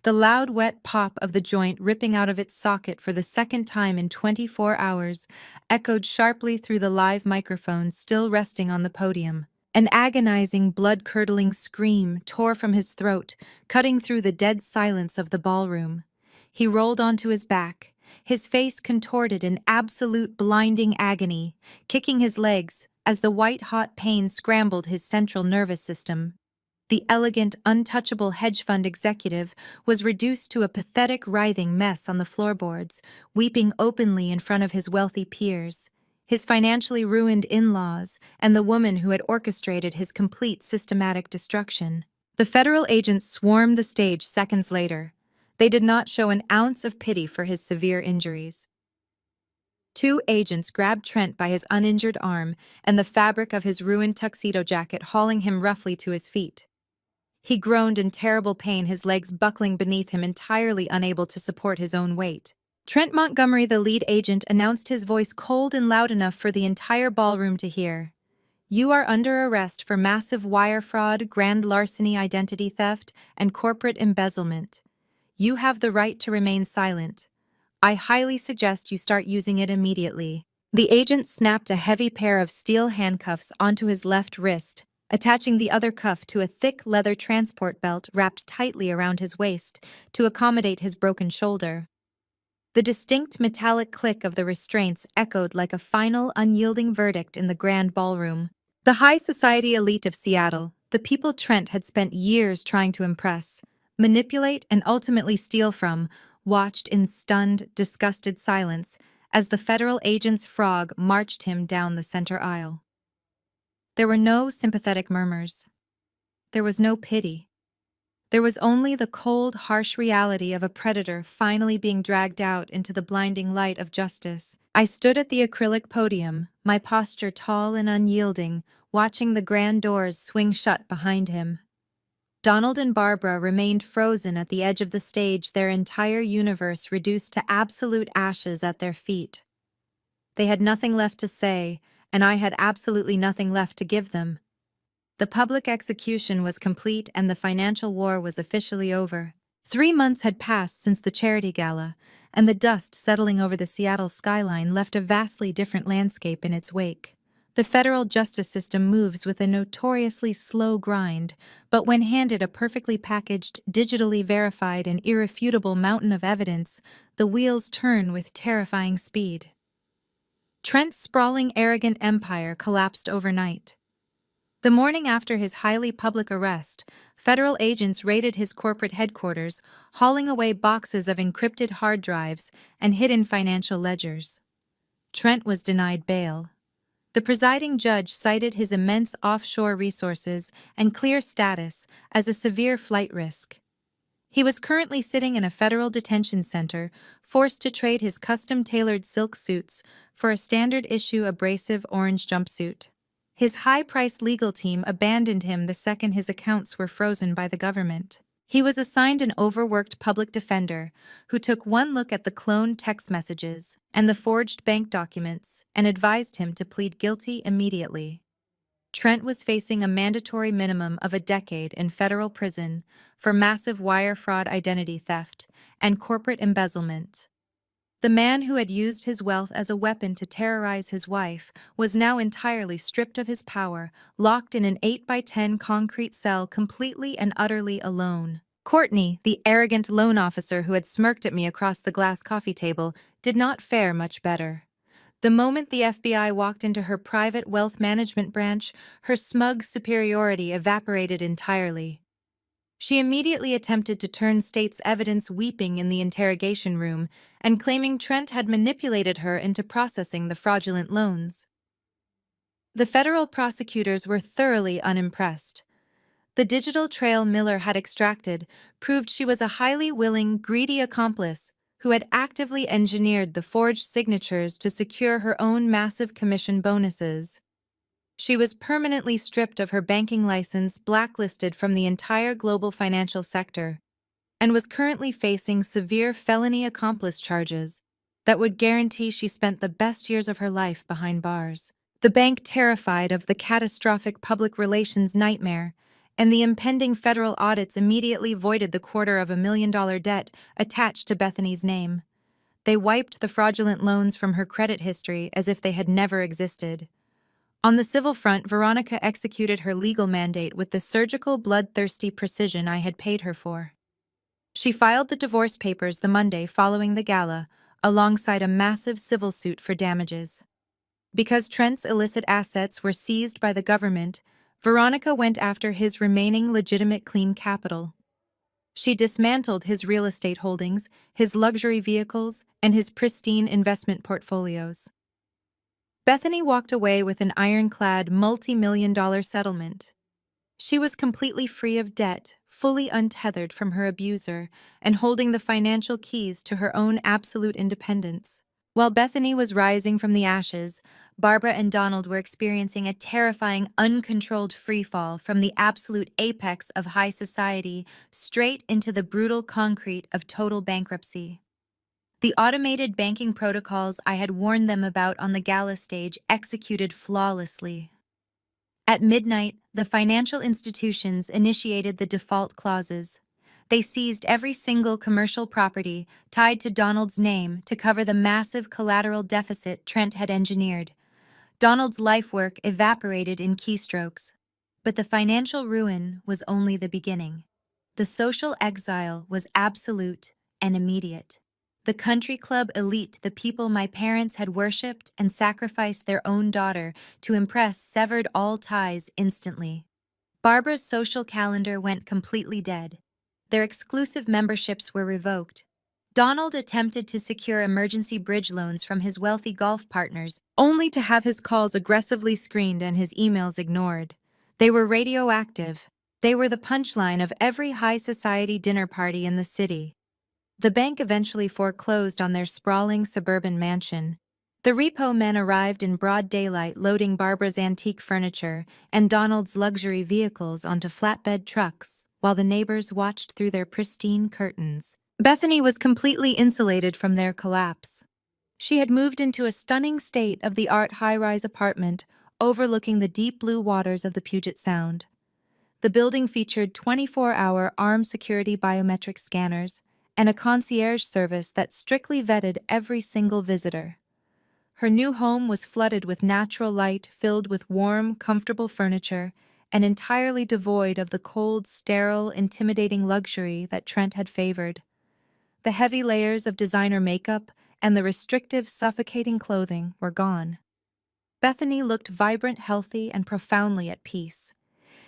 The loud, wet pop of the joint ripping out of its socket for the second time in 24 hours echoed sharply through the live microphone still resting on the podium. An agonizing, blood-curdling scream tore from his throat, cutting through the dead silence of the ballroom. He rolled onto his back, his face contorted in absolute blinding agony, kicking his legs as the white-hot pain scrambled his central nervous system. The elegant, untouchable hedge fund executive was reduced to a pathetic, writhing mess on the floorboards, weeping openly in front of his wealthy peers, his financially ruined in-laws, and the woman who had orchestrated his complete systematic destruction. The federal agents swarmed the stage seconds later. They did not show an ounce of pity for his severe injuries. Two agents grabbed Trent by his uninjured arm and the fabric of his ruined tuxedo jacket, hauling him roughly to his feet. He groaned in terrible pain, his legs buckling beneath him, entirely unable to support his own weight. Trent Montgomery, the lead agent, announced, his voice cold and loud enough for the entire ballroom to hear. You are under arrest for massive wire fraud, grand larceny, identity theft, and corporate embezzlement. You have the right to remain silent. I highly suggest you start using it immediately." The agent snapped a heavy pair of steel handcuffs onto his left wrist, attaching the other cuff to a thick leather transport belt wrapped tightly around his waist to accommodate his broken shoulder. The distinct metallic click of the restraints echoed like a final, unyielding verdict in the grand ballroom. The high society elite of Seattle, the people Trent had spent years trying to impress, manipulate, and ultimately steal from, watched in stunned, disgusted silence as the federal agent's frog marched him down the center aisle. There were no sympathetic murmurs. There was no pity. There was only the cold, harsh reality of a predator finally being dragged out into the blinding light of justice. I stood at the acrylic podium, my posture tall and unyielding, watching the grand doors swing shut behind him. Donald and Barbara remained frozen at the edge of the stage, their entire universe reduced to absolute ashes at their feet. They had nothing left to say, and I had absolutely nothing left to give them. The public execution was complete and the financial war was officially over. 3 months had passed since the charity gala, and the dust settling over the Seattle skyline left a vastly different landscape in its wake. The federal justice system moves with a notoriously slow grind, but when handed a perfectly packaged, digitally verified, and irrefutable mountain of evidence, the wheels turn with terrifying speed. Trent's sprawling, arrogant empire collapsed overnight. The morning after his highly public arrest, federal agents raided his corporate headquarters, hauling away boxes of encrypted hard drives and hidden financial ledgers. Trent was denied bail. The presiding judge cited his immense offshore resources and clear status as a severe flight risk. He was currently sitting in a federal detention center, forced to trade his custom-tailored silk suits for a standard-issue abrasive orange jumpsuit. His high-priced legal team abandoned him the second his accounts were frozen by the government. He was assigned an overworked public defender who took one look at the cloned text messages and the forged bank documents and advised him to plead guilty immediately. Trent was facing a mandatory minimum of a decade in federal prison for massive wire fraud, identity theft, and corporate embezzlement. The man who had used his wealth as a weapon to terrorize his wife was now entirely stripped of his power, locked in an 8x10 concrete cell, completely and utterly alone. Courtney, the arrogant loan officer who had smirked at me across the glass coffee table, did not fare much better. The moment the FBI walked into her private wealth management branch, her smug superiority evaporated entirely. She immediately attempted to turn state's evidence, weeping in the interrogation room and claiming Trent had manipulated her into processing the fraudulent loans. The federal prosecutors were thoroughly unimpressed. The digital trail Miller had extracted proved she was a highly willing, greedy accomplice who had actively engineered the forged signatures to secure her own massive commission bonuses. She was permanently stripped of her banking license, blacklisted from the entire global financial sector, and was currently facing severe felony accomplice charges that would guarantee she spent the best years of her life behind bars. The bank, terrified of the catastrophic public relations nightmare and the impending federal audits, immediately voided the $250,000 debt attached to Bethany's name. They wiped the fraudulent loans from her credit history as if they had never existed. On the civil front, Veronica executed her legal mandate with the surgical, bloodthirsty precision I had paid her for. She filed the divorce papers the Monday following the gala, alongside a massive civil suit for damages. Because Trent's illicit assets were seized by the government, Veronica went after his remaining legitimate clean capital. She dismantled his real estate holdings, his luxury vehicles, and his pristine investment portfolios. Bethany walked away with an ironclad multi-million-dollar settlement. She was completely free of debt, fully untethered from her abuser, and holding the financial keys to her own absolute independence. While Bethany was rising from the ashes, Barbara and Donald were experiencing a terrifying, uncontrolled freefall from the absolute apex of high society straight into the brutal concrete of total bankruptcy. The automated banking protocols I had warned them about on the gala stage executed flawlessly. At midnight, the financial institutions initiated the default clauses. They seized every single commercial property tied to Donald's name to cover the massive collateral deficit Trent had engineered. Donald's life work evaporated in keystrokes. But the financial ruin was only the beginning. The social exile was absolute and immediate. The country club elite, the people my parents had worshipped and sacrificed their own daughter to impress, severed all ties instantly. Barbara's social calendar went completely dead. Their exclusive memberships were revoked. Donald attempted to secure emergency bridge loans from his wealthy golf partners, only to have his calls aggressively screened and his emails ignored. They were radioactive. They were the punchline of every high society dinner party in the city. The bank eventually foreclosed on their sprawling suburban mansion. The repo men arrived in broad daylight, loading Barbara's antique furniture and Donald's luxury vehicles onto flatbed trucks, while the neighbors watched through their pristine curtains. Bethany was completely insulated from their collapse. She had moved into a stunning state-of-the-art high-rise apartment overlooking the deep blue waters of the Puget Sound. The building featured 24-hour armed security biometric scanners and a concierge service that strictly vetted every single visitor. Her new home was flooded with natural light, filled with warm, comfortable furniture, and entirely devoid of the cold, sterile, intimidating luxury that Trent had favored. The heavy layers of designer makeup and the restrictive, suffocating clothing were gone. Bethany looked vibrant, healthy, and profoundly at peace.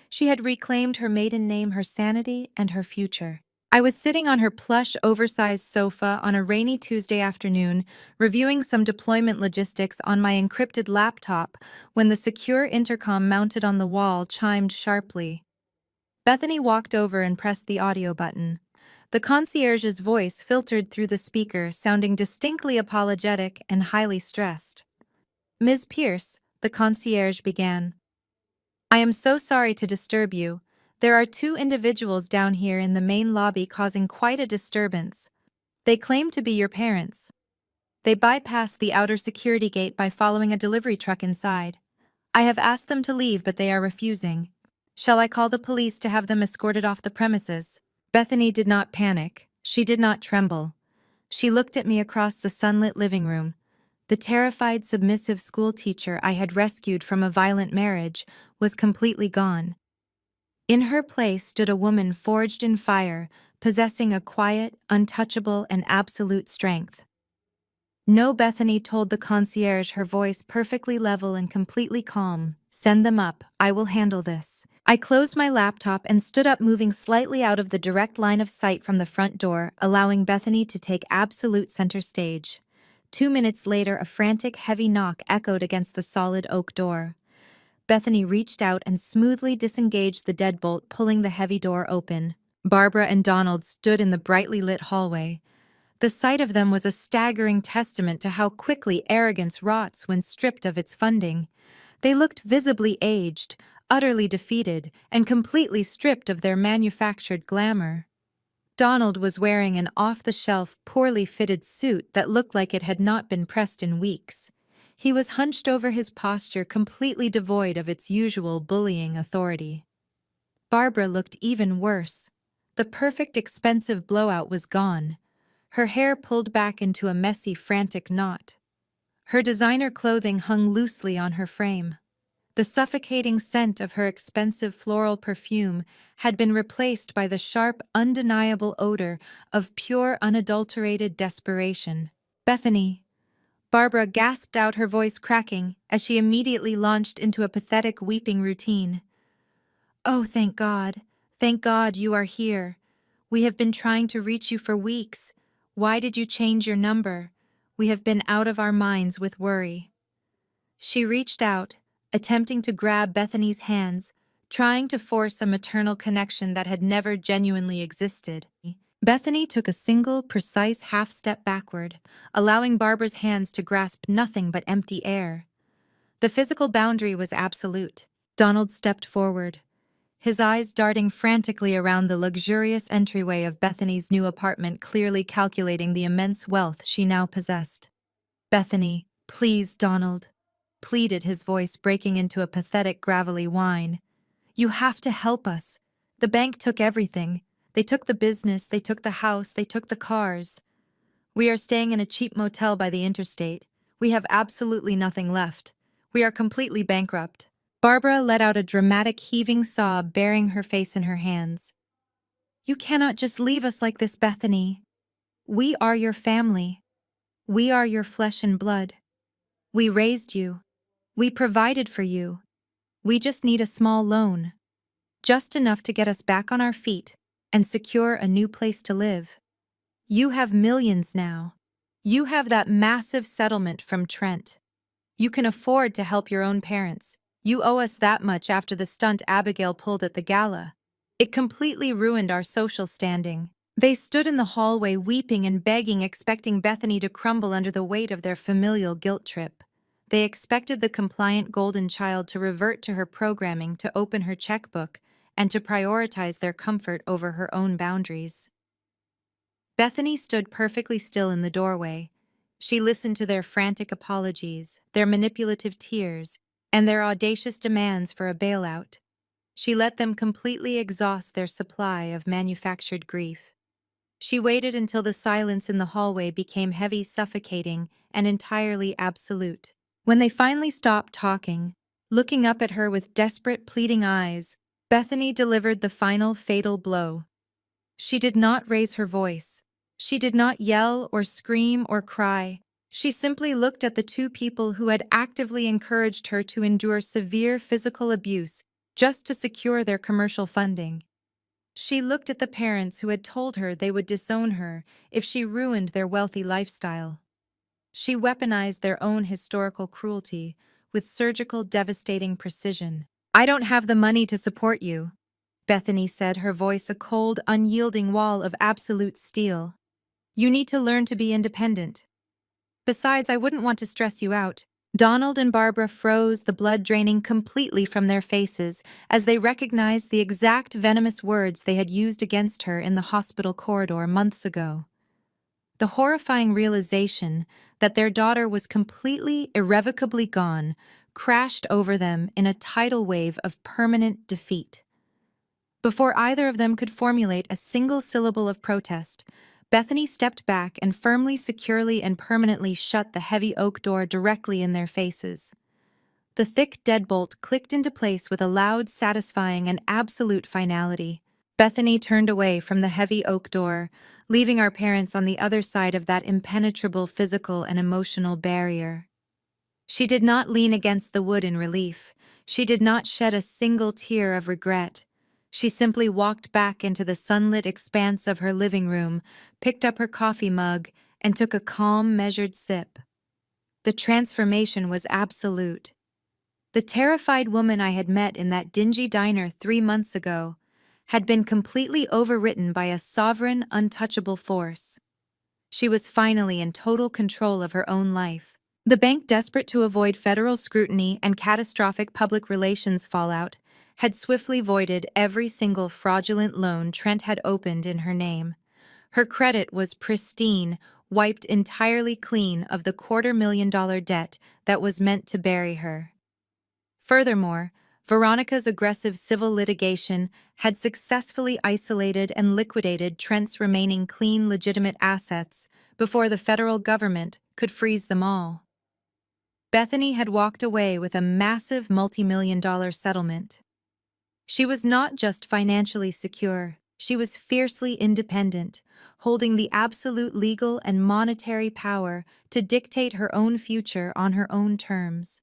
She had reclaimed her maiden name, her sanity, and her future. I was sitting on her plush, oversized sofa on a rainy Tuesday afternoon, reviewing some deployment logistics on my encrypted laptop when the secure intercom mounted on the wall chimed sharply. Bethany walked over and pressed the audio button. The concierge's voice filtered through the speaker, sounding distinctly apologetic and highly stressed. "Ms. Pierce," the concierge began, "I am so sorry to disturb you. There are two individuals down here in the main lobby causing quite a disturbance. They claim to be your parents. They bypassed the outer security gate by following a delivery truck inside. I have asked them to leave, but they are refusing. Shall I call the police to have them escorted off the premises?" Bethany did not panic. She did not tremble. She looked at me across the sunlit living room. The terrified, submissive schoolteacher I had rescued from a violent marriage was completely gone. In her place stood a woman forged in fire, possessing a quiet, untouchable, and absolute strength. "No," Bethany told the concierge, her voice perfectly level and completely calm. "Send them up. I will handle this." I closed my laptop and stood up, moving slightly out of the direct line of sight from the front door, allowing Bethany to take absolute center stage. 2 minutes later, a frantic, heavy knock echoed against the solid oak door. Bethany reached out and smoothly disengaged the deadbolt, pulling the heavy door open. Barbara and Donald stood in the brightly lit hallway. The sight of them was a staggering testament to how quickly arrogance rots when stripped of its funding. They looked visibly aged, utterly defeated, and completely stripped of their manufactured glamour. Donald was wearing an off-the-shelf, poorly fitted suit that looked like it had not been pressed in weeks. He was hunched over, his posture completely devoid of its usual bullying authority. Barbara looked even worse. The perfect, expensive blowout was gone. Her hair pulled back into a messy, frantic knot. Her designer clothing hung loosely on her frame. The suffocating scent of her expensive floral perfume had been replaced by the sharp, undeniable odor of pure, unadulterated desperation. "Bethany," Barbara gasped out, her voice cracking, as she immediately launched into a pathetic weeping routine. "Oh, thank God. Thank God you are here. We have been trying to reach you for weeks. Why did you change your number? We have been out of our minds with worry." She reached out, attempting to grab Bethany's hands, trying to force a maternal connection that had never genuinely existed. Bethany took a single, precise half-step backward, allowing Barbara's hands to grasp nothing but empty air. The physical boundary was absolute. Donald stepped forward, his eyes darting frantically around the luxurious entryway of Bethany's new apartment, clearly calculating the immense wealth she now possessed. "Bethany, please, Donald. pleaded, his voice breaking into a pathetic, gravelly whine. "You have to help us. The bank took everything. They took the business, they took the house, they took the cars. We are staying in a cheap motel by the interstate. We have absolutely nothing left. We are completely bankrupt." Barbara let out a dramatic heaving sob, burying her face in her hands. "You cannot just leave us like this, Bethany. We are your family. We are your flesh and blood. We raised you. We provided for you. We just need a small loan. Just enough to get us back on our feet and secure a new place to live. You have millions now. You have that massive settlement from Trent. You can afford to help your own parents. You owe us that much after the stunt Abigail pulled at the gala. It completely ruined our social standing." They stood in the hallway weeping and begging, expecting Bethany to crumble under the weight of their familial guilt trip. They expected the compliant golden child to revert to her programming, to open her checkbook, and to prioritize their comfort over her own boundaries. Bethany stood perfectly still in the doorway. She listened to their frantic apologies, their manipulative tears, and their audacious demands for a bailout. She let them completely exhaust their supply of manufactured grief. She waited until the silence in the hallway became heavy, suffocating, and entirely absolute. When they finally stopped talking, looking up at her with desperate, pleading eyes, Bethany delivered the final fatal blow. She did not raise her voice. She did not yell or scream or cry. She simply looked at the two people who had actively encouraged her to endure severe physical abuse just to secure their commercial funding. She looked at the parents who had told her they would disown her if she ruined their wealthy lifestyle. She weaponized their own historical cruelty with surgical, devastating precision. "I don't have the money to support you," Bethany said, her voice a cold, unyielding wall of absolute steel. "You need to learn to be independent. Besides, I wouldn't want to stress you out." Donald and Barbara froze, the blood draining completely from their faces as they recognized the exact venomous words they had used against her in the hospital corridor months ago. The horrifying realization that their daughter was completely, irrevocably gone crashed over them in a tidal wave of permanent defeat. Before either of them could formulate a single syllable of protest, Bethany stepped back and firmly, securely, and permanently shut the heavy oak door directly in their faces. The thick deadbolt clicked into place with a loud, satisfying, and absolute finality. Bethany turned away from the heavy oak door, leaving our parents on the other side of that impenetrable physical and emotional barrier. She did not lean against the wood in relief. She did not shed a single tear of regret. She simply walked back into the sunlit expanse of her living room, picked up her coffee mug, and took a calm, measured sip. The transformation was absolute. The terrified woman I had met in that dingy diner 3 months ago had been completely overwritten by a sovereign, untouchable force. She was finally in total control of her own life. The bank, desperate to avoid federal scrutiny and catastrophic public relations fallout, had swiftly voided every single fraudulent loan Trent had opened in her name. Her credit was pristine, wiped entirely clean of the $250,000 debt that was meant to bury her. Furthermore, Veronica's aggressive civil litigation had successfully isolated and liquidated Trent's remaining clean, legitimate assets before the federal government could freeze them all. Bethany had walked away with a massive multi-million-dollar settlement. She was not just financially secure, she was fiercely independent, holding the absolute legal and monetary power to dictate her own future on her own terms.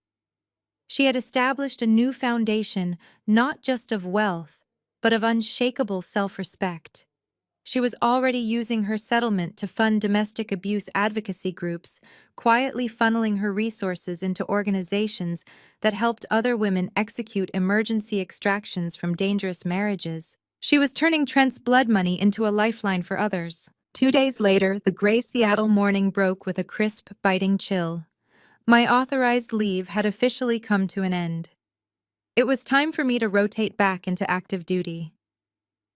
She had established a new foundation not just of wealth, but of unshakable self-respect. She was already using her settlement to fund domestic abuse advocacy groups, quietly funneling her resources into organizations that helped other women execute emergency extractions from dangerous marriages. She was turning Trent's blood money into a lifeline for others. 2 days later, the gray Seattle morning broke with a crisp, biting chill. My authorized leave had officially come to an end. It was time for me to rotate back into active duty.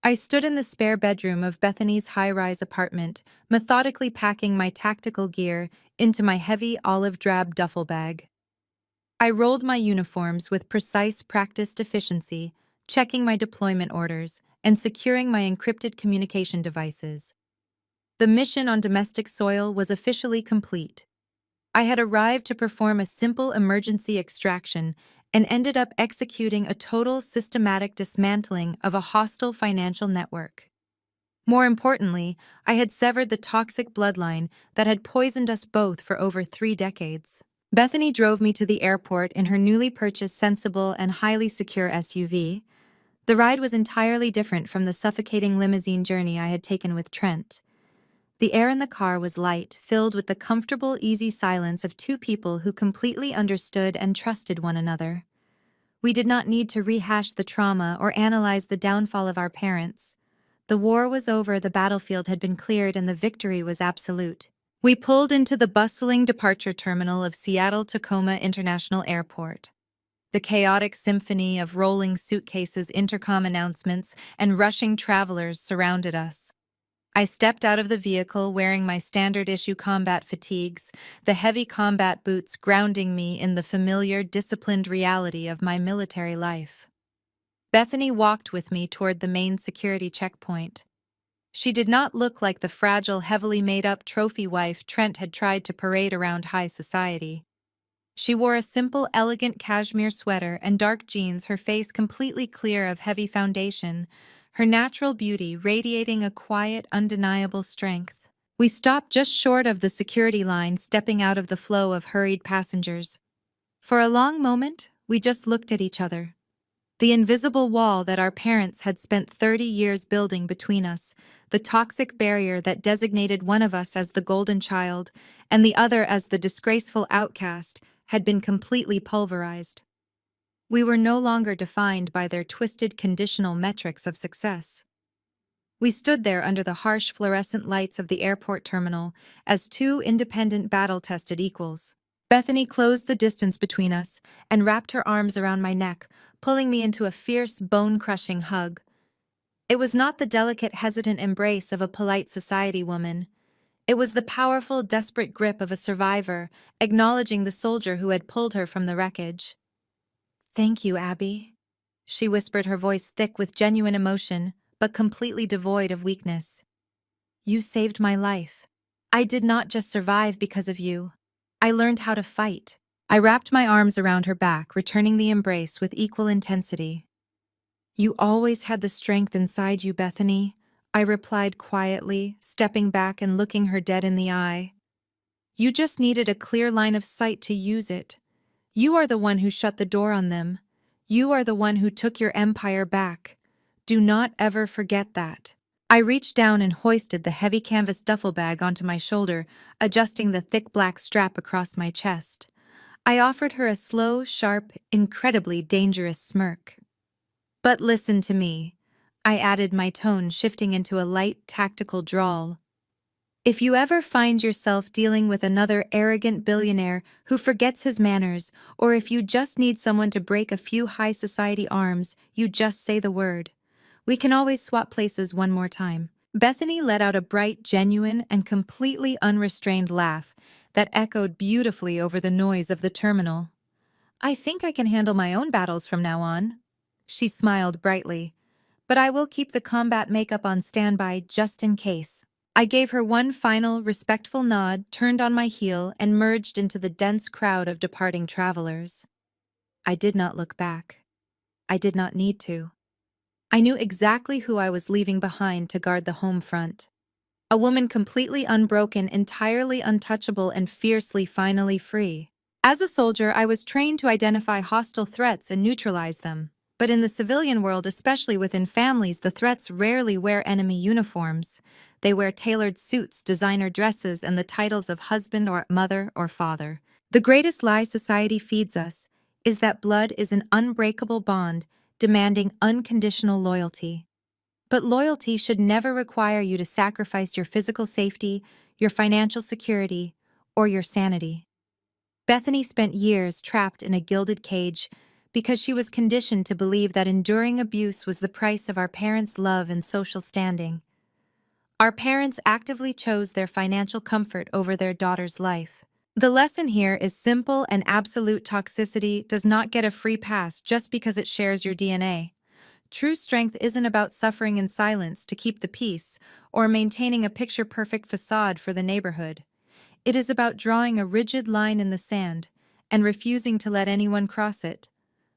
I stood in the spare bedroom of Bethany's high-rise apartment, methodically packing my tactical gear into my heavy olive drab duffel bag. I rolled my uniforms with precise practiced efficiency, checking my deployment orders and securing my encrypted communication devices. The mission on domestic soil was officially complete. I had arrived to perform a simple emergency extraction and ended up executing a total systematic dismantling of a hostile financial network. More importantly, I had severed the toxic bloodline that had poisoned us both for over 3 decades. Bethany drove me to the airport in her newly purchased sensible and highly secure SUV. The ride was entirely different from the suffocating limousine journey I had taken with Trent. The air in the car was light, filled with the comfortable, easy silence of two people who completely understood and trusted one another. We did not need to rehash the trauma or analyze the downfall of our parents. The war was over, the battlefield had been cleared, and the victory was absolute. We pulled into the bustling departure terminal of Seattle-Tacoma International Airport. The chaotic symphony of rolling suitcases, intercom announcements, and rushing travelers surrounded us. I stepped out of the vehicle wearing my standard-issue combat fatigues, the heavy combat boots grounding me in the familiar, disciplined reality of my military life. Bethany walked with me toward the main security checkpoint. She did not look like the fragile, heavily made-up trophy wife Trent had tried to parade around high society. She wore a simple, elegant cashmere sweater and dark jeans, her face completely clear of heavy foundation, her natural beauty radiating a quiet, undeniable strength. We stopped just short of the security line, stepping out of the flow of hurried passengers. For a long moment, we just looked at each other. The invisible wall that our parents had spent 30 years building between us, the toxic barrier that designated one of us as the golden child and the other as the disgraceful outcast, had been completely pulverized. We were no longer defined by their twisted conditional metrics of success. We stood there under the harsh fluorescent lights of the airport terminal as two independent battle-tested equals. Bethany closed the distance between us and wrapped her arms around my neck, pulling me into a fierce, bone-crushing hug. It was not the delicate, hesitant embrace of a polite society woman. It was the powerful, desperate grip of a survivor, acknowledging the soldier who had pulled her from the wreckage. "Thank you, Abby," she whispered, her voice thick with genuine emotion, but completely devoid of weakness. "You saved my life. I did not just survive because of you. I learned how to fight." I wrapped my arms around her back, returning the embrace with equal intensity. "You always had the strength inside you, Bethany," I replied quietly, stepping back and looking her dead in the eye. "You just needed a clear line of sight to use it. You are the one who shut the door on them. You are the one who took your empire back. Do not ever forget that." I reached down and hoisted the heavy canvas duffel bag onto my shoulder, adjusting the thick black strap across my chest. I offered her a slow, sharp, incredibly dangerous smirk. "But listen to me," I added, my tone shifting into a light, tactical drawl. "If you ever find yourself dealing with another arrogant billionaire who forgets his manners, or if you just need someone to break a few high society arms, you just say the word. We can always swap places one more time." Bethany let out a bright, genuine, and completely unrestrained laugh that echoed beautifully over the noise of the terminal. "I think I can handle my own battles from now on." She smiled brightly. "But I will keep the combat makeup on standby just in case." I gave her one final, respectful nod, turned on my heel, and merged into the dense crowd of departing travelers. I did not look back. I did not need to. I knew exactly who I was leaving behind to guard the home front. A woman completely unbroken, entirely untouchable, and fiercely finally free. As a soldier, I was trained to identify hostile threats and neutralize them. But in the civilian world, especially within families, the threats rarely wear enemy uniforms. They wear tailored suits, designer dresses, and the titles of husband or mother or father. The greatest lie society feeds us is that blood is an unbreakable bond, demanding unconditional loyalty. But loyalty should never require you to sacrifice your physical safety, your financial security, or your sanity. Bethany spent years trapped in a gilded cage because she was conditioned to believe that enduring abuse was the price of our parents' love and social standing. Our parents actively chose their financial comfort over their daughter's life. The lesson here is simple and absolute: toxicity does not get a free pass just because it shares your DNA. True strength isn't about suffering in silence to keep the peace or maintaining a picture-perfect facade for the neighborhood. It is about drawing a rigid line in the sand and refusing to let anyone cross it.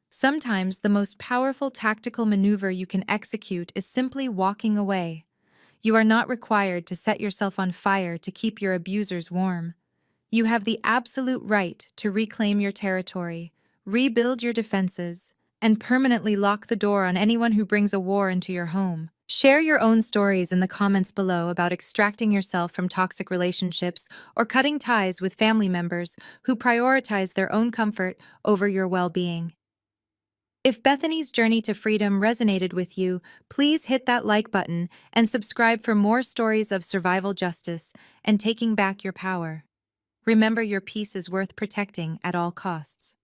Sometimes the most powerful tactical maneuver you can execute is simply walking away. You are not required to set yourself on fire to keep your abusers warm. You have the absolute right to reclaim your territory, rebuild your defenses, and permanently lock the door on anyone who brings a war into your home. Share your own stories in the comments below about extracting yourself from toxic relationships or cutting ties with family members who prioritize their own comfort over your well-being. If Bethany's journey to freedom resonated with you, please hit that like button and subscribe for more stories of survival justice and taking back your power. Remember, your peace is worth protecting at all costs.